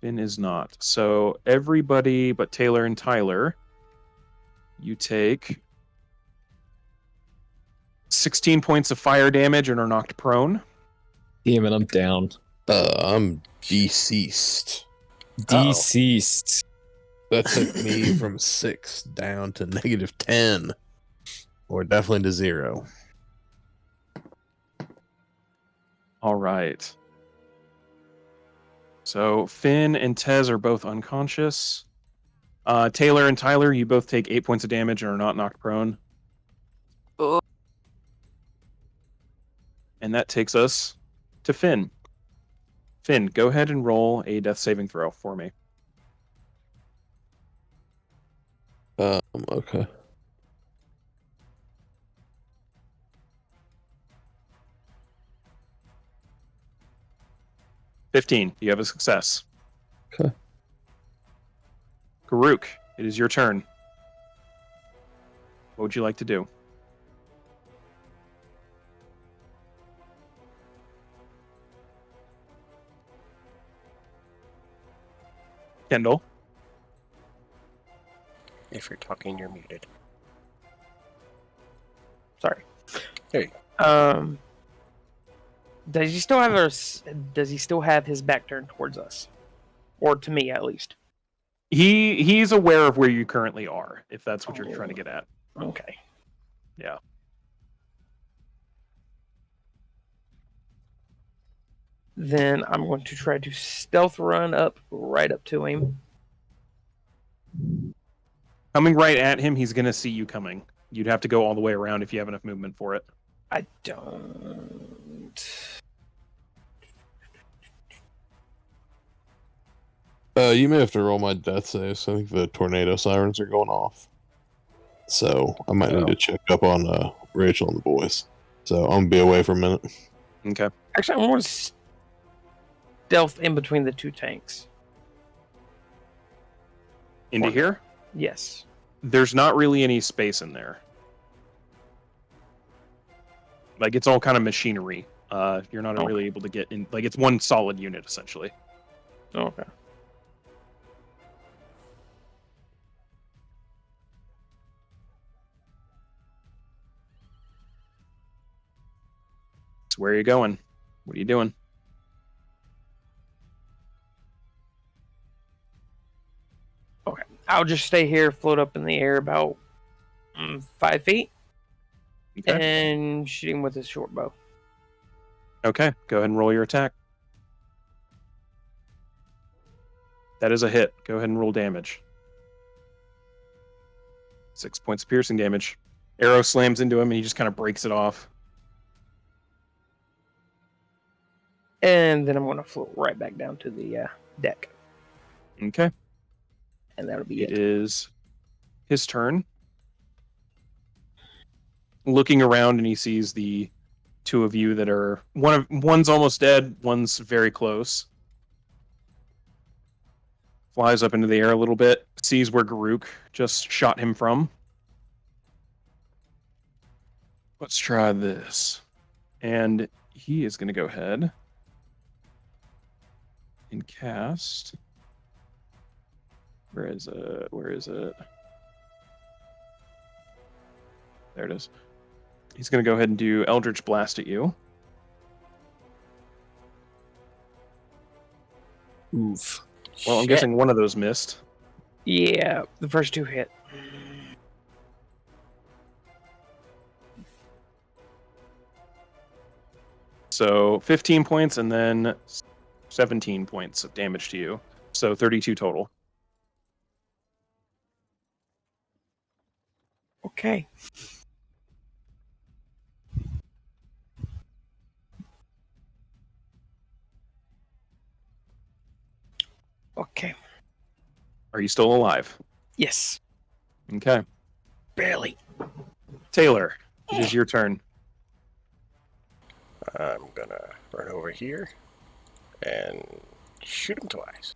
Finn is not. So everybody but Taylor and Tyler, you take 16 points of fire damage and are knocked prone. Damn it, I'm down. I'm deceased. Deceased. That took me from 6 down to -10. Or definitely to 0. All right. So Finn and Tez are both unconscious. Taylor and Tyler, you both take 8 points of damage and are not knocked prone. Oh. And that takes us to Finn. Finn, go ahead and roll a death saving throw for me. Okay. $15. You have a success. Okay. Karuk, it is your turn. What would you like to do? Kendall? If you're talking, you're muted. Sorry. There you go. Does he still have his back turned towards us, or to me at least? He's aware of where you currently are, if that's what you're trying to get at. Okay. Yeah. Then I'm going to try to stealth run right up to him. Coming right at him, he's going to see you coming. You'd have to go all the way around if you have enough movement for it. I don't. You may have to roll my death save. So I think the tornado sirens are going off. So I might need to check up on Rachel and the boys. So I'm gonna be away for a minute. Okay. Actually, I'm going to stealth in between the two tanks. Into here? Yes. There's not really any space in there. Like, it's all kind of machinery. You're not really able to get in. Like, it's one solid unit, essentially. Okay. So where are you going? What are you doing? Okay. I'll just stay here, float up in the air about 5 feet, Okay. and shoot him with his short bow. Okay. Go ahead and roll your attack. That is a hit. Go ahead and roll damage. 6 points of piercing damage. Arrow slams into him, and he just kind of breaks it off. And then I'm going to float right back down to the deck. Okay. And that'll be It it. is his turn. Looking around, and he sees the two of you that are one's almost dead, one's very close. Flies up into the air a little bit, sees where Garuk just shot him from. Let's try this. And he is going to go ahead and cast. Where is it? Where is it? There it is. He's going to go ahead and do Eldritch Blast at you. Oof. Well, I'm Shit. guessing one of those missed. Yeah, the first two hit. So 15 points and then 17 points of damage to you. So 32 total. Okay. Okay. Are you still alive? Yes. Okay. Barely. Taylor, it is your turn. I'm gonna run over here and shoot him twice.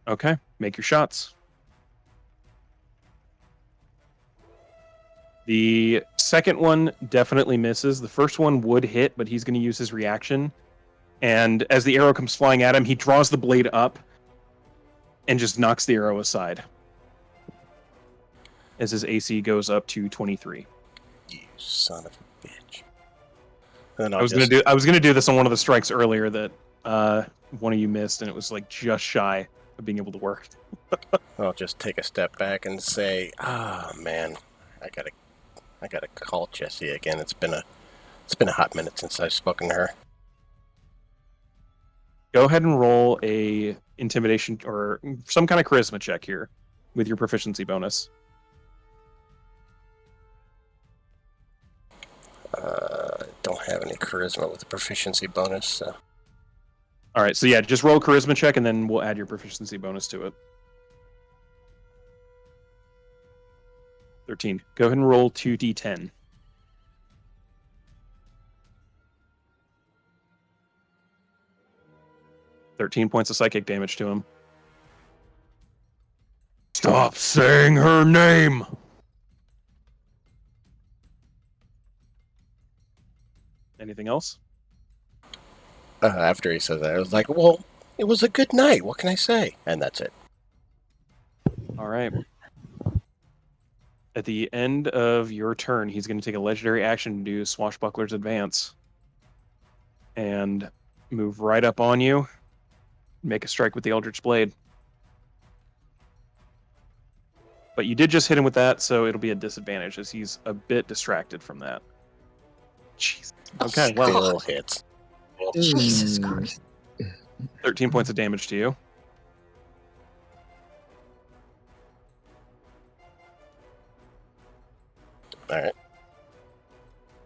Okay. Make your shots. The second one definitely misses. The first one would hit, but he's going to use his reaction. And as the arrow comes flying at him, he draws the blade up and just knocks the arrow aside. As his AC goes up to 23. You son of a bitch. And then I was gonna do this on one of the strikes earlier that one of you missed, and it was like just shy of being able to work. I'll just take a step back and say, man, I gotta call Jessie again. It's been a hot minute since I've spoken to her. Go ahead and roll a intimidation or some kind of charisma check here with your proficiency bonus. Don't have any charisma with a proficiency bonus, so. All right, so yeah, just roll a charisma check, and then we'll add your proficiency bonus to it. 13. Go ahead and roll 2d10. "13 points of psychic damage to him. Stop saying her name! Anything else? After he said that, I was like, well, it was a good night. What can I say? And that's it. All right. At the end of your turn, he's going to take a legendary action to do Swashbuckler's Advance. And move right up on you. Make a strike with the Eldritch Blade. But you did just hit him with that, so it'll be a disadvantage as he's a bit distracted from that. Jesus. Okay, well, Still hits. Jesus Christ. 13 points of damage to you. All right.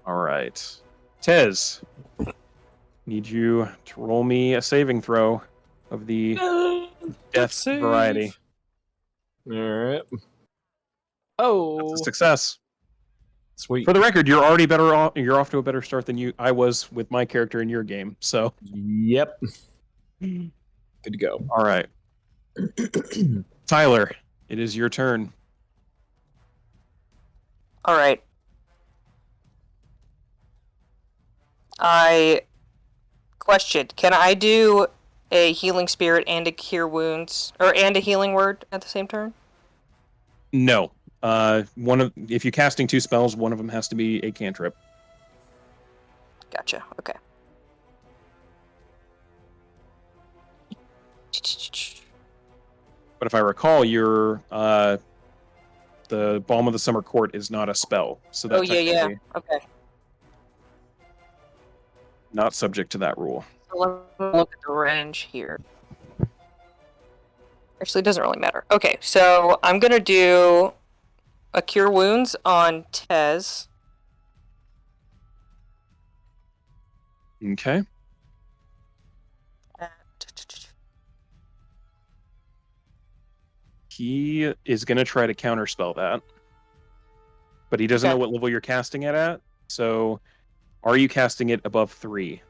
All right. Tez, need you to roll me a saving throw of the death save. variety. All right. That's Oh, a success. sweet. For the record, you're already better off. You're off to a better start than I was with my character in your game. So, Yep. Good to go. all right, Tyler, it is your turn. All right. Can I do a healing spirit and a cure wounds, and a healing word at the same turn? No. If you're casting two spells, one of them has to be a cantrip. Gotcha. Okay. But if I recall, the Balm of the Summer Court is not a spell, so that's yeah. Okay. not subject to that rule. So let me look at the range here. Actually, it doesn't really matter. Okay, so I'm gonna do a cure wounds on Tez. Okay. He is going to try to counterspell that, but he doesn't Okay. know what level you're casting it at. So, are you casting it above 3?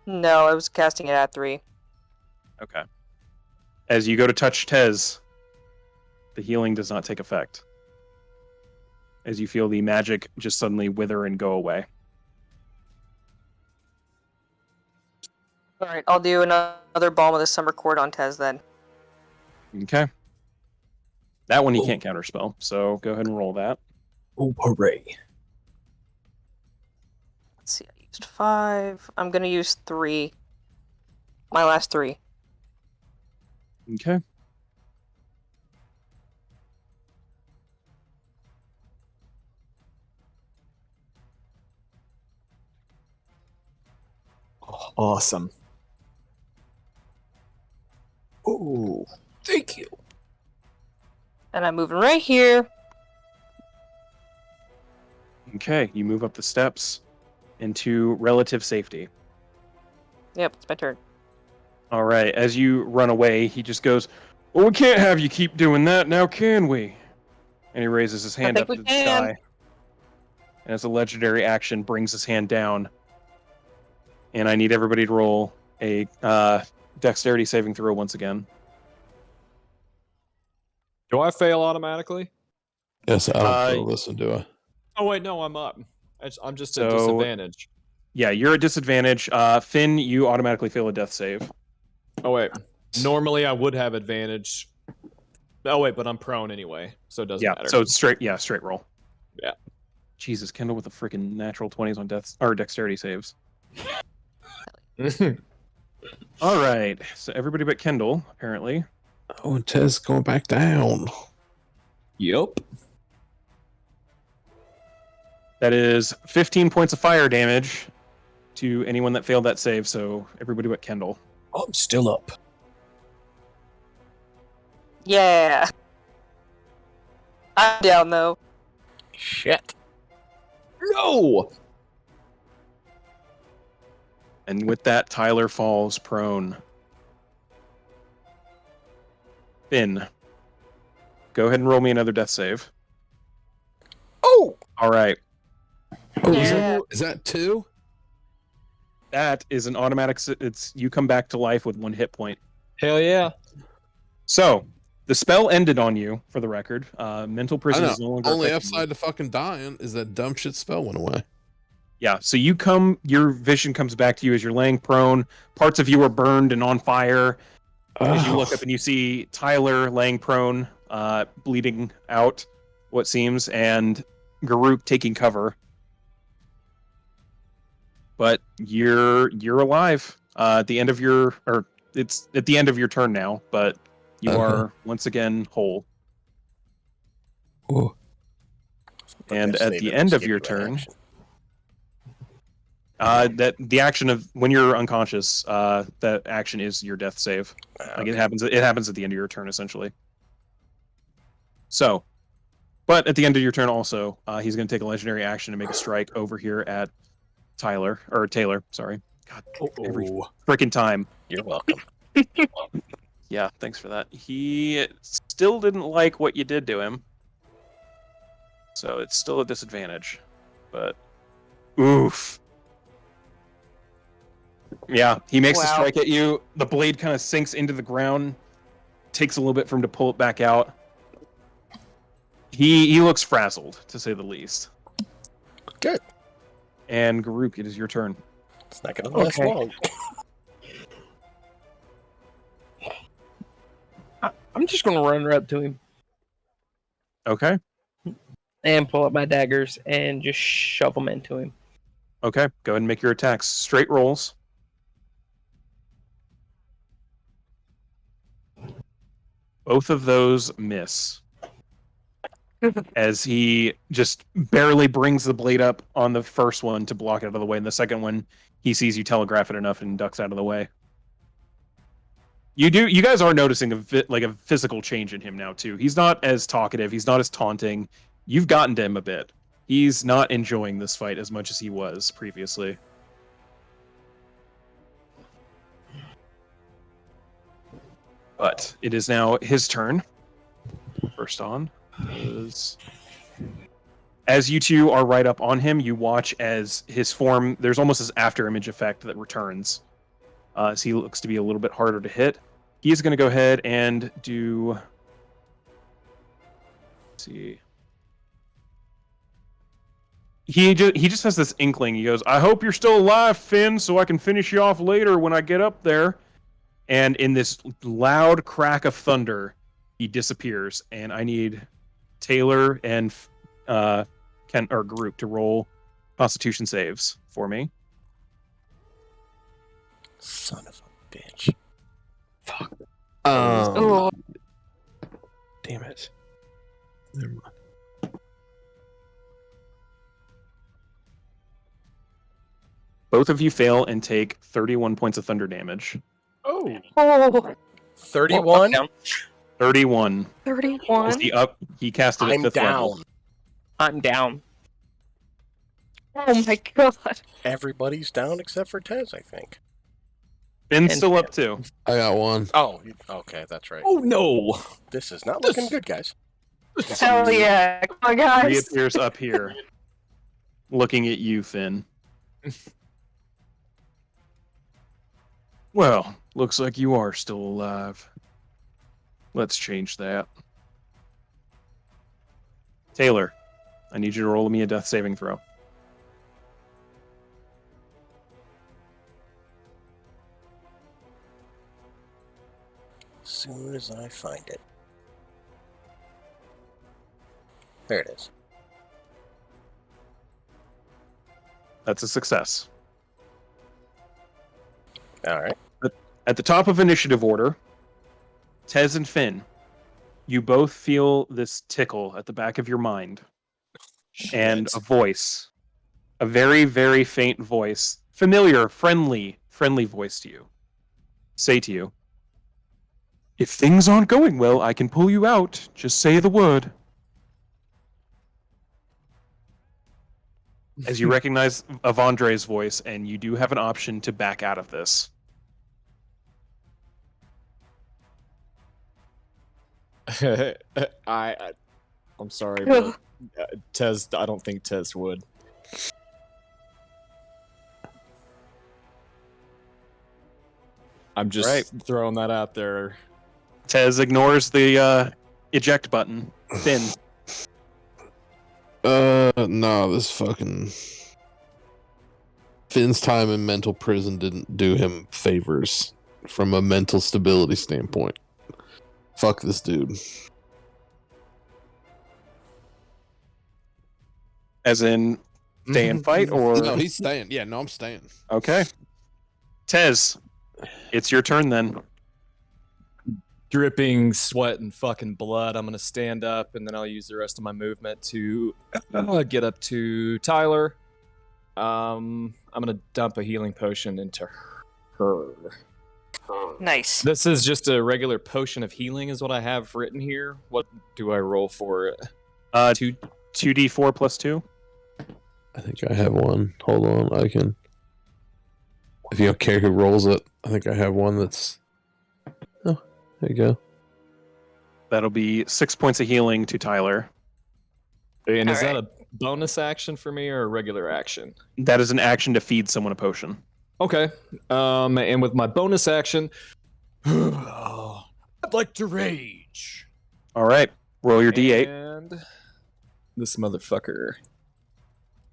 No, I was casting it at 3. Okay. As you go to touch Tez, the healing does not take effect. As you feel the magic just suddenly wither and go away. All right, I'll do another Balm of the Summer Court on Tez then. Okay. That one he can't counterspell, so go ahead and roll that. Oh, hooray. Let's see, I used 5. I'm gonna use 3. My last 3. Okay. Oh, awesome. Oh, thank you. And I'm moving right here. Okay, you move up the steps into relative safety. Yep, it's my turn. All right, as you run away, he just goes, "Well, we can't have you keep doing that now, can we?" And he raises his hand think up we to the can. sky. And as a legendary action, brings his hand down. And I need everybody to roll a dexterity saving throw once again. Do I fail automatically? Yes, I don't feel this, do I? Oh wait, no, I'm up. I'm just at So- disadvantage. Yeah, you're at disadvantage. Finn, you automatically fail a death save. Oh wait, normally I would have advantage. Oh wait, but I'm prone anyway, so it doesn't Yeah, matter. so it's straight roll. Yeah. Jesus, Kendall with the freaking natural 20s on death or dexterity saves. All right, so everybody but Kendall, apparently. Oh, and Tez going back down. Yep. That is 15 points of fire damage to anyone that failed that save, so everybody but Kendall. I'm still up. Yeah. I'm down though. Shit. No. And with that, Tyler falls prone. Finn, go ahead and roll me another death save. Oh! All right. Oh, Yeah. is that 2? That is an automatic. It's you come back to life with 1 hit point. Hell yeah. So the spell ended on you. For the record, mental I prison know. is no longer Only affecting you. upside to fucking dying is that dumb shit spell went away. Yeah. So your vision comes back to you as you're laying prone. Parts of you are burned and on fire. As you look up and you see Tyler laying prone, bleeding out, what seems, and Garuk taking cover. But you're alive. At the end of your, or it's at the end of your turn now. But you Okay. are once again whole. Oh. And Death at save the at end least of give your you an turn, action. that the action of when you're unconscious, that action is your death save. Like it happens at the end of your turn essentially. So, but at the end of your turn also, he's going to take a legendary action to make a strike over here at Taylor. Sorry. God, every freaking time. You're welcome. Yeah, thanks for that. He still didn't like what you did to him, so it's still a disadvantage. But oof. Yeah, he makes a Wow. strike at you. The blade kind of sinks into the ground. Takes a little bit for him to pull it back out. He looks frazzled, to say the least. Good. And Garuk, it is your turn. It's not going to last Okay. long. I'm just gonna run right up to him Okay. and pull up my daggers and just shove them into him. Okay. Go ahead and make your attacks. Straight rolls. Both of those miss. As he just barely brings the blade up on the first one to block it out of the way, and the second one, he sees you telegraph it enough and ducks out of the way. You guys are noticing a physical change in him now too. He's not as talkative. He's not as taunting. You've gotten to him a bit. He's not enjoying this fight as much as he was previously. But it is now his turn. First on is... As you two are right up on him, you watch as his form, there's almost this after image effect that returns. So he looks to be a little bit harder to hit. He is going to go ahead and do... Let's see. He just has this inkling. He goes, "I hope you're still alive, Finn, so I can finish you off later when I get up there." And in this loud crack of thunder, he disappears. And I need Taylor and Ken or Garuk to roll Constitution saves for me. Son of a bitch. Fuck. Oh, Damn it. Never mind. Both of you fail and take 31 points of thunder damage. Oh. oh, 31. Down. 31. 31. Is he cast it at I'm 5th down. level. I'm down. Oh my god. Everybody's down except for Tez, I think. Finn's And still up too. I got one. Oh, okay, that's right. Oh no! This is not looking good, guys. Hell yeah. Come on, guys. Reappears up here, looking at you, Finn. Well, looks like you are still alive. Let's change that. Taylor, I need you to roll me a death saving throw. As soon as I find it. There it is. That's a success. All right. At the top of initiative order, Tez and Finn, you both feel this tickle at the back of your mind. And a voice, a very, very faint voice, familiar, friendly voice to you, say to you, "If things aren't going well, I can pull you out. Just say the word." As you recognize Avandre's voice, and you do have an option to back out of this. I'm sorry, but Tez. I don't think Tez would. I'm just Right. throwing that out there. Tez ignores the eject button. Finn, No, this fucking Finn's time in mental prison didn't do him favors from a mental stability standpoint. Fuck this dude. as in stay and fight, or No, he's staying. Yeah, no, I'm staying. okay. Tez, it's your turn then. Dripping sweat and fucking blood. I'm gonna stand up, and then I'll use the rest of my movement to get up to Tyler. I'm gonna dump a healing potion into her. Nice. This is just a regular potion of healing, is what I have written here. What do I roll for it? 2d4 plus 2. I think I have one. Hold on, I can. If you don't care who rolls it, I think I have one that's. Oh, there you go. That'll be 6 points of healing to Tyler. And is All that a bonus action for me or a regular action? That is an action to feed someone a potion. Okay. And with my bonus action, I'd like to rage. All right, roll your d8. And this motherfucker.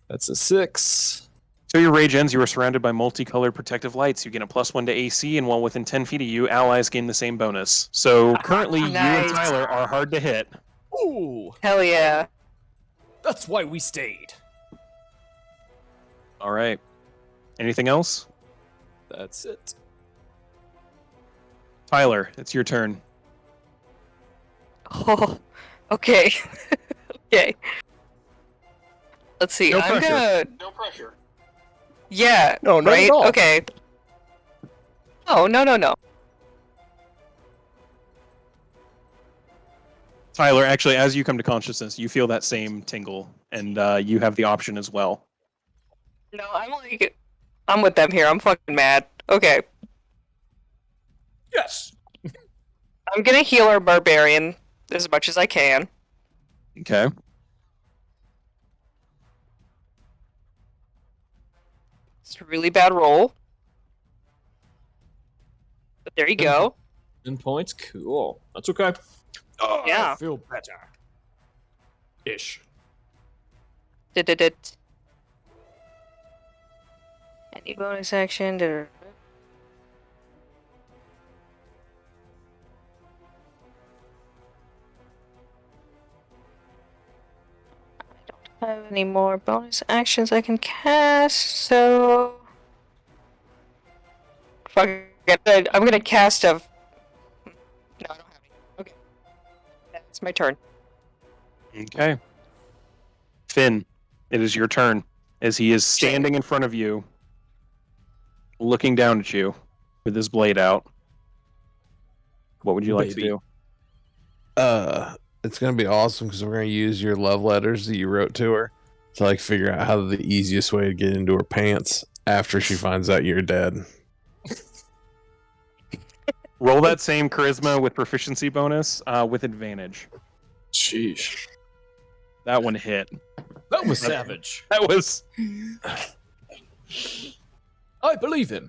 That's a 6. So your rage ends. You are surrounded by multicolored protective lights. You gain a +1 to AC, and while within 10 feet of you, allies gain the same bonus. So currently, you and Nice. Tyler are hard to hit. Ooh, Hell yeah. that's why we stayed. All right. Anything else? That's it. Tyler, it's your turn. Oh, okay. Okay. Let's see. No I'm pressure. gonna. No pressure. Yeah. No, not right? at all. Okay. Oh, no. Tyler, actually, as you come to consciousness, you feel that same tingle, and you have the option as well. No, I'm with them here. I'm fucking mad. Okay. Yes. I'm gonna heal our barbarian as much as I can. Okay. It's a really bad roll. But there you go. 10 points. Cool. That's okay. Oh, Yeah. I feel better. Ish. Did. Any bonus action? I don't have any more bonus actions I can cast, so fuck it. I'm gonna cast a That's my turn. Okay. Finn, it is your turn as he is standing in front of you, looking down at you with his blade out. What would you like to Baby. do? It's gonna be awesome because we're gonna use your love letters that you wrote to her to like figure out how the easiest way to get into her pants after she finds out you're dead. Roll that same charisma with proficiency bonus with advantage. Sheesh. That one hit. That was savage. That was... I believe him.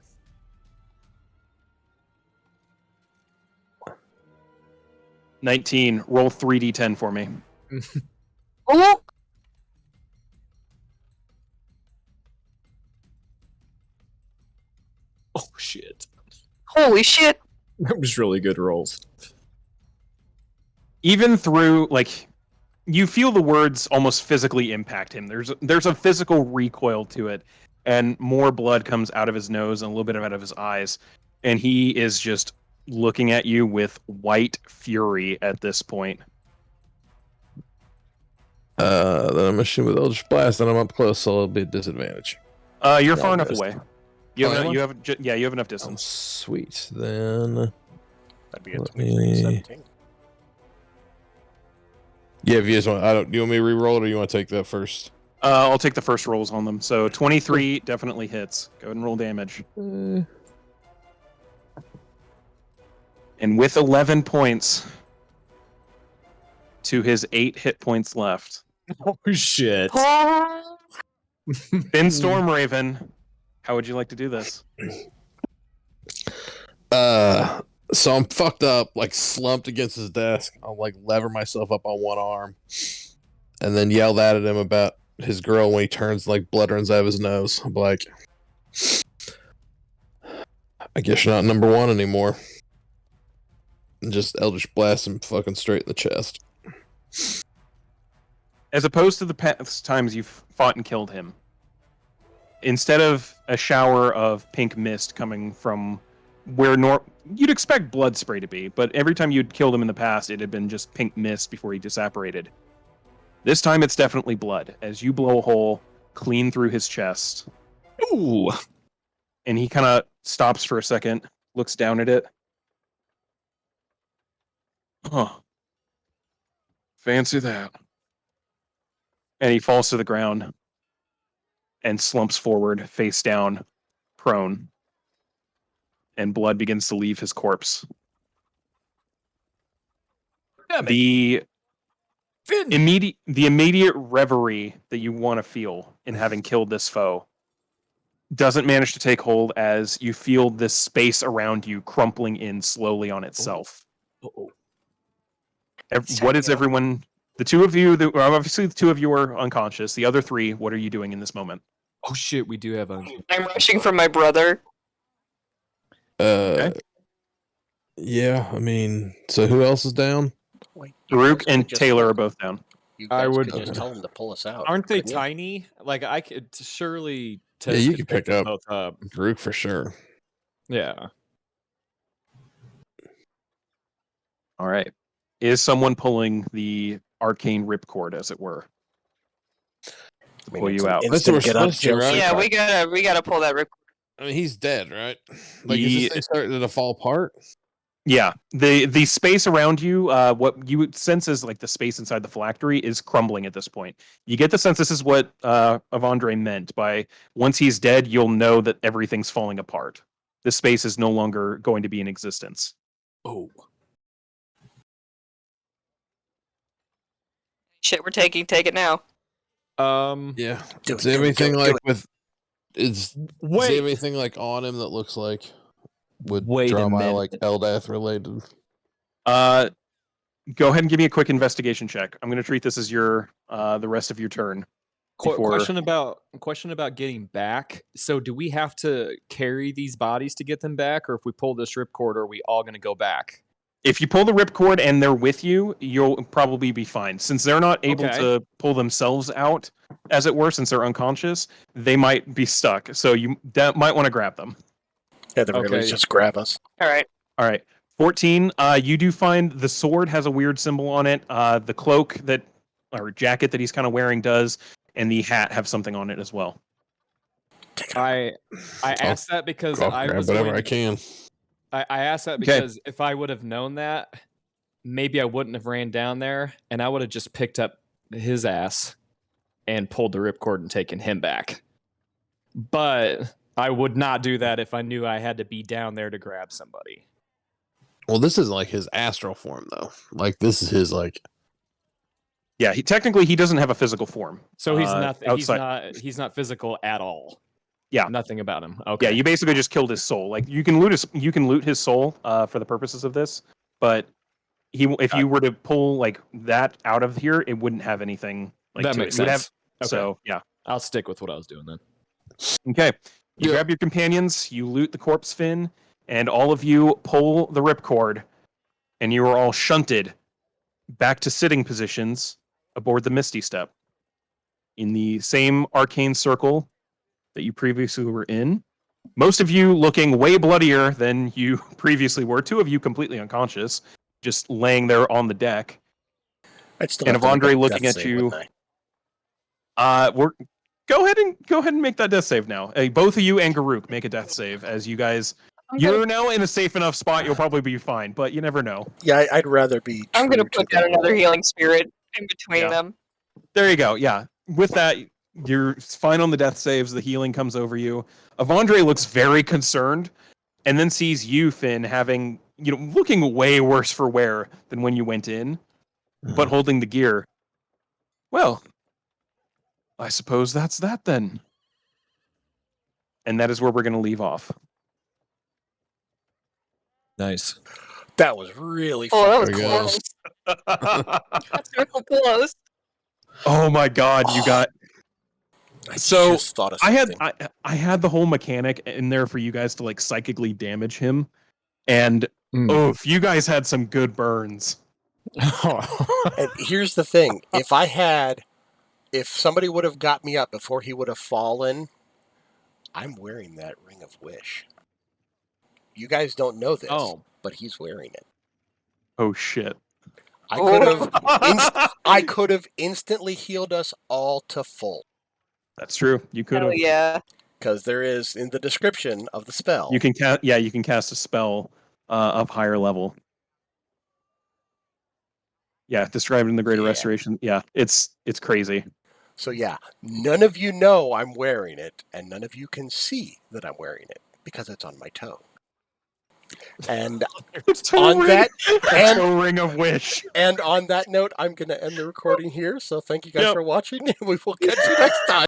$19. Roll 3d10 for me. Oh, Oh shit. holy shit! That was really good rolls. Even through, like, you feel the words almost physically impact him. There's a physical recoil to it, and more blood comes out of his nose and a little bit out of his eyes, and he is just looking at you with white fury at this point. Then I'm shooting with Eldritch Blast, and I'm up close, so it'll be a disadvantage. You're Yeah, far I enough missed. away. You Oh, have, am I? you have, yeah, you have enough Oh, distance. sweet. Then That'd be a Let 23 me- 17. yeah, if you guys want, do you want me to re-roll it, or you want to take that first? I'll take the first rolls on them. So 23 definitely hits. Go ahead and roll damage. And with 11 points to his 8 hit points left, Oh shit. Oh, Finn Stormraven, how would you like to do this? So I'm fucked up, like slumped against his desk. I'll like lever myself up on one arm, and then yell that at him about his girl when he turns like blood runs out of his nose. I'm like, I guess you're not number one anymore. And just Eldritch Blast him fucking straight in the chest. As opposed to the past times you've fought and killed him, instead of a shower of pink mist coming from where you'd expect blood spray to be, but every time you'd killed him in the past, it had been just pink mist before he disapparated. This time it's definitely blood, as you blow a hole clean through his chest. Ooh. And he kind of stops for a second, looks down at it. Huh. Fancy that. And he falls to the ground and slumps forward, face down, prone. And blood begins to leave his corpse. Damn it. The Finn. immediate reverie that you want to feel in having killed this foe doesn't manage to take hold as you feel this space around you crumpling in slowly on itself. Uh-oh. What is everyone? The two of you, obviously the two of you are unconscious. The other three, what are you doing in this moment? Oh shit, we do have a I'm rushing for my brother. Yeah, I mean, so who else is down? Wait, Farouk and Taylor are both down. You I guys would- could just tell them to pull us out. Aren't they couldn't you? tiny? Like I could surely Yeah, Tez you could could pick them up. both up. Grook for sure. Yeah. All right. Is someone pulling the arcane ripcord, as it were? I mean, pull it's you an out. That's what instant we're get up, supposed to, Jill right? Yeah, Super. we gotta pull that rip. I mean, he's dead, right? Like, is this thing starting to fall apart? Yeah, the space around you, what you would sense is like the space inside the phylactery is crumbling at this point. You get the sense this is what Avandre meant by once he's dead, you'll know that everything's falling apart. The space is no longer going to be in existence. Oh. Shit, we're taking. Take it now. Yeah. Do Is it, there do it, anything do it, like do with? Is there Wait. anything like on him that looks like would Wait a draw my minute. like Eldath related? Go ahead and give me a quick investigation check. I'm going to treat this as your the rest of your turn. Before- Question about getting back. So do we have to carry these bodies to get them back, or if we pull this ripcord, are we all going to go back? If you pull the ripcord and they're with you, you'll probably be fine. Since they're not able Okay. to pull themselves out, as it were, since they're unconscious, they might be stuck. So you might want to grab them. At the very Okay. least, just grab us. All right. All right. 14. You do find the sword has a weird symbol on it. The cloak or jacket that he's kind of wearing does, and the hat have something on it as well. I asked that because I'll I grab was whatever going I to, can. I asked that Okay. because if I would have known that, maybe I wouldn't have ran down there, and I would have just picked up his ass and pulled the ripcord and taken him back. But I would not do that if I knew I had to be down there to grab somebody. Well, this is like his astral form, though. Like this is his like. Yeah, technically he doesn't have a physical form. So he's not outside. he's not physical at all. Yeah. Nothing about him. Okay. Yeah, you basically just killed his soul. Like you can loot his soul for the purposes of this, but if you were to pull like that out of here, it wouldn't have anything like that to makes it. It would have- sense. Okay. So yeah. I'll stick with what I was doing then. Okay. You Yeah. grab your companions, you loot the corpse fin, and all of you pull the ripcord, and you are all shunted back to sitting positions aboard the Misty Step in the same arcane circle that you previously were in. Most of you looking way bloodier than you previously were. 2 of you completely unconscious, just laying there on the deck. I'd still And have to make Avandre a looking death at save, you. wouldn't I? Go ahead and make that death save now. Both of you and Garuk make a death save as you guys. You're now in a safe enough spot. You'll probably be fine, but you never know. Yeah, I'd rather be. I'm gonna true put to down the another role. healing spirit in between Yeah. them. There you go. Yeah. With that, you're fine on the death saves. The healing comes over you. Avandre looks very concerned, and then sees you, Finn, having looking way worse for wear than when you went in, but holding the gear. Well, I suppose that's that then. And that is where we're going to leave off. Nice. That was really Oh, that was There we go. close. That's real close. Oh my God, you got. I So, just thought of I something. had the whole mechanic in there for you guys to like psychically damage him, and if you guys had some good burns. And here's the thing: if somebody would have got me up before he would have fallen, I'm wearing that ring of wish. You guys don't know this, but he's wearing it. Oh shit! I could have instantly healed us all to full. That's true. You could Hell have. yeah. Because there is in the description of the spell. You can cast. Yeah, you can cast a spell of higher level. Yeah, described in the Greater Restoration. Yeah, it's crazy. So yeah, none of you know I'm wearing it, and none of you can see that I'm wearing it because it's on my toe. And on that, toe ring of wish. And on that note, I'm going to end the recording here. So thank you guys for watching, and we will catch you next time.